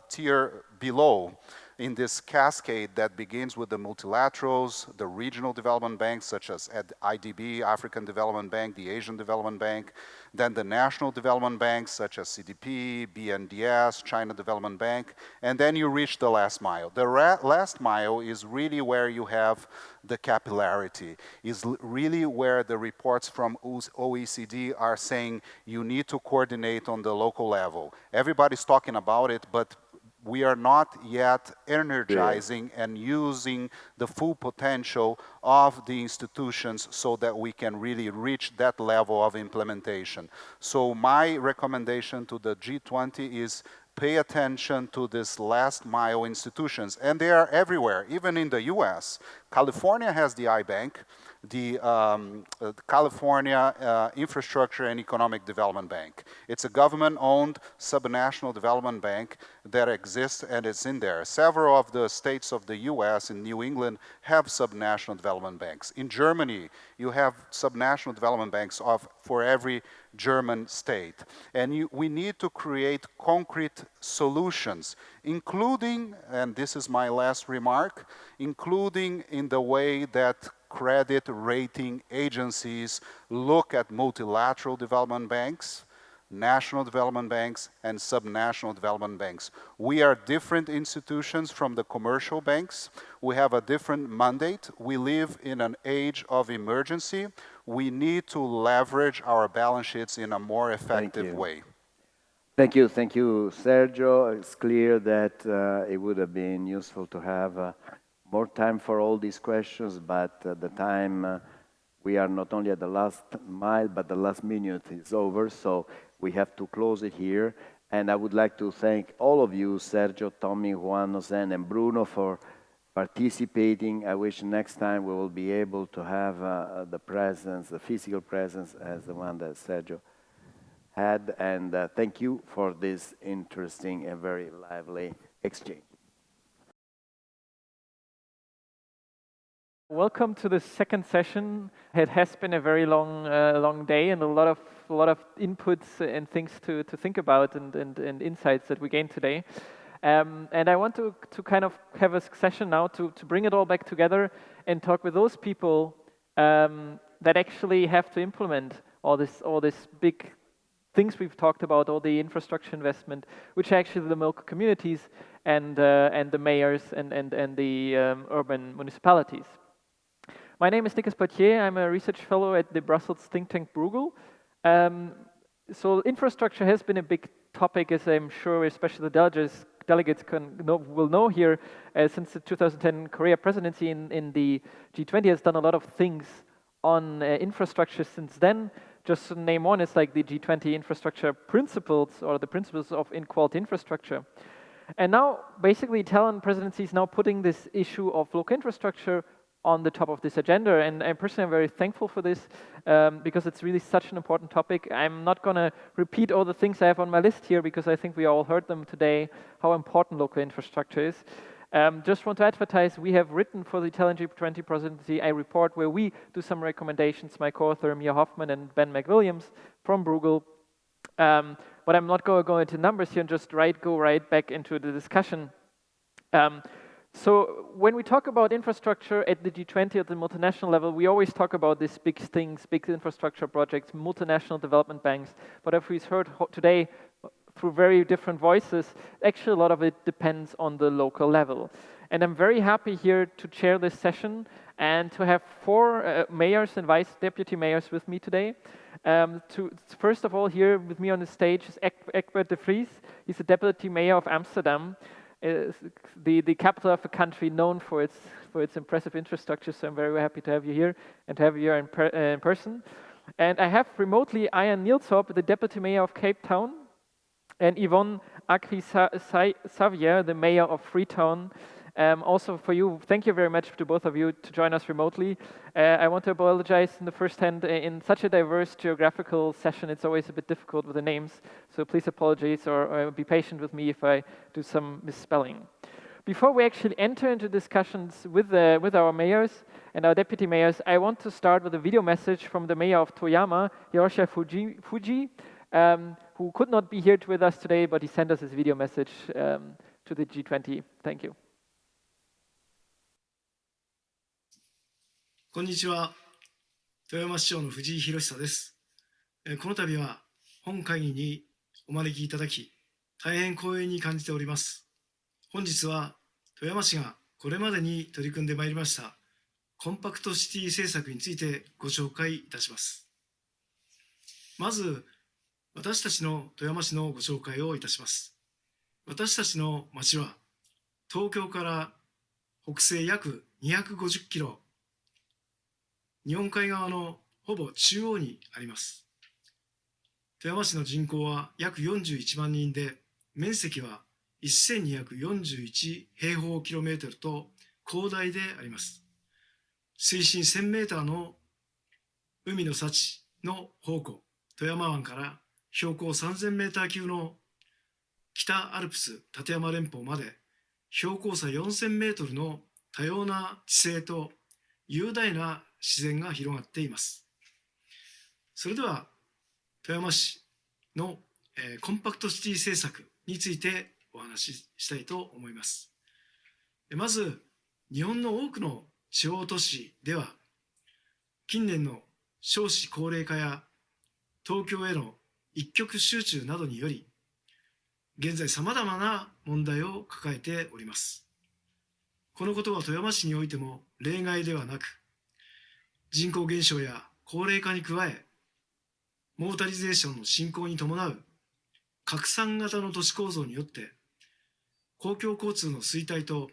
S13: tier below in this cascade that begins with the multilaterals, the regional development banks such as IDB, African Development Bank, the Asian Development Bank, then the national development banks such as CDP, BNDES, China Development Bank, and then you reach the last mile. The last mile is really where you have the capillarity, is really where the reports from OECD are saying you need to coordinate on the local level. Everybody's talking about it, but we are not yet energizing and using the full potential of the institutions so that we can really reach that level of implementation. So my recommendation to the G20 is pay attention to this last mile institutions, and they are everywhere, even in the US. California has the iBank, the California Infrastructure and Economic Development Bank. It's a government-owned subnational development bank that exists and is in there. Several of the states of the US in New England have subnational development banks. In Germany, you have subnational development banks for every German state. And we need to create concrete solutions, including, and this is my last remark, including in the way that credit rating agencies look at multilateral development banks, national development banks, and subnational development banks. We are different institutions from the commercial banks. We have a different mandate. We live in an age of emergency. We need to leverage our balance sheets in a more effective way.
S11: Thank you, Sergio. It's clear that it would have been useful to have more time for all these questions, but the time, we are not only at the last mile, but the last minute is over, so we have to close it here. And I would like to thank all of you, Sergio, Tommy, Juan, Jose, and Bruno, for participating. I wish next time we will be able to have the presence, the physical presence, as the one that Sergio had. And thank you for this interesting and very lively exchange.
S16: Welcome to the second session. It has been a very long day and a lot of inputs and things to think about and insights that we gained today. And I want to kind of have a session now to bring it all back together and talk with those people that actually have to implement all this big things we've talked about, all the infrastructure investment, which are actually the local communities and the mayors and the urban municipalities. My name is Nicolas Poitier. I'm a research fellow at the Brussels think tank Bruegel. So infrastructure has been a big topic, as I'm sure especially the delegates will know here, since the 2010 Korea presidency in the G20 has done a lot of things on infrastructure since then. Just to name one, it's like the G20 infrastructure principles, or the principles of in-quality infrastructure. And now, basically, Italian presidency is now putting this issue of local infrastructure on the top of this agenda, and I personally am very thankful for this because it's really such an important topic. I'm not going to repeat all the things I have on my list here because I think we all heard them today, how important local infrastructure is. Just want to advertise, we have written for the Italian G20 presidency a report where we do some recommendations, my co-author Mia Hoffman and Ben McWilliams from Bruegel. But I'm not going to go into numbers here and just go right back into the discussion. So when we talk about infrastructure at the G20 at the multinational level, we always talk about these big things, big infrastructure projects, multinational development banks. But as we've heard today through very different voices, actually a lot of it depends on the local level. And I'm very happy here to chair this session and to have 4 mayors and vice deputy mayors with me today. First of all, here with me on the stage is Egbert de Vries. He's the deputy mayor of Amsterdam. The capital of a country known for its impressive infrastructure, so I'm very happy to have you here and to have you here in person. And I have remotely Ian Neilthorpe, the deputy mayor of Cape Town, and Yvonne Akwi-Xavier, the mayor of Freetown. Also for you, thank you very much to both of you to join us remotely. I want to apologize in the first hand. In such a diverse geographical session, it's always a bit difficult with the names, so please apologize or be patient with me if I do some misspelling. Before we actually enter into discussions with our mayors and our deputy mayors, I want to start with a video message from the mayor of Toyama, Hirosha Fuji, who could not be here with us today, but he sent us his video message to the G20. Thank you.
S17: こんにちは。富山市長の藤井博久です。この度は本会議にお招きいただき、大変光栄に感じております。本日は富山市がこれまでに取り組んでまいりましたコンパクトシティ政策についてご紹介いたします。まず、私たちの富山市のご紹介をいたします。私たちの町は東京から北西約250キロ、日本海側のほぼ中央にあります。富山市の人口は約41万人で、面積は1241平方キロメートルと広大であります。水深1000メーターの海の幸の宝庫、富山湾から標高3000メーター級の北アルプス立山連峰まで標高差4000メートルの多様な地勢と雄大な自然が広がっています。それでは富山市の、コンパクトシティ政策についてお話ししたいと思います。まず、日本の多くの地方都市では、近年の少子高齢化や東京への一極集中などにより、現在様々な問題を抱えております。このことは富山市においても例外ではなく、人口減少や高齢化に加え、モータリゼーションの進行に伴う拡散型の都市構造によって、公共交通の衰退と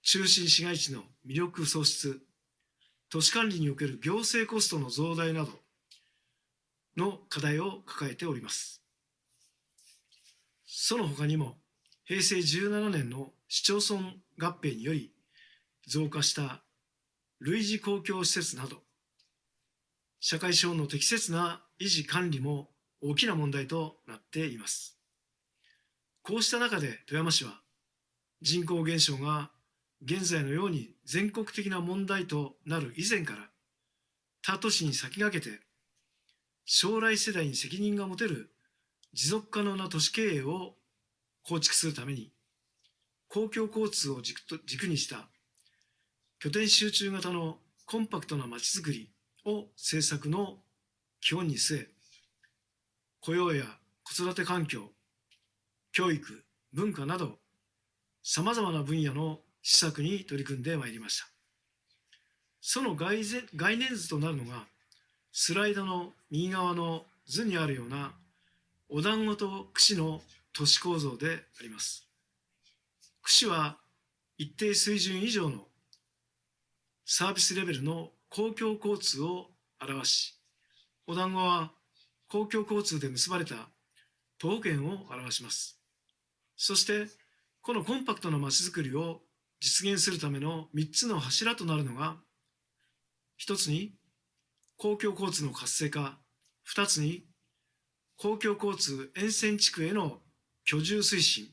S17: 中心市街地の魅力喪失、都市管理における行政コストの増大などの課題を抱えております。その他にも、平成17年の市町村合併により増加した類似公共施設など、社会資本の適切な維持管理も大きな問題となっています。こうした中で富山市は、人口減少が現在のように全国的な問題となる以前から、他都市に先駆けて、将来世代に責任が持てる持続可能な都市経営を構築するために、公共交通を軸にした拠点集中型のコンパクトなまちづくりを政策の基本に据え、雇用や子育て環境、教育、文化など、様々な分野の施策に取り組んでまいりました。その概念図となるのが、スライドの右側の図にあるような、お団子と串の都市構造であります。串は一定水準以上のサービスレベルの公共交通を表し、お団子は公共交通で結ばれた徒歩圏を表します。そして、このコンパクトなまちづくりを実現するための3つの柱となるのが、1つに公共交通の活性化、2つに公共交通沿線地区への居住推進、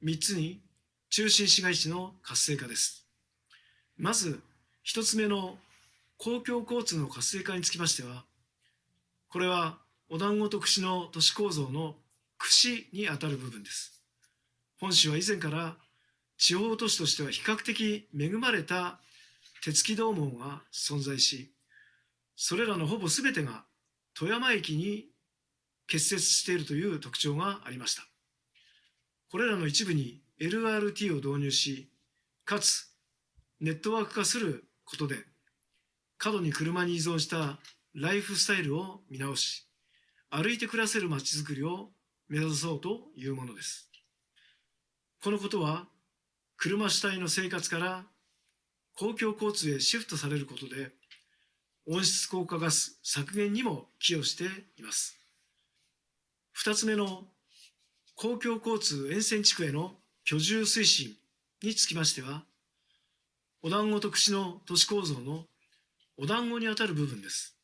S17: 3つに中心市街地の活性化です。まず、1つ目の公共交通の活性化につきましては、これはお団子と串の都市構造の串にあたる部分です。本市は以前から地方都市としては比較的恵まれた鉄軌道網が存在し、それらのほぼ全てが富山駅に結接しているという特徴がありました。これらの一部に LRT を導入し、かつネットワーク化することで、過度に車に依存したライフスタイルを見直し、歩いて暮らせる街づくりを目指そうというものです。このことは、車主体の生活から公共交通へシフトされることで、温室効果ガス削減にも寄与しています。2つ目の公共交通沿線地区への居住推進につきましては、お団子と串の都市構造のお団子にあたる部分です。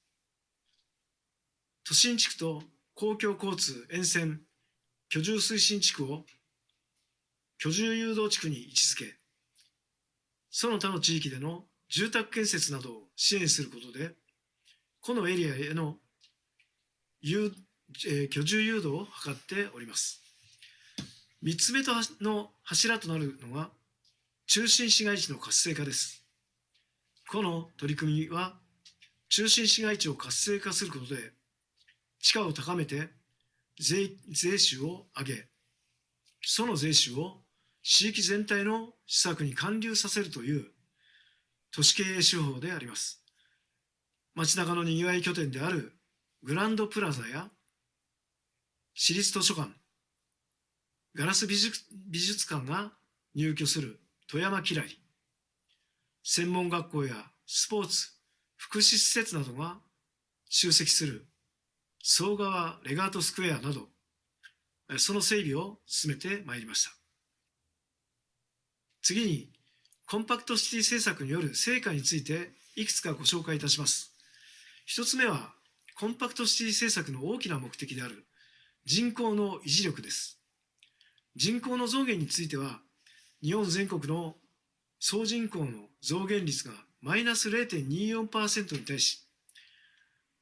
S17: 都心地区と公共交通沿線居住推進地区を居住誘導地区に位置づけ、その他の地域での住宅建設などを支援することで、このエリアへの居住誘導を図っております。3つ目の柱となるのが、中心市街地の活性化です。この取り組みは、中心市街地を活性化することで、地価を高めて税収を上げ、その税収を地域全体の施策に還流させるという都市経営手法であります。街中のにぎわい拠点であるグランドプラザや市立図書館、ガラス美術館が入居する富山キラリ、専門学校やスポーツ、福祉施設などが集積する総川レガートスクエアなど、その整備を進めてまいりました。次に、コンパクトシティ政策による成果についていくつかご紹介いたします。一つ目は、コンパクトシティ政策の大きな目的である人口の維持力です。人口の増減については、日本全国の総人口の増減率がマイナス 0.24% に対し、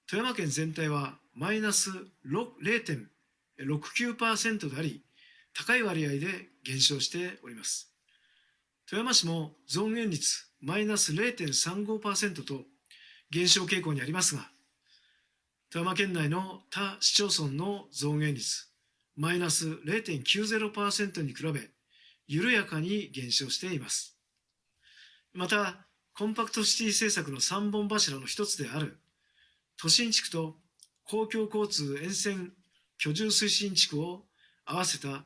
S17: 富山県全体はマイナス 0.69% であり、高い割合で減少しております。富山市も増減率マイナス 0.35% と減少傾向にありますが、富山県内の他市町村の増減率マイナス 0.90% に比べ、緩やかに減少しています。また、コンパクトシティ政策の3本柱の一つである都心地区と公共交通沿線居住推進地区を合わせた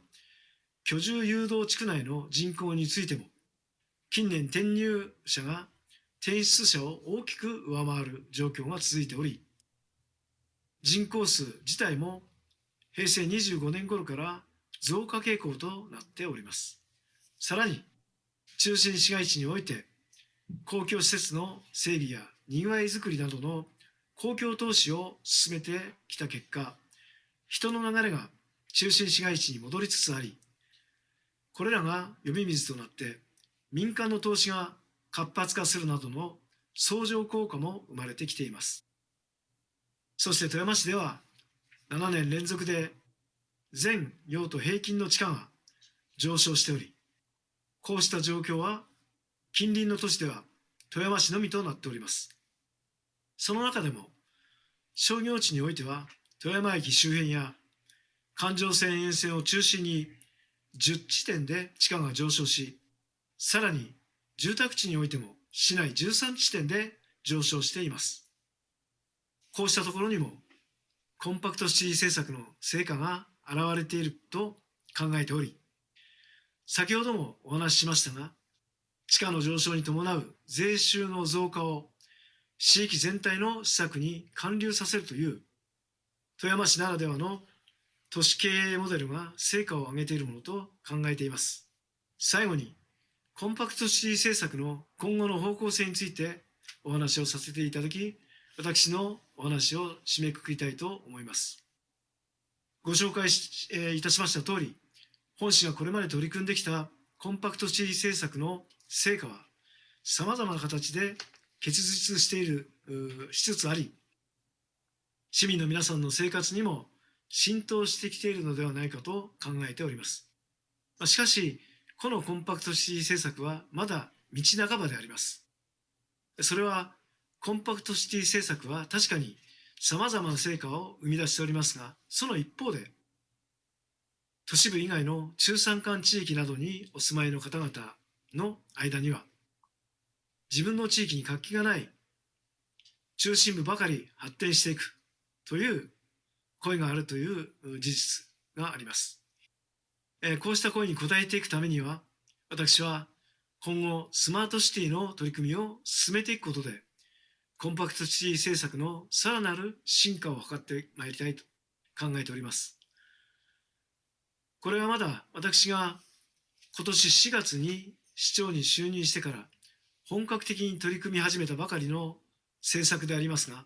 S17: 居住誘導地区内の人口についても、近年転入者が転出者を大きく上回る状況が続いており、人口数自体も平成25年頃から増加傾向となっております。さらに、中心市街地において、公共施設の整備やにぎわいづくりなどの公共投資を進めてきた結果、人の流れが中心市街地に戻りつつあり、これらが呼び水となって民間の投資が活発化するなどの相乗効果も生まれてきています。そして富山市では7年連続で全用途平均の地価が上昇しており、こうした状況は近隣の都市では富山市のみとなっております。その中でも商業地においては富山駅周辺や環状線沿線を中心に10地点で地価が上昇し、さらに住宅地においても市内13地点で上昇しています。こうしたところにもコンパクトシティ政策の成果が現れていると考えており、先ほどもお話ししましたが、地価の上昇に伴う税収の増加を地域全体の施策に還流させるという富山市ならではの都市経営モデルが成果を上げているものと考えています。最後に、コンパクトシティ政策の今後の方向性についてお話をさせていただき、私のお話を締めくくりたいと思います。ご紹介いたしました通り、本市がこれまで取り組んできたコンパクトシティ政策の成果は、様々な形で結実しつつあり、市民の皆さんの生活にも浸透してきているのではないかと考えております。しかし、このコンパクトシティ政策はまだ道半ばであります。それは、コンパクトシティ政策は確かに様々な成果を生み出しておりますが、その一方で、都市部以外の中山間地域などにお住まいの方々の間には、自分の地域に活気がない中心部ばかり発展していくという声があるという事実があります。こうした声に応えていくためには、私は今後スマートシティの取り組みを進めていくことで、コンパクトシティ政策のさらなる進化を図ってまいりたいと考えております。これはまだ私が今年4月に市長に就任してから本格的に取り組み始めたばかりの政策でありますが、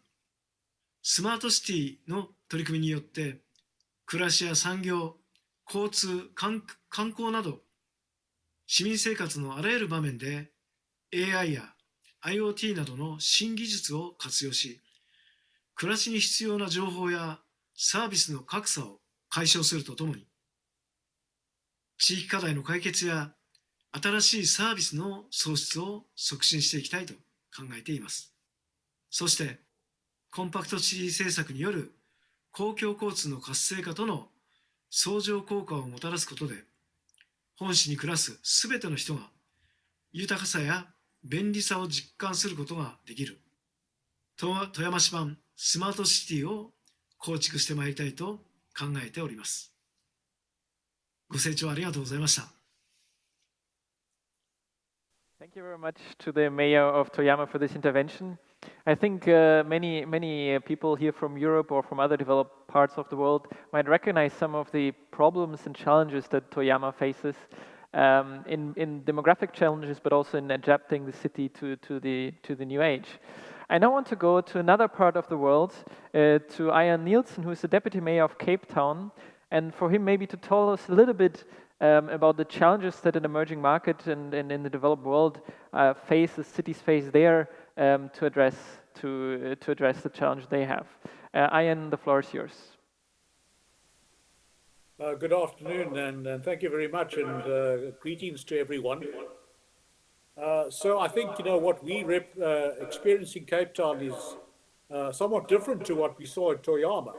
S17: スマートシティの取り組みによって暮らしや産業、交通、観光など市民生活のあらゆる場面で AI や IoT などの新技術を活用し、暮らしに必要な情報やサービスの格差を解消するとともに、地域課題の解決や新しいサービスの創出を促進していきたいと考えています。そして、コンパクトシティ政策による公共交通の活性化との相乗効果をもたらすことで、本市に暮らすすべての人が豊かさや便利さを実感することができる富山市版スマートシティを構築してまいりたいと考えております。ご清聴ありがとうございました。
S16: Thank you very much to the mayor of Toyama for this intervention. I think many people here from Europe or from other developed parts of the world might recognize some of the problems and challenges that Toyama faces in demographic challenges, but also in adapting the city to the new age. I now want to go to another part of the world, to Ian Nielsen, who is the deputy mayor of Cape Town, and for him maybe to tell us a little bit about the challenges that an emerging market and in the developed world faces, cities face there to address the challenge they have. Ian, the floor is yours.
S18: Good afternoon, and thank you very much, and greetings to everyone. So I think, what we experience in Cape Town is somewhat different to what we saw at Toyama.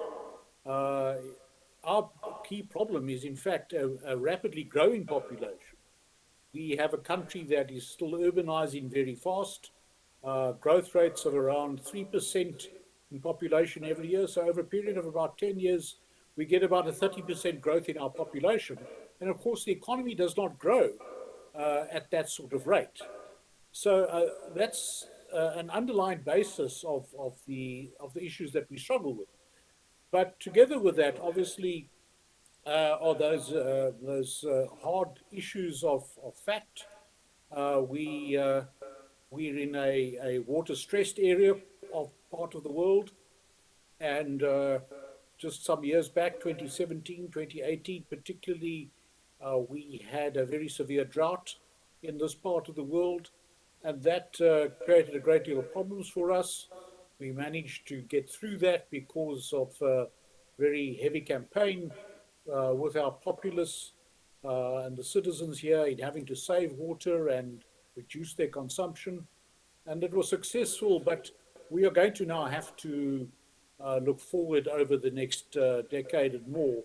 S18: Our key problem is, in fact, a rapidly growing population. We have a country that is still urbanizing very fast, growth rates of around 3% in population every year. So over a period of about 10 years, we get about a 30% growth in our population. And of course, the economy does not grow at that sort of rate. So that's an underlying basis of the issues that we struggle with. But together with that, obviously, are those hard issues of fact. We're in a water-stressed area of part of the world, and just some years back, 2017, 2018 particularly, we had a very severe drought in this part of the world, and that created a great deal of problems for us. We managed to get through that because of a very heavy campaign with our populace and the citizens here in having to save water and reduce their consumption. And it was successful, but we are going to now have to look forward over the next decade and more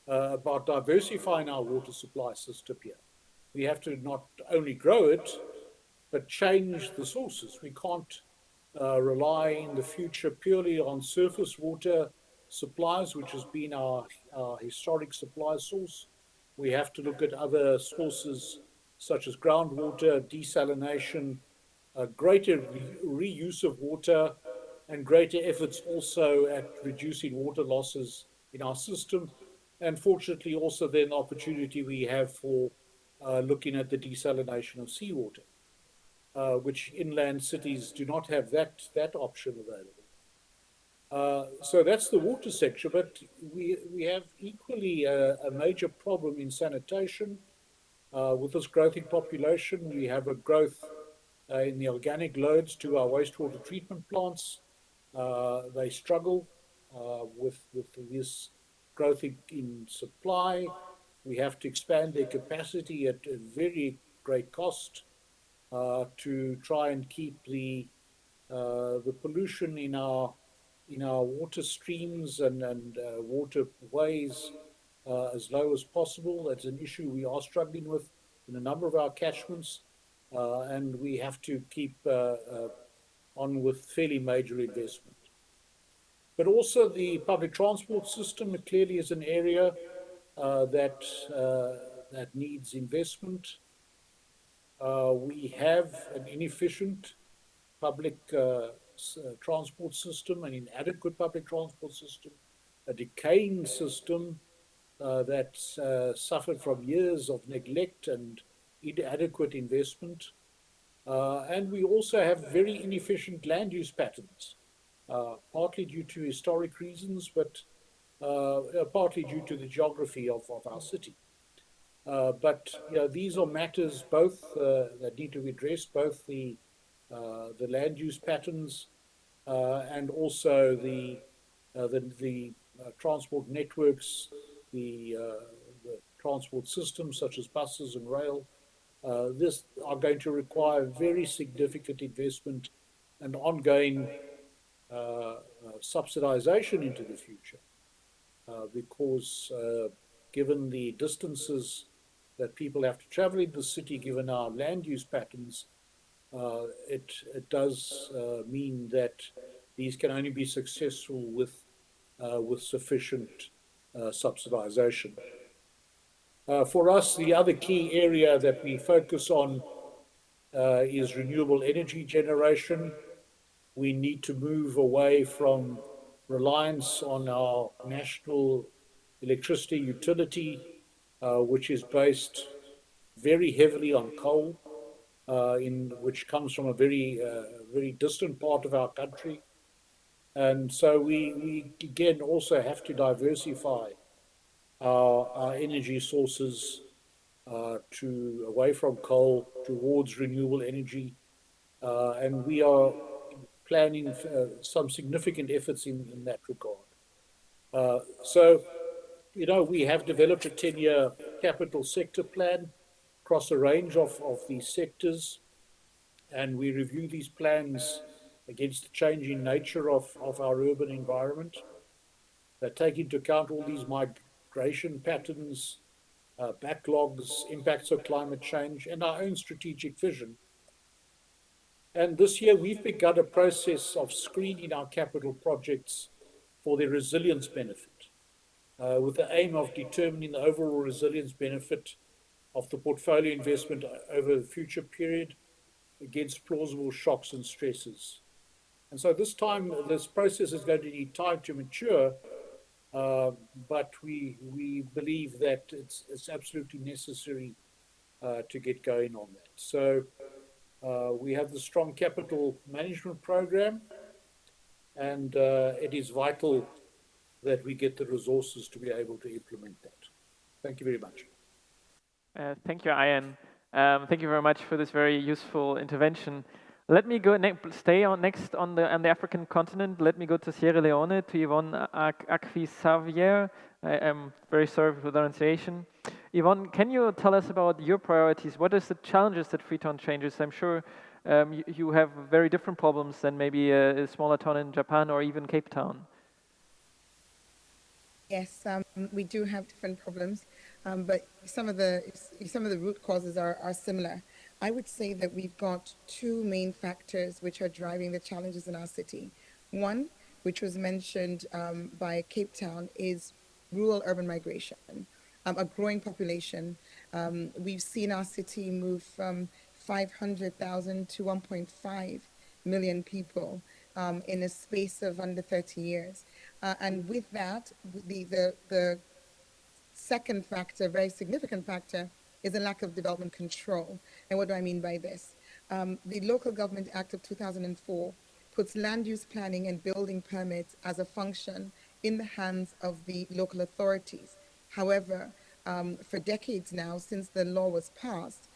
S18: about diversifying our water supply system here. We have to not only grow it, but change the sources. We can't rely in the future purely on surface water supplies, which has been our historic supply source. We have to look at other sources such as groundwater, desalination, greater reuse of water, and greater efforts also at reducing water losses in our system. And fortunately also then the opportunity we have for looking at the desalination of seawater, which inland cities do not have that option available. So that's the water sector, but we have equally a major problem in sanitation. With this growth in population, we have a growth in the organic loads to our wastewater treatment plants. They struggle with this growth in supply. We have to expand their capacity at a very great cost to try and keep the pollution in our water streams and waterways as low as possible. That's an issue we are struggling with in a number of our catchments, and we have to keep on with fairly major investment. But also the public transport system clearly is an area that needs investment. We have an inefficient public transport system, an inadequate public transport system, a decaying system that suffered from years of neglect and inadequate investment. And we also have very inefficient land use patterns, partly due to historic reasons, but partly due to the geography of our city. But these are matters both that need to be addressed, both the land use patterns and also the transport networks, the transport systems such as buses and rail. This are going to require very significant investment and ongoing subsidization into the future, because given the distances that people have to travel in the city, given our land use patterns, it does mean that these can only be successful with sufficient subsidization. For us, the other key area that we focus on is renewable energy generation. We need to move away from reliance on our national electricity utility, which is based very heavily on coal, which comes from a very distant part of our country. And so we again also have to diversify our energy sources away from coal towards renewable energy. And we are planning some significant efforts in that regard. So, we have developed a 10-year capital sector plan across a range of these sectors, and we review these plans against the changing nature of our urban environment that take into account all these migration patterns, backlogs, impacts of climate change, and our own strategic vision. And this year, we've begun a process of screening our capital projects for their resilience benefit, with the aim of determining the overall resilience benefit of the portfolio investment over the future period against plausible shocks and stresses. And so this process is going to need time to mature, but we believe that it's absolutely necessary to get going on that. So we have the strong capital management program, and it is vital that we get the resources to be able to implement that. Thank you very much.
S16: Thank you, Ian. Thank you very much for this very useful intervention. Let me stay next on the African continent. Let me go to Sierra Leone, to Yvonne Akwi-Xavier. I am very sorry for the pronunciation. Yvonne, can you tell us about your priorities? What is the challenges that Freetown changes? I'm sure you have very different problems than maybe a smaller town in Japan or even Cape Town.
S19: Yes, we do have different problems, but some of the root causes are similar. I would say that we've got two main factors which are driving the challenges in our city. One, which was mentioned by Cape Town, is rural-urban migration, a growing population. We've seen our city move from 500,000 to 1.5 million people in a space of under 30 years. And with that, the second factor, very significant factor, is a lack of development control. And what do I mean by this? The Local Government Act of 2004 puts land use planning and building permits as a function in the hands of the local authorities. However, for decades now, since the law was passed,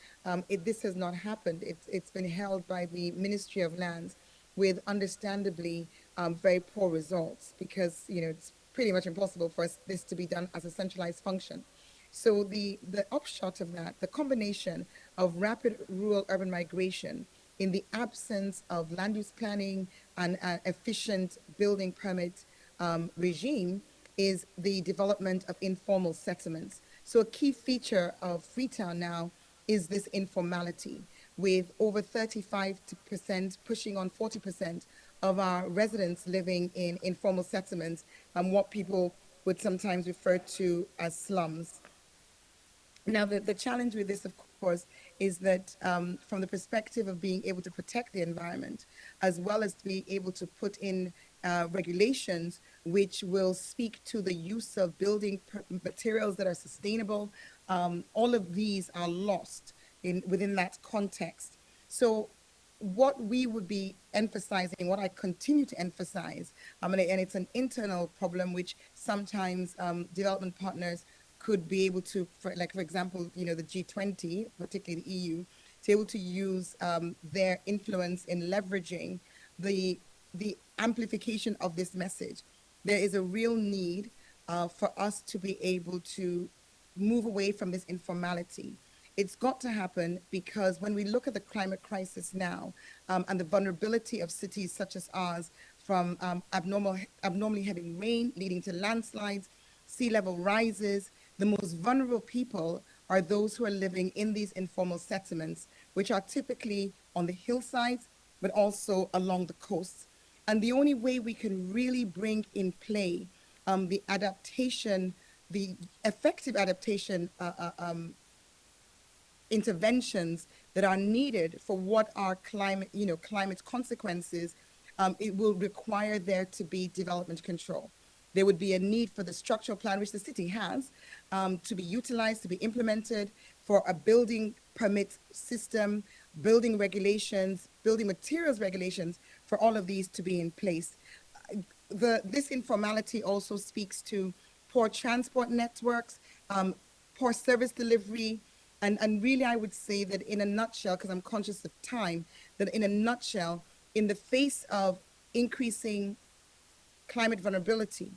S19: this has not happened. It's been held by the Ministry of Lands with understandably very poor results, because it's pretty much impossible for this to be done as a centralized function. So the upshot of that, the combination of rapid rural-urban migration in the absence of land use planning and efficient building permit regime, is the development of informal settlements. So a key feature of Freetown now is this informality, with over 35% pushing on 40% of our residents living in informal settlements, and what people would sometimes refer to as slums. Now, the challenge with this, of course, is that from the perspective of being able to protect the environment, as well as to be able to put in regulations which will speak to the use of building materials that are sustainable, all of these are lost within that context. So what we would be emphasizing, what I continue to emphasize, and it's an internal problem which sometimes development partners could be able to, for example, the G20, particularly the EU, to be able to use their influence in leveraging the amplification of this message. There is a real need for us to be able to move away from this informality. It's got to happen because when we look at the climate crisis now and the vulnerability of cities such as ours from abnormally heavy rain leading to landslides, sea level rises, the most vulnerable people are those who are living in these informal settlements, which are typically on the hillsides, but also along the coasts. And the only way we can really bring in play the adaptation, the effective adaptation interventions that are needed for what are climate consequences, it will require there to be development control. There would be a need for the structural plan, which the city has, to be utilized, to be implemented, for a building permit system, building regulations, building materials regulations, for all of these to be in place. This informality also speaks to poor transport networks, poor service delivery, and really I would say that in a nutshell, because I'm conscious of time, that in a nutshell, in the face of increasing climate vulnerability,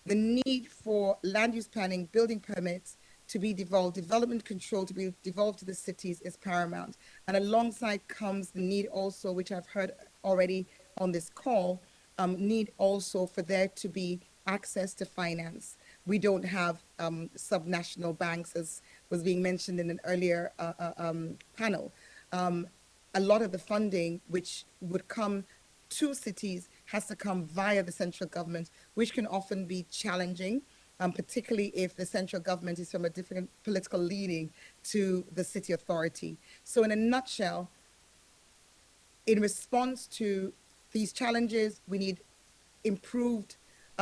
S19: the need for land use planning, building permits to be devolved, development control to be devolved to the cities is paramount. And alongside comes the need also, which I've heard already on this call, need also for there to be access to finance. We don't have subnational banks, as was being mentioned in an earlier panel. A lot of the funding which would come to cities has to come via the central government, which can often be challenging, particularly if the central government is from a different political leaning to the city authority. So in a nutshell, in response to these challenges, we need improved,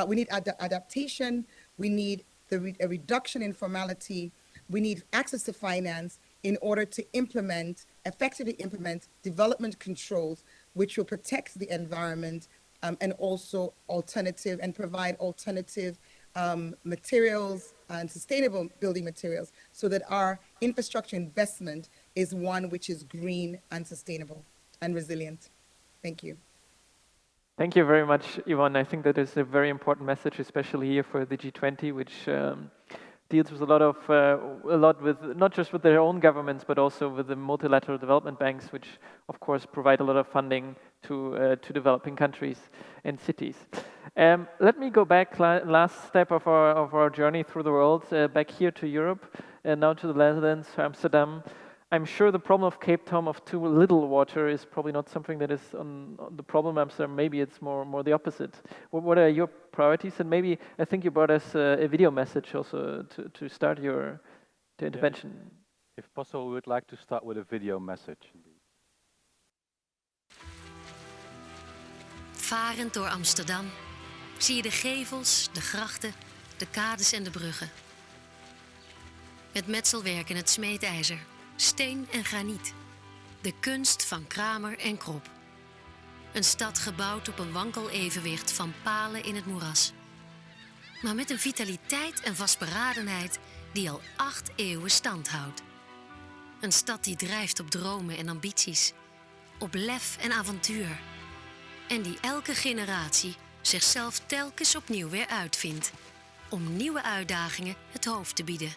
S19: we need adaptation, we need a reduction in formality, we need access to finance in order to effectively implement development controls which will protect the environment and also provide alternative materials and sustainable building materials so that our infrastructure investment is one which is green and sustainable and resilient. Thank you.
S16: Thank you very much, Yvonne. I think that is a very important message, especially here for the G20, which deals with a lot with not just with their own governments, but also with the multilateral development banks, which of course provide a lot of funding to developing countries and cities. Let me go back last step of our journey through the world, back here to Europe, and now to the Netherlands, Amsterdam. I'm sure the problem of Cape Town of too little water is probably not something that is on the problem Amsterdam. Maybe it's more the opposite. What are your priorities? And maybe I think you brought us a video message also to start your intervention.
S20: Yeah. If possible, we would like to start with a video message.
S21: Varend door Amsterdam zie je de gevels, de grachten, de kades en de bruggen. Het metselwerk en het smeedijzer, steen en graniet. De kunst van Kramer en Krop. Een stad gebouwd op een wankel evenwicht van palen in het moeras. Maar met een vitaliteit en vastberadenheid die al 8 eeuwen stand houdt. Een stad die drijft op dromen en ambities. Op lef en avontuur. En die elke generatie zichzelf telkens opnieuw weer uitvindt. Om nieuwe uitdagingen het hoofd te bieden.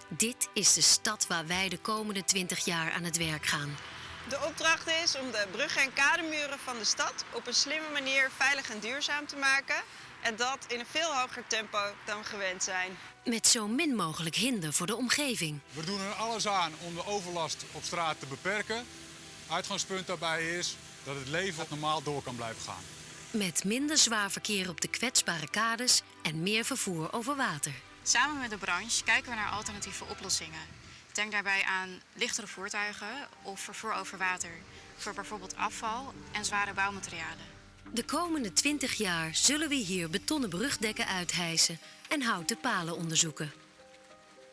S21: Dit is de stad waar wij de komende 20 jaar aan het werk gaan.
S22: De opdracht is om de bruggen en kademuren van de stad op een slimme manier veilig en duurzaam te maken. En dat in een veel hoger tempo dan we gewend zijn.
S21: Met zo min mogelijk hinder voor de omgeving.
S23: We doen er alles aan om de overlast op straat te beperken. Uitgangspunt daarbij is dat het leven normaal door kan blijven gaan.
S21: Met minder zwaar verkeer op de kwetsbare kades en meer vervoer over water.
S24: Samen met de branche kijken we naar alternatieve oplossingen. Denk daarbij aan lichtere voertuigen of vervoer over water. Voor bijvoorbeeld afval en zware bouwmaterialen.
S21: De komende 20 jaar zullen we hier betonnen brugdekken uithijsen en houten palen onderzoeken.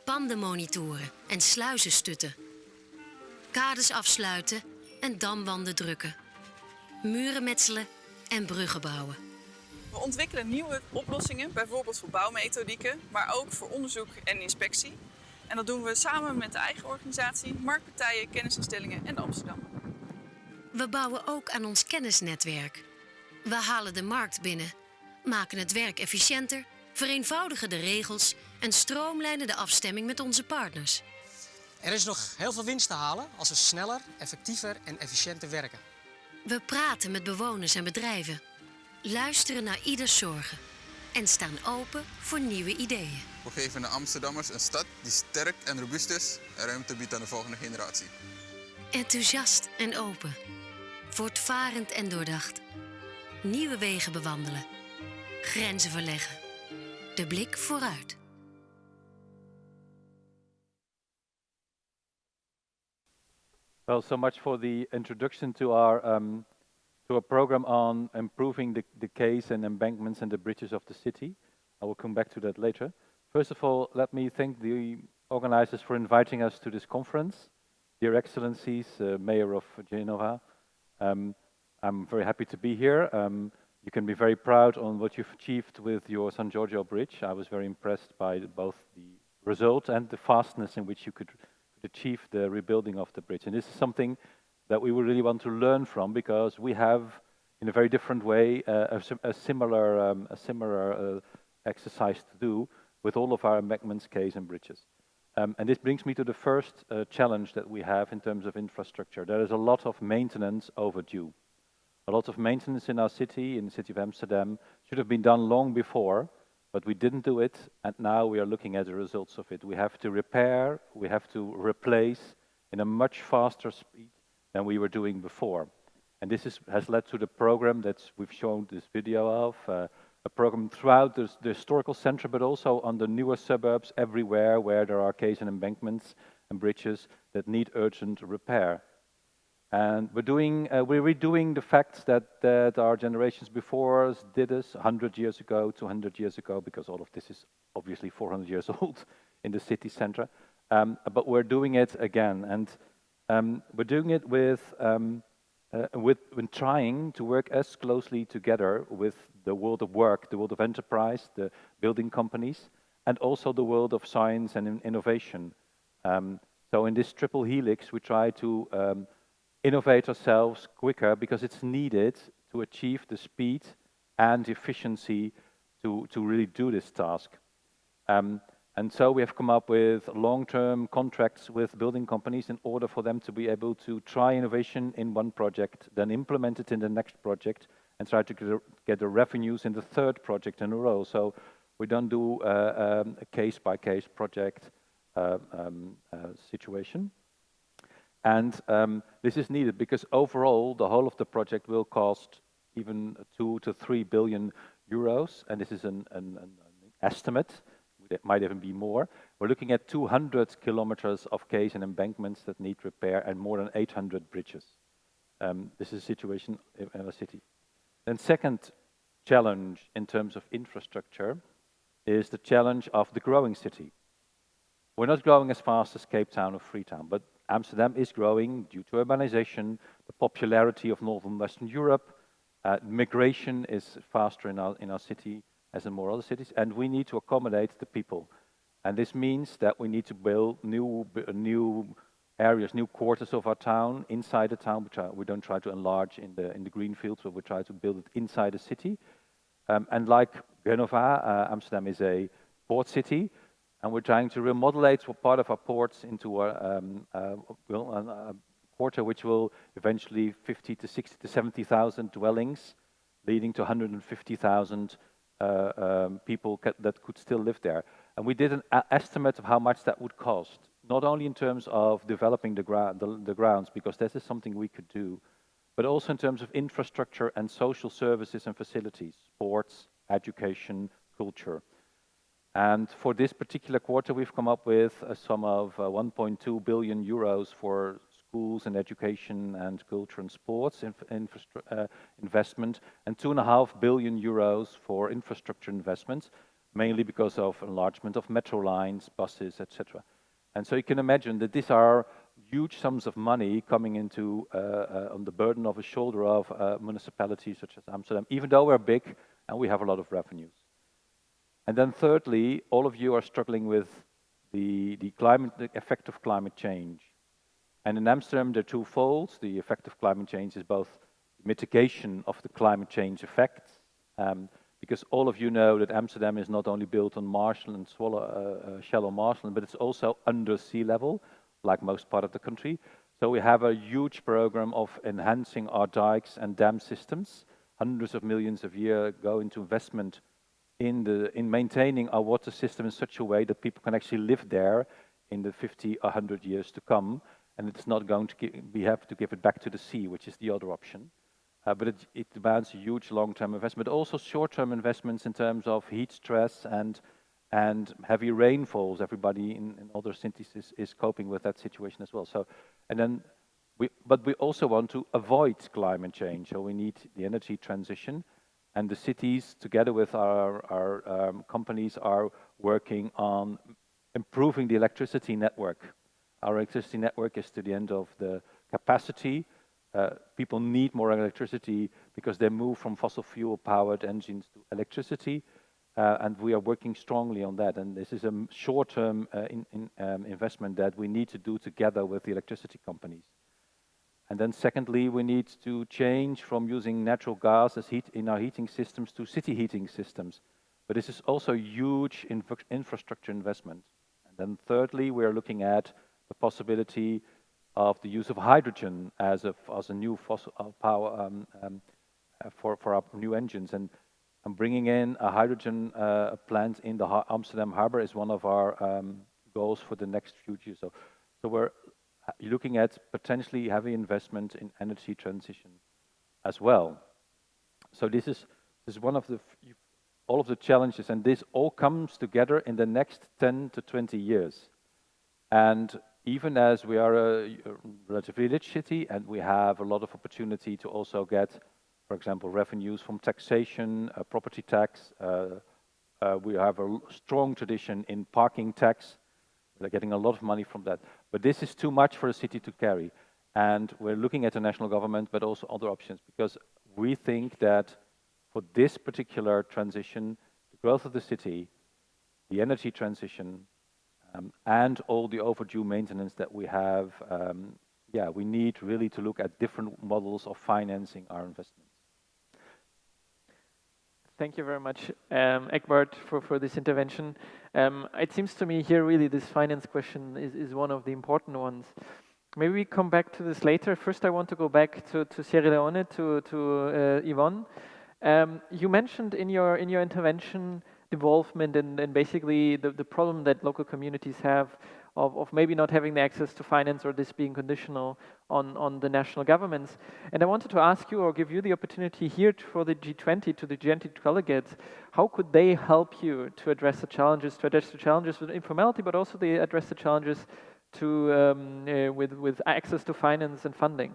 S21: Panden monitoren en sluizen stutten. Kades afsluiten en damwanden drukken. Muren metselen en bruggen bouwen.
S2: We ontwikkelen nieuwe oplossingen, bijvoorbeeld voor bouwmethodieken, maar ook voor onderzoek en inspectie. En dat doen we samen met de eigen organisatie, marktpartijen, kennisinstellingen en Amsterdam.
S21: We bouwen ook aan ons kennisnetwerk. We halen de markt binnen, maken het werk efficiënter, vereenvoudigen de regels en stroomlijnen de afstemming met onze partners.
S3: Er is nog heel veel winst te halen als we sneller, effectiever en efficiënter werken.
S21: We praten met bewoners en bedrijven, luisteren naar ieders zorgen en staan open voor nieuwe ideeën.
S4: We geven de Amsterdammers een stad die sterk en robuust is en ruimte biedt aan de volgende generatie.
S21: Enthousiast en open, voortvarend en doordacht. Nieuwe wegen bewandelen, grenzen verleggen, de blik vooruit.
S20: Well, so much for the introduction to our program on improving the quays and embankments and the bridges of the city. I will come back to that later. First of all, let me thank the organizers for inviting us to this conference. Dear Excellencies, Mayor of Genova, I'm very happy to be here. You can be very proud on what you've achieved with your San Giorgio Bridge. I was very impressed by both the result and the fastness in which you could achieve the rebuilding of the bridge. And this is something that we would really want to learn from, because we have, in a very different way, a similar exercise to do with all of our embankments, quays and bridges. And this brings me to the first challenge that we have in terms of infrastructure. There is a lot of maintenance overdue. A lot of maintenance in our city, in the city of Amsterdam, should have been done long before, but we didn't do it, and now we are looking at the results of it. We have to repair, we have to replace in a much faster speed than we were doing before. And this has led to the program that we've shown this video of, a program throughout the historical center, but also on the newer suburbs everywhere where there are quays and embankments and bridges that need urgent repair. And we're redoing the facts that our generations before us did us 100 years ago, 200 years ago, because all of this is obviously 400 years old in the city center. But we're doing it again, and we're doing it when trying to work as closely together with the world of work, the world of enterprise, the building companies, and also the world of science and innovation. So in this triple helix, we try to innovate ourselves quicker, because it's needed to achieve the speed and efficiency to really do this task. And so we have come up with long-term contracts with building companies in order for them to be able to try innovation in one project, then implement it in the next project, and try to get the revenues in the third project in a row. So we don't do a case-by-case project situation. And this is needed because overall, the whole of the project will cost even 2 to 3 billion euros, and this is an estimate. It might even be more. We're looking at 200 kilometers of quays and embankments that need repair, and more than 800 bridges. This is a situation in our city. Then second challenge in terms of infrastructure is the challenge of the growing city. We're not growing as fast as Cape Town or Freetown, but Amsterdam is growing due to urbanization, the popularity of Northern Western Europe. Migration is faster in our city as in more other cities, and we need to accommodate the people. And this means that we need to build new areas, new quarters of our town, inside the town. We don't try to enlarge in the green fields, but we try to build it inside the city. And like Genova, Amsterdam is a port city, and we're trying to remodulate part of our ports into a quarter which will eventually 50 to 60 to 70,000 dwellings, leading to 150,000 people that could still live there. And we did an estimate of how much that would cost, not only in terms of developing the grounds, because this is something we could do, but also in terms of infrastructure and social services and facilities, sports, education, culture. And for this particular quarter, we've come up with a sum of 1.2 billion euros for schools and education and culture and sports investment, and 2.5 billion euros for infrastructure investments, mainly because of enlargement of metro lines, buses, etc. And so you can imagine that these are huge sums of money coming into on the burden of a shoulder of municipalities such as Amsterdam, even though we're big and we have a lot of revenues. And then thirdly, all of you are struggling with the effect of climate change. And in Amsterdam, there are two folds. The effect of climate change is both mitigation of the climate change effects, because all of you know that Amsterdam is not only built on marshland and shallow marshland, but it's also under sea level, like most part of the country. So we have a huge program of enhancing our dikes and dam systems. Hundreds of millions a year go into investment in maintaining our water system in such a way that people can actually live there in the 50 or 100 years to come. And it's not going to we have to give it back to the sea, which is the other option. But it demands a huge long-term investment, but also short-term investments in terms of heat stress and heavy rainfalls. Everybody in other cities is coping with that situation as well. So, and then but we also want to avoid climate change. So we need the energy transition, and the cities, together with our companies, are working on improving the electricity network. Our electricity network is to the end of the capacity. People need more electricity because they move from fossil fuel-powered engines to electricity, and we are working strongly on that. And this is a short-term investment that we need to do together with the electricity companies. And then secondly, we need to change from using natural gas as heat in our heating systems to city heating systems. But this is also a huge infrastructure investment. And then thirdly, we are looking at the possibility of the use of hydrogen as a new fossil power for our new engines, and bringing in a hydrogen plant in the Amsterdam Harbor is one of our goals for the next few years. So we're looking at potentially heavy investment in energy transition as well. So this is one of all of the challenges, and this all comes together in the next 10 to 20 years. And even as we are a relatively rich city and we have a lot of opportunity to also get, for example, revenues from taxation, property tax, we have a strong tradition in parking tax. We're getting a lot of money from that. But this is too much for a city to carry. And we're looking at the national government, but also other options, because we think that for this particular transition, the growth of the city, the energy transition, and all the overdue maintenance that we have, we need really to look at different models of financing our investments.
S16: Thank you very much, Egbert, for this intervention. It seems to me here really this finance question is one of the important ones. Maybe we come back to this later. First, I want to go back to Sierra Leone, to Yvonne. You mentioned in your intervention involvement and basically the problem that local communities have of maybe not having the access to finance, or this being conditional on the national governments. And I wanted to ask you, or give you the opportunity here for the G20, to the G20 delegates, how could they help you to address the challenges with informality, but also they address the challenges with access to finance and funding?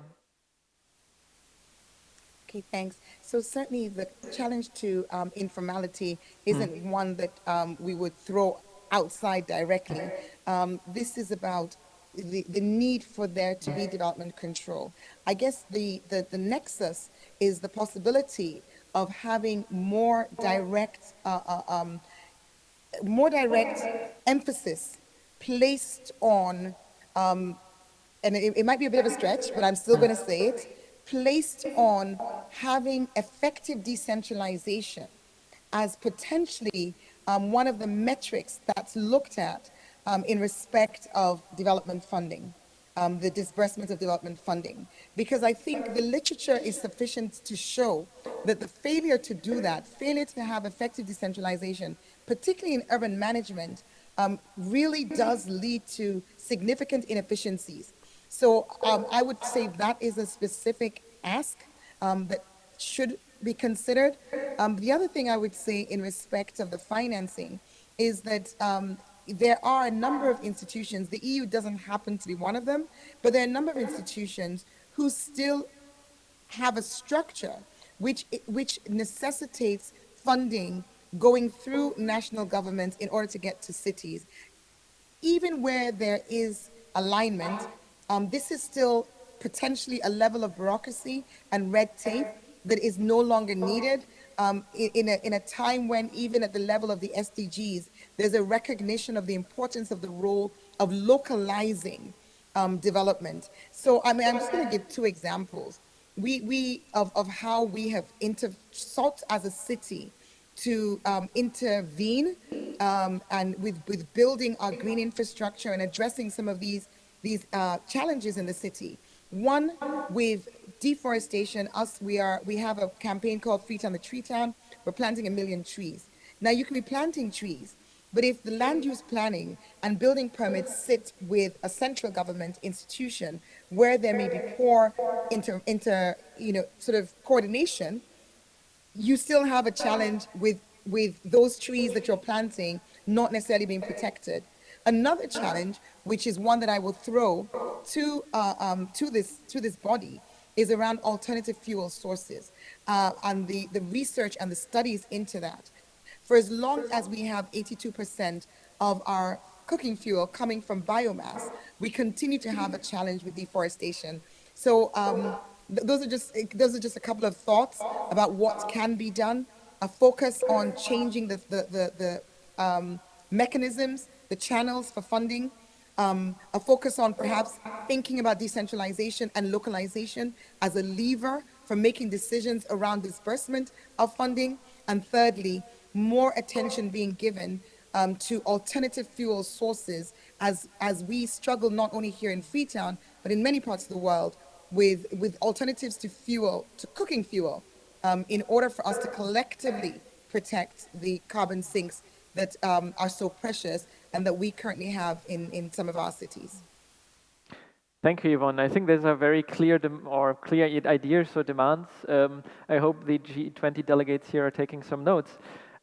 S19: Okay, thanks. So certainly the challenge to informality isn't one that we would throw outside directly. This is about the need for there to be development control. I guess the nexus is the possibility of having more direct emphasis placed on, and it might be a bit of a stretch, but I'm still going to say it, placed on having effective decentralization as potentially one of the metrics that's looked at in respect of development funding, the disbursement of development funding. Because I think the literature is sufficient to show that the failure to do that, failure to have effective decentralization, particularly in urban management, really does lead to significant inefficiencies. So I would say that is a specific ask that should be considered. The other thing I would say in respect of the financing is that there are a number of institutions, the EU doesn't happen to be one of them, but there are a number of institutions who still have a structure which necessitates funding going through national governments in order to get to cities. Even where there is alignment, This is still potentially a level of bureaucracy and red tape that is no longer needed in a time when even at the level of the SDGs, there's a recognition of the importance of the role of localizing development. So I mean, I'm just going to give two examples. Of how we have sought as a city to intervene and with building our green infrastructure and addressing some of these challenges in the city. One, with deforestation, we have a campaign called Freetown the Tree Town. We're planting 1 million trees. Now you can be planting trees, but if the land use planning and building permits sit with a central government institution where there may be poor sort of coordination, you still have a challenge with those trees that you're planting not necessarily being protected. Another challenge, which is one that I will throw to this body, is around alternative fuel sources and the research and the studies into that. For as long as we have 82% of our cooking fuel coming from biomass, we continue to have a challenge with deforestation. So those are just a couple of thoughts about what can be done. A focus on changing the mechanisms, the channels for funding. A focus on perhaps thinking about decentralization and localization as a lever for making decisions around disbursement of funding. And thirdly, more attention being given to alternative fuel sources as we struggle not only here in Freetown, but in many parts of the world with alternatives to fuel, to cooking fuel, in order for us to collectively protect the carbon sinks that are so precious and that we currently have in some of our cities.
S16: Thank you, Yvonne. I think these are very clear ideas or demands. I hope the G20 delegates here are taking some notes.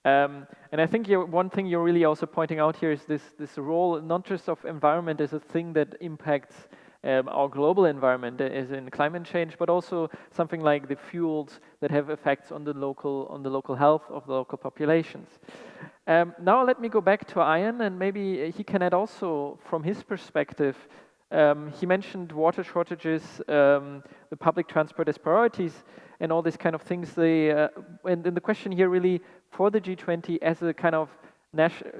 S16: And I think one thing you're really also pointing out here is this role, not just of environment as a thing that impacts our global environment, as in climate change, but also something like the fuels that have effects on the local health of the local populations. Now let me go back to Ian, and maybe he can add also from his perspective. He mentioned water shortages, the public transport as priorities, and all these kind of things. And the question here really for the G20 as a kind of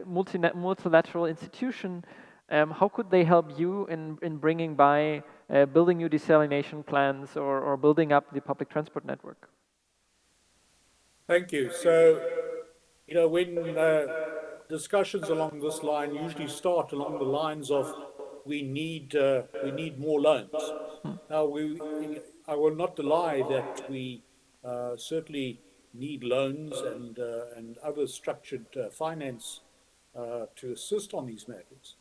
S16: multilateral institution, how could they help you in bringing by building new desalination plants or building up the public transport network?
S18: Thank you. So, when discussions along this line usually start along the lines of we need more loans. Now, I will not deny that we certainly need loans and other structured finance to assist on these matters.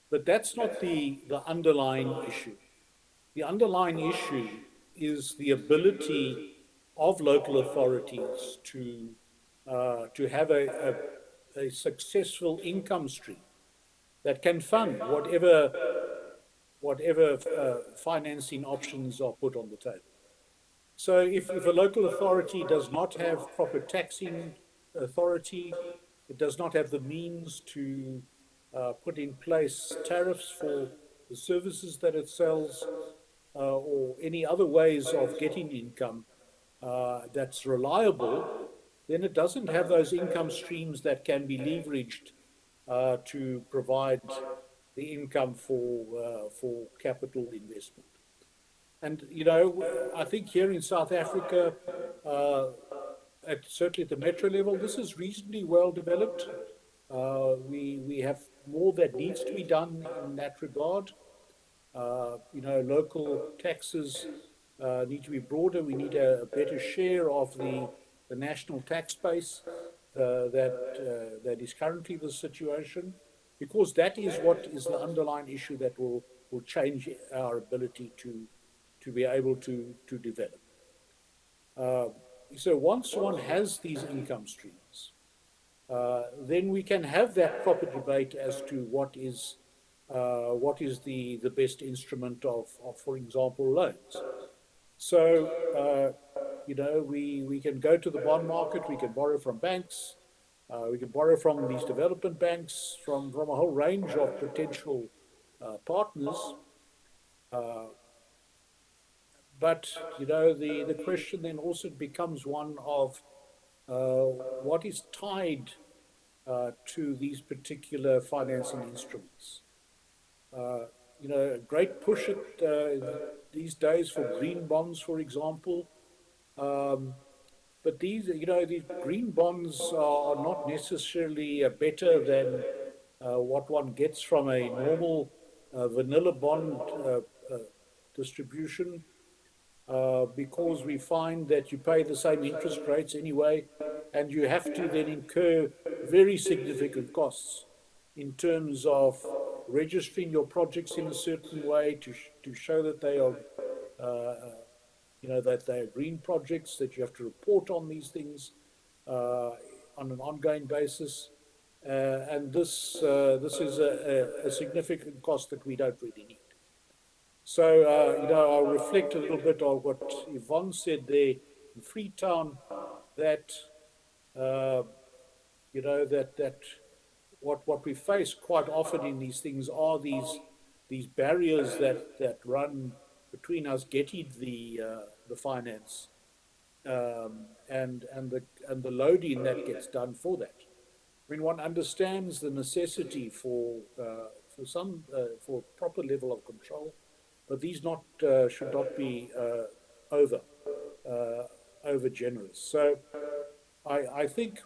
S18: But that's not the underlying issue. The underlying issue is the ability of local authorities to have a successful income stream that can fund whatever financing options are put on the table. So if a local authority does not have proper taxing authority, it does not have the means to put in place tariffs for the services that it sells, or any other ways of getting income that's reliable, then it doesn't have those income streams that can be leveraged to provide the income for capital investment. And, I think here in South Africa, certainly at the metro level, this is reasonably well developed. We have more that needs to be done in that regard. Local taxes need to be broader. We need a better share of the national tax base that is currently the situation, because that is what is the underlying issue that will change our ability to be able to develop. So once one has these income streams, then we can have that proper debate as to what is the best instrument of, for example, loans. So, we can go to the bond market, we can borrow from banks, we can borrow from these development banks, from a whole range of potential partners. But, you know, the question then also becomes one of what is tied to these particular financing instruments. You know, a great push these days for green bonds, for example. But these, you know, these green bonds are not necessarily better than what one gets from a normal vanilla bond distribution, because we find that you pay the same interest rates anyway, and you have to then incur very significant costs in terms of registering your projects in a certain way to show that they are, you know, that they are green projects, that you have to report on these things on an ongoing basis. And this is a significant cost that we don't really need. So, you know, I'll reflect a little bit on what Yvonne said there in Freetown, that, you know, that what we face quite often in these things are these barriers that run between us getting the finance and the loading that gets done for that. I mean, one understands the necessity for proper level of control, but these should not be over generous. So I think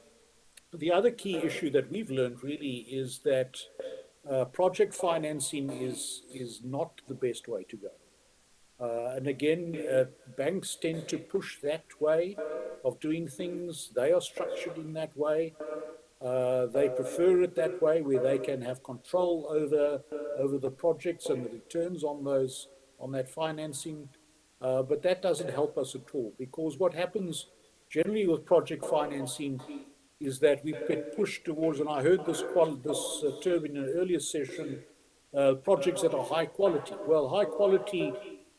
S18: the other key issue that we've learned really is that project financing is not the best way to go. And again, banks tend to push that way of doing things. They are structured in that way. They prefer it that way, where they can have control over the projects and the returns on that financing. But that doesn't help us at all, because what happens generally with project financing is that we get pushed towards, and I heard this term in an earlier session, projects that are high quality. Well, high quality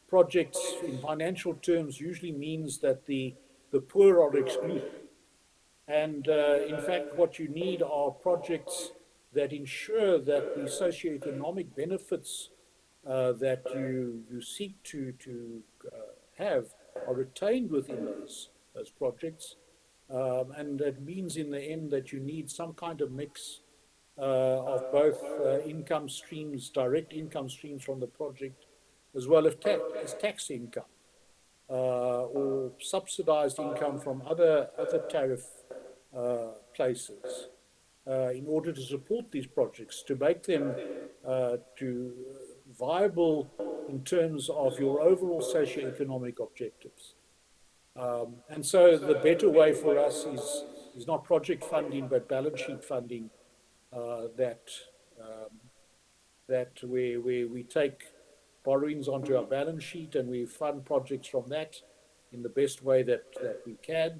S18: projects in financial terms usually means that the poor are excluded. And in fact, what you need are projects that ensure that the socioeconomic benefits that you seek to have are retained within those projects. And that means in the end that you need some kind of mix of both income streams, direct income streams from the project, as well as tax income, or subsidized income from other tariff places, in order to support these projects, to make them viable in terms of your overall socioeconomic objectives. And so the better way for us is not project funding, but balance sheet funding, that we take borrowings onto our balance sheet and we fund projects from that in the best way that we can.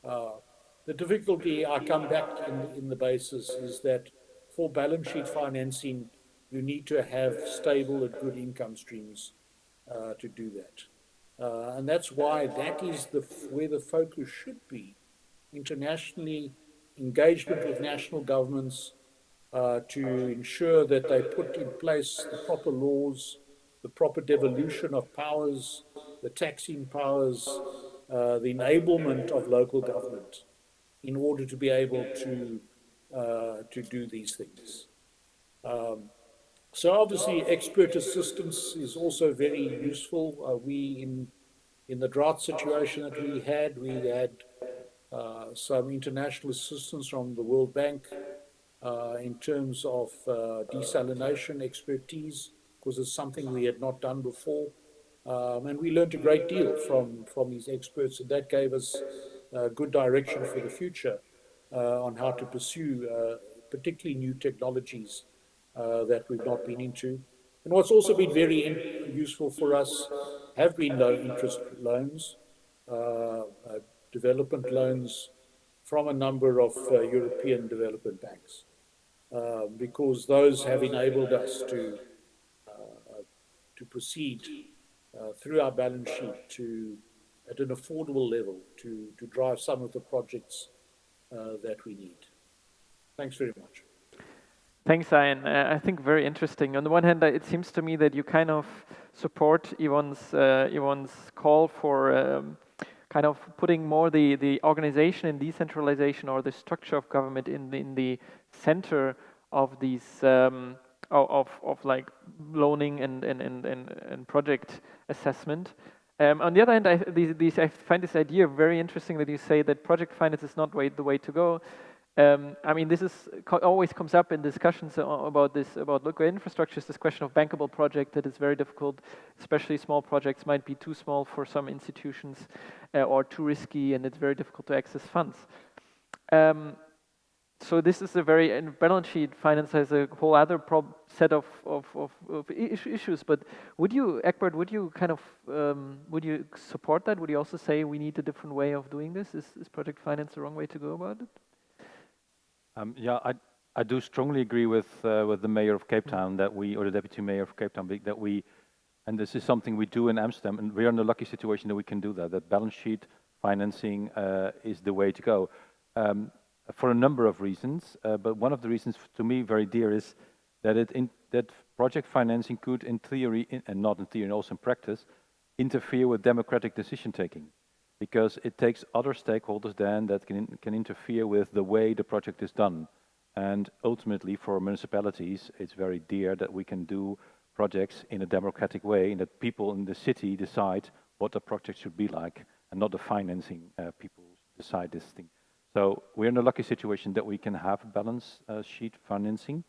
S18: The difficulty, I come back in the basis, is that for balance sheet financing, you need to have stable and good income streams to do that. And that's why that is where the focus should be internationally, engagement with national governments to ensure that they put in place the proper laws, the proper devolution of powers, the taxing powers, the enablement of local government in order to be able to do these things. So obviously expert assistance is also very useful. We, in the drought situation that we had some international assistance from the World Bank in terms of desalination expertise, because it's something we had not done before. And we learned a great deal from these experts, and that gave us good direction for the future on how to pursue particularly new technologies that we've not been into. And what's also been very useful for us have been low interest loans, development loans from a number of European development banks, because those have enabled us to proceed through our balance sheet at an affordable level to drive some of the projects that we need. Thanks very much.
S16: Thanks, Ian. I think very interesting. On the one hand, it seems to me that you kind of support Yvonne's call for kind of putting more the organization and decentralization or the structure of government in the center of these of like loaning and project assessment. On the other hand, I find this idea very interesting that you say that project finance is not the way to go. I mean, this is always comes up in discussions about local infrastructures. This question of bankable project that is very difficult, especially small projects might be too small for some institutions or too risky, and it's very difficult to access funds. So this is a very, and balance sheet finance has a whole other set of issues. But would you, Egbert, would you kind of would you support that? Would you also say we need a different way of doing this? Is project finance the wrong way to go about it?
S20: Yeah, I do strongly agree with the mayor of Cape Town that we, or the deputy mayor of Cape Town, that we, and this is something we do in Amsterdam, and we are in the lucky situation that we can do that. That balance sheet financing is the way to go. For a number of reasons, but one of the reasons to me very dear is that that project financing could, in theory, and not in theory, also in practice, interfere with democratic decision taking, because it takes other stakeholders then that can interfere with the way the project is done. And ultimately, for municipalities, it's very dear that we can do projects in a democratic way, and that people in the city decide what the project should be like, and not the financing people decide this thing. So we're in a lucky situation that we can have balance sheet financing.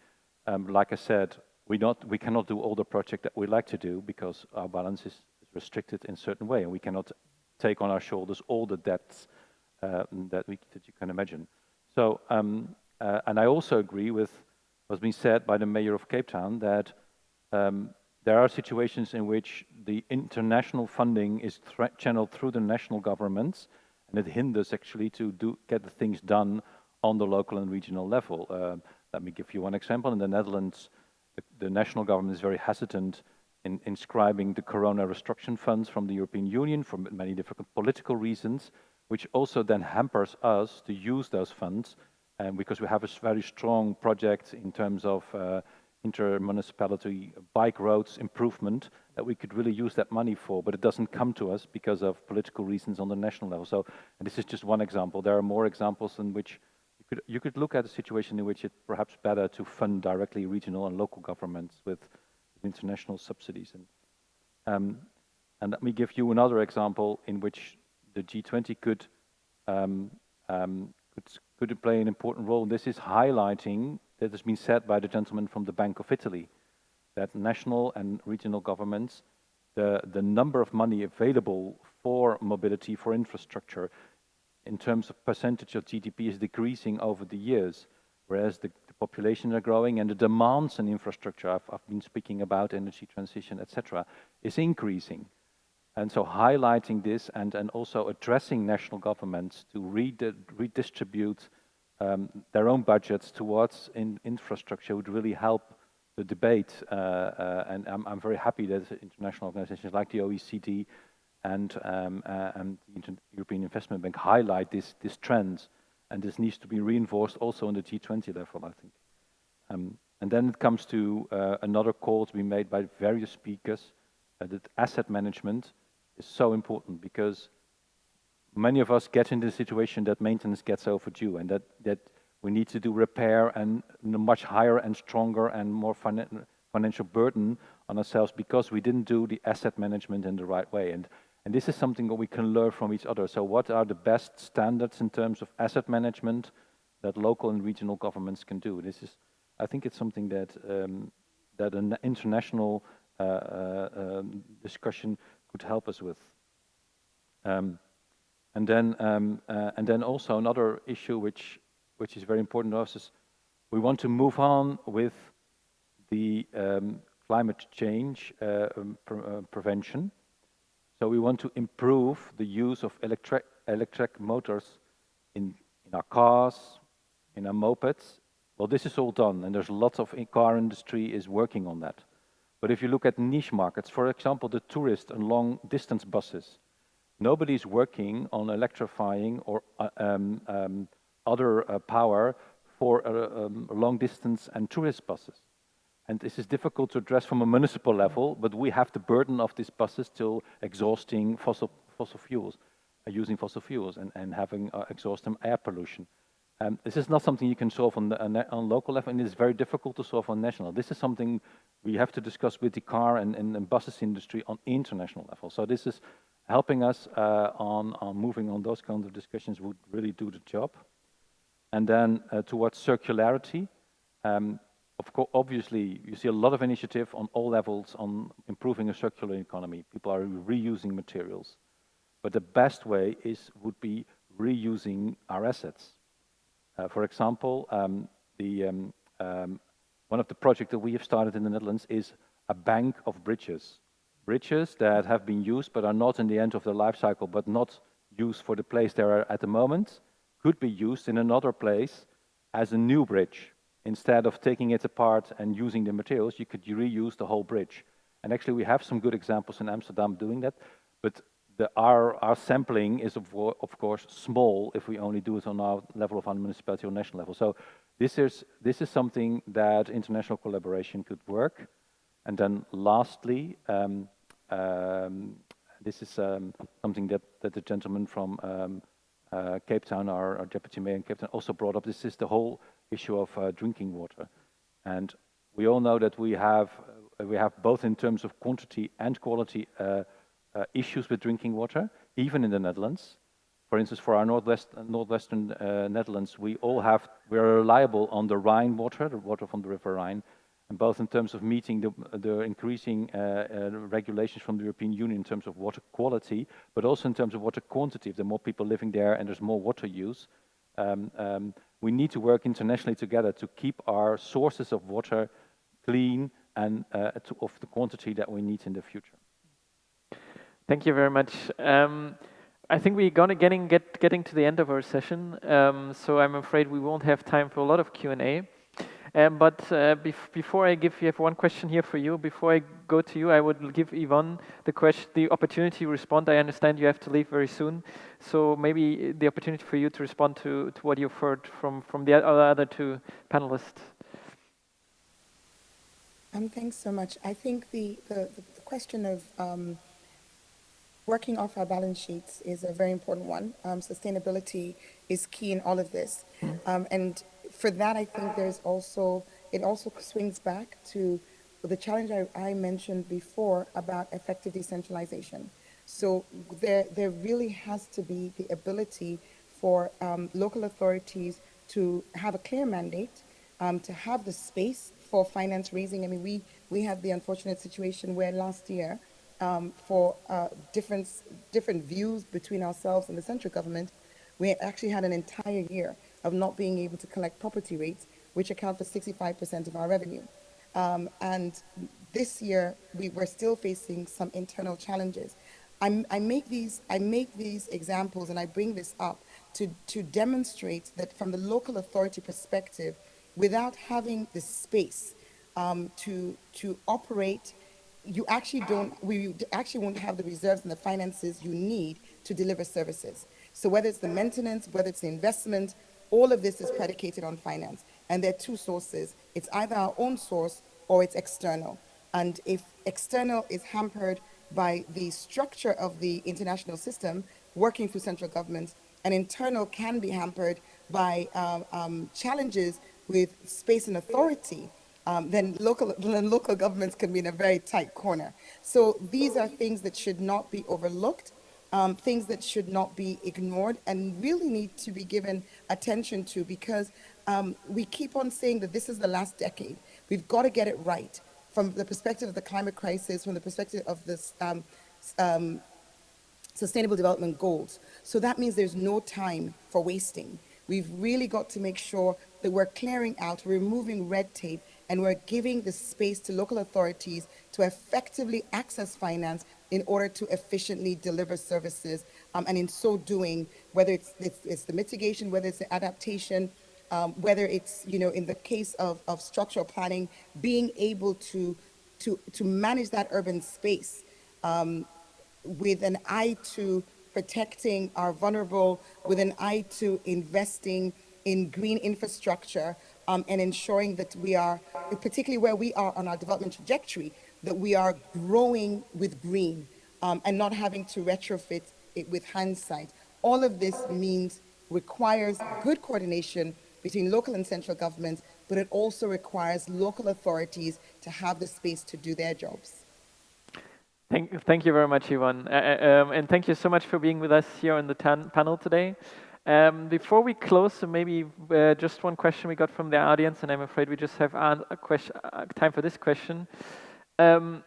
S20: Like I said, we cannot do all the projects that we like to do because our balance is restricted in a certain way, and we cannot take on our shoulders all the debts that you can imagine. So, and I also agree with what's been said by the mayor of Cape Town that there are situations in which the international funding is channeled through the national governments, and it hinders actually to get the things done on the local and regional level. Let me give you one example. In the Netherlands, the national government is very hesitant in inscribing the corona restructuring funds from the European Union for many different political reasons, which also then hampers us to use those funds, because we have a very strong project in terms of inter-municipality bike roads improvement that we could really use that money for, but it doesn't come to us because of political reasons on the national level. So, and this is just one example. There are more examples in which you could look at a situation in which it's perhaps better to fund directly regional and local governments with international subsidies. And let me give you another example in which the G20 could play an important role. This is highlighting, that has been said by the gentleman from the Bank of Italy, that national and regional governments, the number of money available for mobility, for infrastructure, in terms of percentage of GDP is decreasing over the years, whereas the population are growing and the demands on infrastructure, I've been speaking about energy transition, etc., is increasing. And so highlighting this and also addressing national governments to redistribute their own budgets towards infrastructure would really help the debate. And I'm very happy that international organizations like the OECD and the European Investment Bank highlight this trend, and this needs to be reinforced also on the G20 level, I think. And then it comes to another call to be made by various speakers, that asset management is so important, because many of us get into the situation that maintenance gets overdue, and that we need to do repair and much higher and stronger and more financial burden on ourselves because we didn't do the asset management in the right way. And this is something that we can learn from each other. So what are the best standards in terms of asset management that local and regional governments can do? This is, I think it's something that that an international discussion could help us with. And then also another issue which is very important to us is we want to move on with the climate change prevention. So we want to improve the use of electric motors in our cars, in our mopeds. Well, this is all done, and there's lots of car industry is working on that. But if you look at niche markets, for example, the tourist and long distance buses, nobody's working on electrifying or other power for long distance and tourist buses. And this is difficult to address from a municipal level, but we have the burden of these buses still exhausting fossil fuels, using fossil fuels and having exhaust and air pollution. This is not something you can solve on local level, and it's very difficult to solve on national. This is something we have to discuss with the car and buses industry on international level. So this is helping us on moving on those kinds of discussions would really do the job. And then towards circularity, of course, obviously, you see a lot of initiative on all levels on improving a circular economy. People are reusing materials. But the best way would be reusing our assets. For example, one of the projects that we have started in the Netherlands is a bank of bridges. Bridges that have been used but are not in the end of their life cycle, but not used for the place they are at the moment, could be used in another place as a new bridge. Instead of taking it apart and using the materials, you could reuse the whole bridge. And actually, we have some good examples in Amsterdam doing that, but our sampling is, of course, small if we only do it on our level of our municipality or national level. So this is something that international collaboration could work. And then lastly, this is something that the gentleman from Cape Town, our deputy mayor in Cape Town, also brought up. This is the whole issue of drinking water. And we all know that we have both in terms of quantity and quality issues with drinking water, even in the Netherlands. For instance, for our northwestern Netherlands, we're reliable on the Rhine water, the water from the River Rhine, and both in terms of meeting the increasing regulations from the European Union in terms of water quality, but also in terms of water quantity. If there are more people living there and there's more water use, we need to work internationally together to keep our sources of water clean and of the quantity that we need in the future.
S16: Thank you very much. I think we're getting to the end of our session, so I'm afraid we won't have time for a lot of Q&A. But before you have one question here for you. Before I go to you, I would give Yvonne the opportunity to respond. I understand you have to leave very soon, so maybe the opportunity for you to respond to what you've heard from the other two panelists.
S19: Thanks so much. I think the question of working off our balance sheets is a very important one. Sustainability is key in all of this, and for that, I think it also swings back to the challenge I mentioned before about effective decentralization. So there really has to be the ability for local authorities to have a clear mandate, to have the space for finance raising. I mean, we had the unfortunate situation where last year, for different views between ourselves and the central government, we actually had an entire year of not being able to collect property rates, which account for 65% of our revenue. And this year, we were still facing some internal challenges. I make these examples and I bring this up to demonstrate that from the local authority perspective, without having the space to operate, we actually won't have the reserves and the finances you need to deliver services. So whether it's the maintenance, whether it's the investment, all of this is predicated on finance. And there are two sources. It's either our own source or it's external. And if external is hampered by the structure of the international system working through central governments, and internal can be hampered by challenges with space and authority, then local governments can be in a very tight corner. So these are things that should not be overlooked, things that should not be ignored and really need to be given attention to, because we keep on saying that this is the last decade. We've got to get it right from the perspective of the climate crisis, from the perspective of this Sustainable Development Goals. So that means there's no time for wasting. We've really got to make sure that we're clearing out, removing red tape, and we're giving the space to local authorities to effectively access finance in order to efficiently deliver services. And in so doing, whether it's the mitigation, whether it's the adaptation, whether it's, in the case of structural planning, being able to manage that urban space with an eye to protecting our vulnerable, with an eye to investing in green infrastructure and ensuring that we are, particularly where we are on our development trajectory, that we are growing with green and not having to retrofit it with hindsight. All of this requires good coordination between local and central governments, but it also requires local authorities to have the space to do their jobs.
S16: Thank you very much, Yvonne. And thank you so much for being with us here on the panel today. Before we close, maybe just one question we got from the audience, and I'm afraid we just have time for this question. I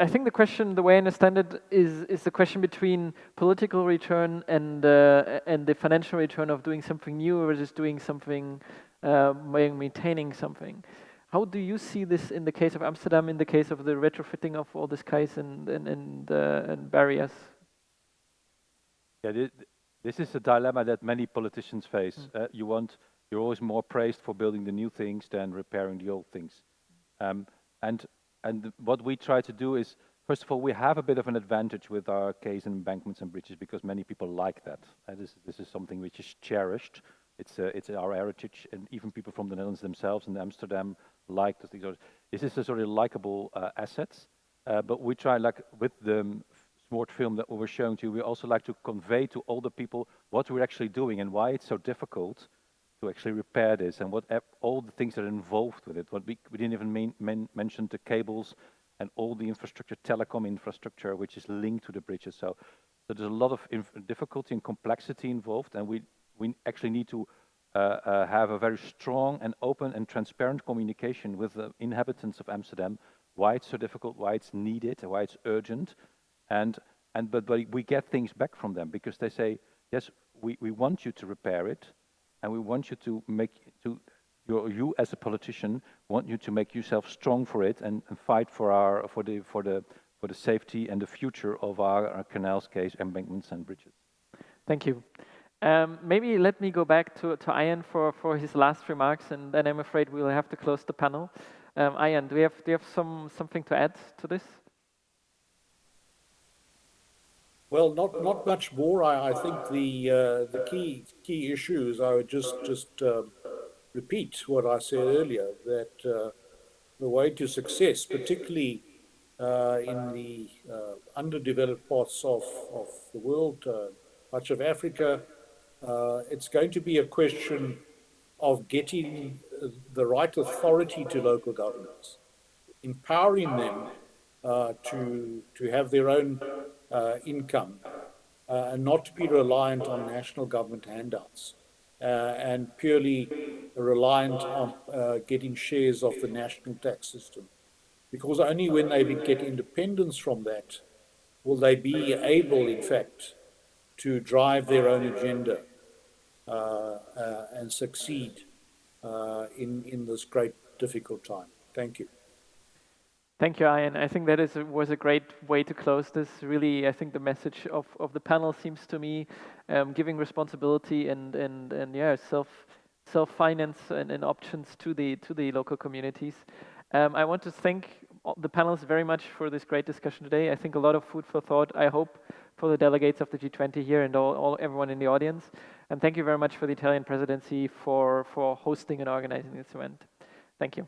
S16: think the question, the way I understand it, is the question between political return and the financial return of doing something new versus doing something, maintaining something. How do you see this in the case of Amsterdam, in the case of the retrofitting of all the skies and barriers?
S20: Yeah, this is a dilemma that many politicians face. You're always more praised for building the new things than repairing the old things. And what we try to do is, first of all, we have a bit of an advantage with our quays and embankments and bridges because many people like that. This is something which is cherished. It's our heritage, and even people from the Netherlands themselves in Amsterdam like those things. This is a sort of likable assets, but we try, like with the smart film that we were showing to you, we also like to convey to all the people what we're actually doing and why it's so difficult to actually repair this and what all the things that are involved with it. What we didn't even mention the cables and all the infrastructure, telecom infrastructure, which is linked to the bridges. So there's a lot of difficulty and complexity involved, and we actually need to have a very strong and open and transparent communication with the inhabitants of Amsterdam, why it's so difficult, why it's needed, why it's urgent, but we get things back from them because they say, yes, we want you to repair it, and we want you to you as a politician want you to make yourself strong for it and fight for the safety and the future of our canals, quays, embankments, and bridges.
S16: Thank you. Maybe let me go back to Ian for his last remarks, and then I'm afraid we'll have to close the panel. Ian, do you have something to add to this?
S18: Well, not much more. I think the key issues, I would just repeat what I said earlier, that the way to success, particularly in the underdeveloped parts of the world, much of Africa, it's going to be a question of getting the right authority to local governments, empowering them to have their own income and not to be reliant on national government handouts and purely reliant on getting shares of the national tax system. Because only when they get independence from that will they be able, in fact, to drive their own agenda and succeed in this great difficult time. Thank you.
S16: Thank you, Ian. I think that was a great way to close this. Really, I think the message of the panel seems to me giving responsibility and self-finance and options to the local communities. I want to thank the panelists very much for this great discussion today. I think a lot of food for thought, I hope, for the delegates of the G20 here and everyone in the audience. And thank you very much for the Italian presidency for hosting and organizing this event. Thank you.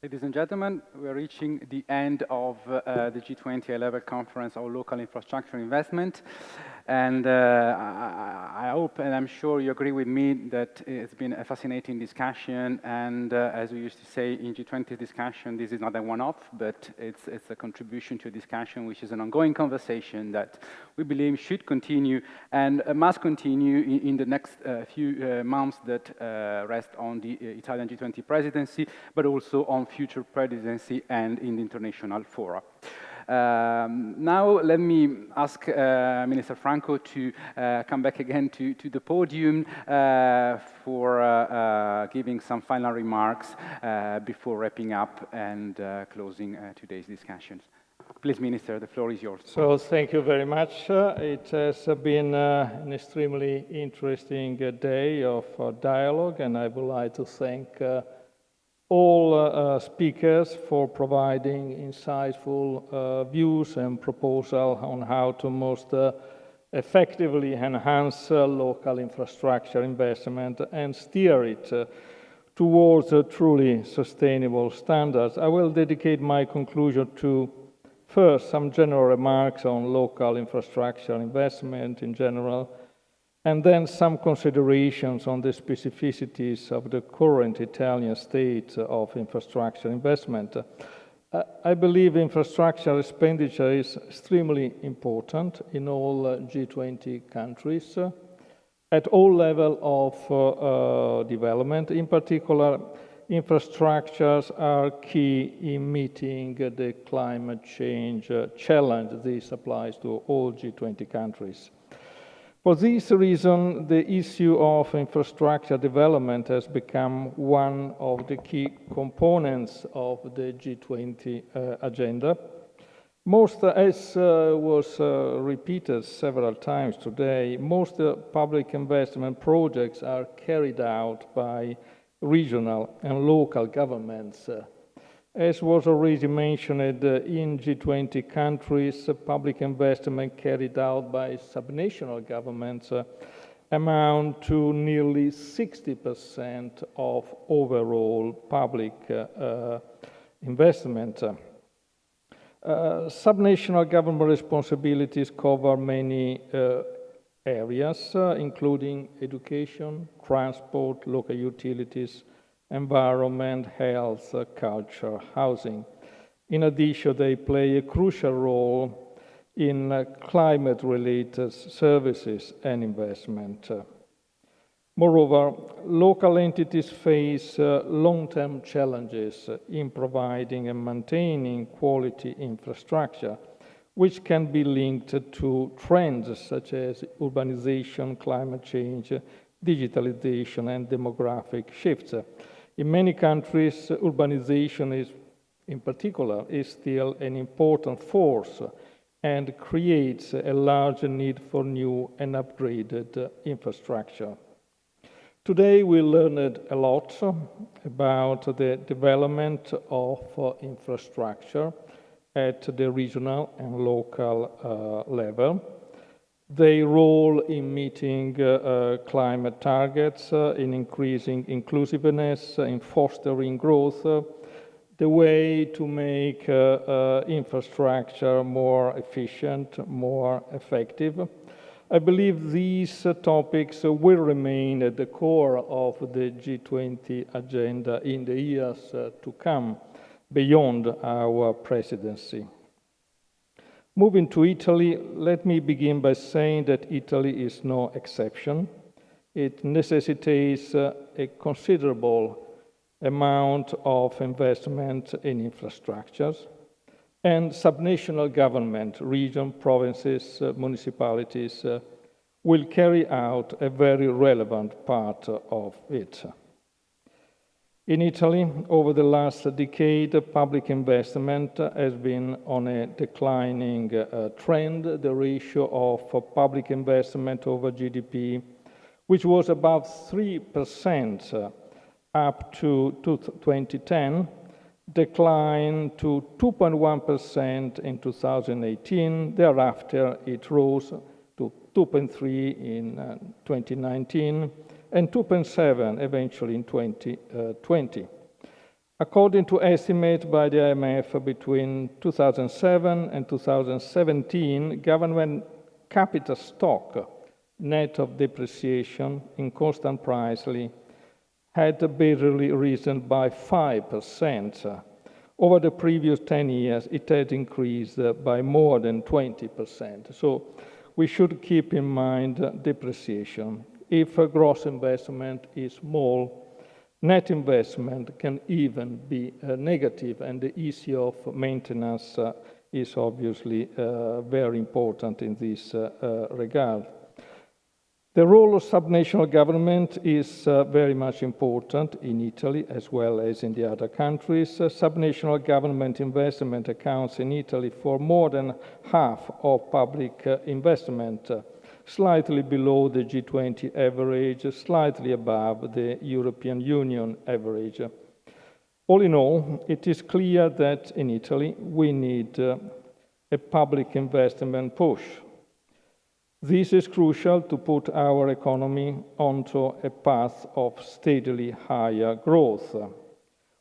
S1: Ladies and gentlemen, we are reaching the end of the G20 high-level conference on local infrastructure investment. And I hope and I'm sure you agree with me that it's been a fascinating discussion. And as we used to say in G20 discussion, this is not a one-off, but it's a contribution to a discussion which is an ongoing conversation that we believe should continue and must continue in the next few months that rest on the Italian G20 presidency, but also on future presidency and in the international fora. Now let me ask Minister Franco to come back again to the podium for giving some final remarks before wrapping up and closing today's discussions. Please, Minister, the floor is yours.
S5: So thank you very much. It has been an extremely interesting day of dialogue, and I would like to thank all speakers for providing insightful views and proposals on how to most effectively enhance local infrastructure investment and steer it towards truly sustainable standards. I will dedicate my conclusion to, first, some general remarks on local infrastructure investment in general, and then some considerations on the specificities of the current Italian state of infrastructure investment. I believe infrastructure expenditure is extremely important in all G20 countries at all levels of development. In particular, infrastructures are key in meeting the climate change challenge. This applies to all G20 countries. For this reason, the issue of infrastructure development has become one of the key components of the G20 agenda. Most, as was repeated several times today, most public investment projects are carried out by regional and local governments. As was already mentioned, in G20 countries, public investment carried out by subnational governments amount to nearly 60% of overall public investment. Subnational government responsibilities cover many areas, including education, transport, local utilities, environment, health, culture, housing. In addition, they play a crucial role in climate-related services and investment. Moreover, local entities face long-term challenges in providing and maintaining quality infrastructure, which can be linked to trends such as urbanization, climate change, digitalization, and demographic shifts. In many countries, urbanization in particular is still an important force and creates a large need for new and upgraded infrastructure. Today we learned a lot about the development of infrastructure at the regional and local level, their role in meeting climate targets, in increasing inclusiveness, in fostering growth, the way to make infrastructure more efficient, more effective. I believe these topics will remain at the core of the G20 agenda in the years to come, beyond our presidency. Moving to Italy, let me begin by saying that Italy is no exception. It necessitates a considerable amount of investment in infrastructures, and subnational government, regions, provinces, municipalities will carry out a very relevant part of it. In Italy, over the last decade, public investment has been on a declining trend. The ratio of public investment over GDP, which was about 3% up to 2010, declined to 2.1% in 2018. Thereafter, it rose to 2.3% in 2019 and 2.7% eventually in 2020. According to estimates by the IMF, between 2007 and 2017, government capital stock, net of depreciation in constant pricely, had barely risen by 5%. Over the previous 10 years, it had increased by more than 20%. So we should keep in mind depreciation. If gross investment is small, net investment can even be negative, and the issue of maintenance is obviously very important in this regard. The role of subnational government is very much important in Italy as well as in the other countries. Subnational government investment accounts in Italy for more than half of public investment, slightly below the G20 average, slightly above the European Union average. All in all, it is clear that in Italy we need a public investment push. This is crucial to put our economy onto a path of steadily higher growth.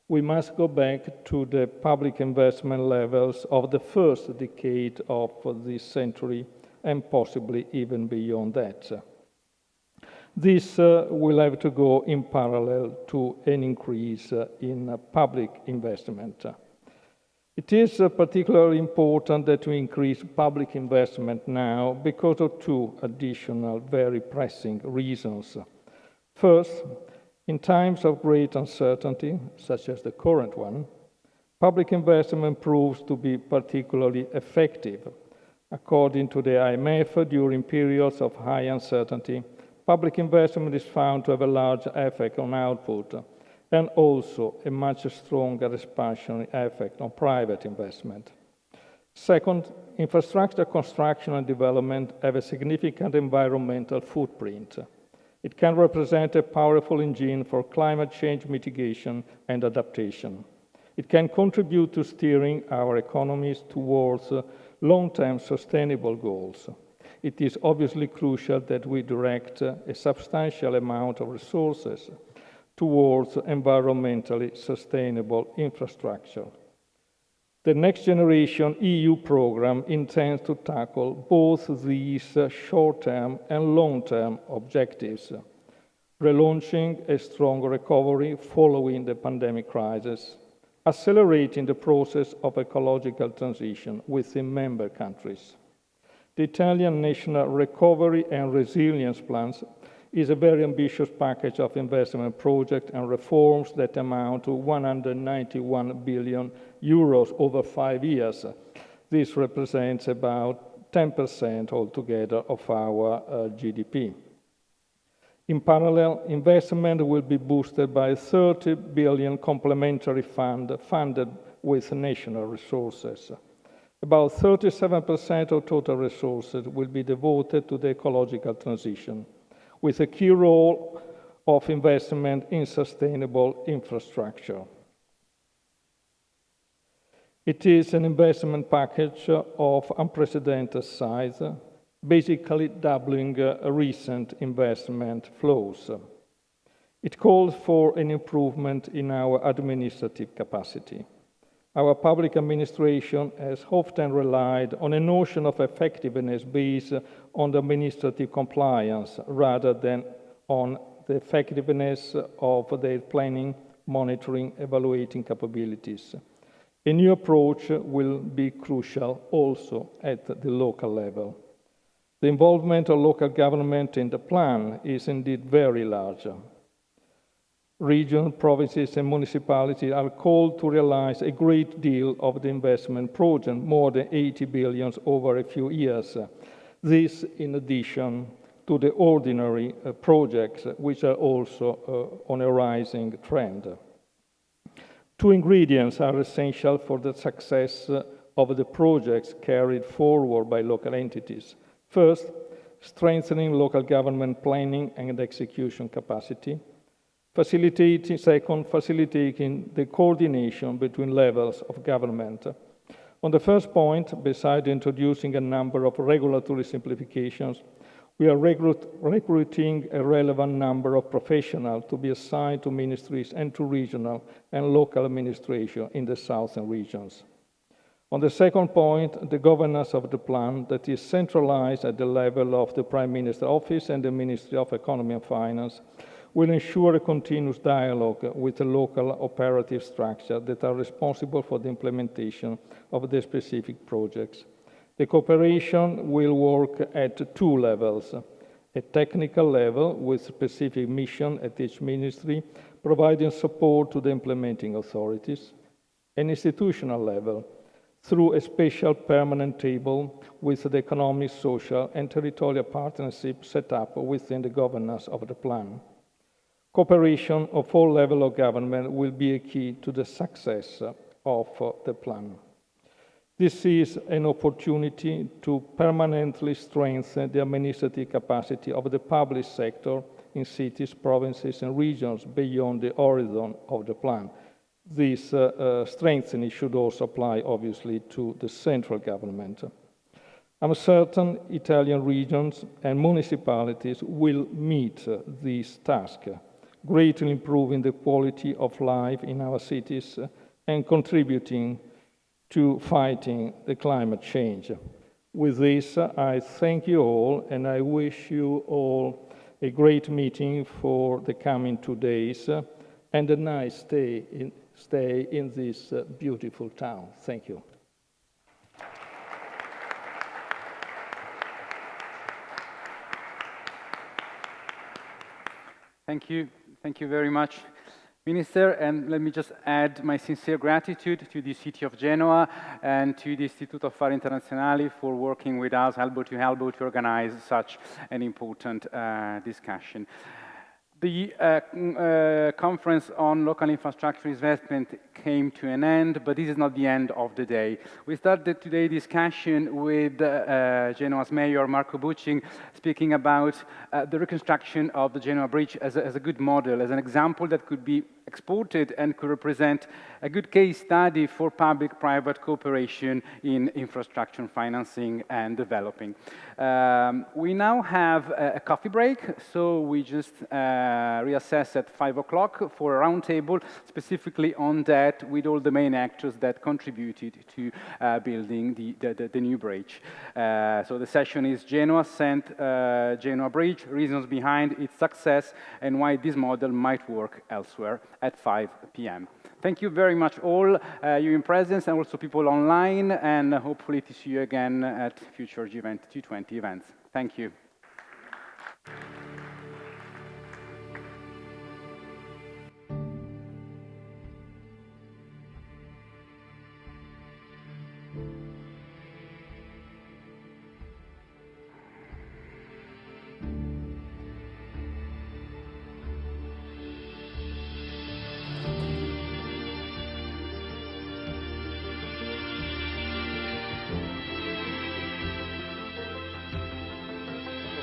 S5: We must go back to the public investment levels of the first decade of this century and possibly even beyond that. This will have to go in parallel to an increase in public investment. It is particularly important that we increase public investment now because of two additional very pressing reasons. First, in times of great uncertainty, such as the current one, public investment proves to be particularly effective. According to the IMF, during periods of high uncertainty, public investment is found to have a large effect on output and also a much stronger expansionary effect on private investment. Second, infrastructure construction and development have a significant environmental footprint. It can represent a powerful engine for climate change mitigation and adaptation. It can contribute to steering our economies towards long-term sustainable goals. It is obviously crucial that we direct a substantial amount of resources towards environmentally sustainable infrastructure. The Next Generation EU program intends to tackle both these short-term and long-term objectives, relaunching a strong recovery following the pandemic crisis, accelerating the process of ecological transition within member countries. The Italian National Recovery and Resilience Plans is a very ambitious package of investment projects and reforms that amount to 191 billion euros over 5 years. This represents about 10% altogether of our GDP. In parallel, investment will be boosted by a 30 billion complementary fund funded with national resources. About 37% of total resources will be devoted to the ecological transition, with a key role of investment in sustainable infrastructure. It is an investment package of unprecedented size, basically doubling recent investment flows. It calls for an improvement in our administrative capacity. Our public administration has often relied on a notion of effectiveness based on the administrative compliance rather than on the effectiveness of their planning, monitoring, evaluating capabilities. A new approach will be crucial also at the local level. The involvement of local government in the plan is indeed very large. Regions, provinces, and municipalities are called to realize a great deal of the investment project, more than 80 billion over a few years. This in addition to the ordinary projects, which are also on a rising trend. Two ingredients are essential for the success of the projects carried forward by local entities. First, strengthening local government planning and execution capacity. Facilitating the coordination between levels of government. On the first point, besides introducing a number of regulatory simplifications, we are recruiting a relevant number of professionals to be assigned to ministries and to regional and local administration in the southern regions. On the second point, the governance of the plan that is centralized at the level of the Prime Minister's office and the Ministry of Economy and Finance will ensure a continuous dialogue with the local operative structures that are responsible for the implementation of the specific projects. The cooperation will work at two levels: a technical level with specific mission at each ministry, providing support to the implementing authorities, an institutional level, through a special permanent table with the economic, social, and territorial partnership set up within the governance of the plan. Cooperation of all levels of government will be a key to the success of the plan. This is an opportunity to permanently strengthen the administrative capacity of the public sector in cities, provinces, and regions beyond the horizon of the plan. This strengthening should also apply, obviously, to the central government. I'm certain Italian regions and municipalities will meet this task, greatly improving the quality of life in our cities and contributing to fighting the climate change. With this, I thank you all, and I wish you all a great meeting for the coming 2 days, and a nice stay in this beautiful town. Thank you.
S1: Thank you. Thank you very much, Minister. And let me just add my sincere gratitude to the City of Genoa and to the Istituto Affari Internazionali for working with us elbow to elbow to organize such an important discussion. The conference on local infrastructure investment came to an end, but this is not the end of the day. We started today's discussion with Genoa's mayor, Marco Bucci, speaking about the reconstruction of the Genoa Bridge as a good model, as an example that could be exported and could represent a good case study for public-private cooperation in infrastructure financing and developing. We now have a coffee break, so we just reassess at 5 o'clock for a roundtable specifically on that with all the main actors that contributed to building the new bridge. So the session is Genoa sent Genoa Bridge, reasons behind its success and why this model might work elsewhere at 5 p.m. Thank you very much all, you in presence and also people online, and hopefully to see you again at future G20 events. Thank you.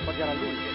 S1: Pagare a lui.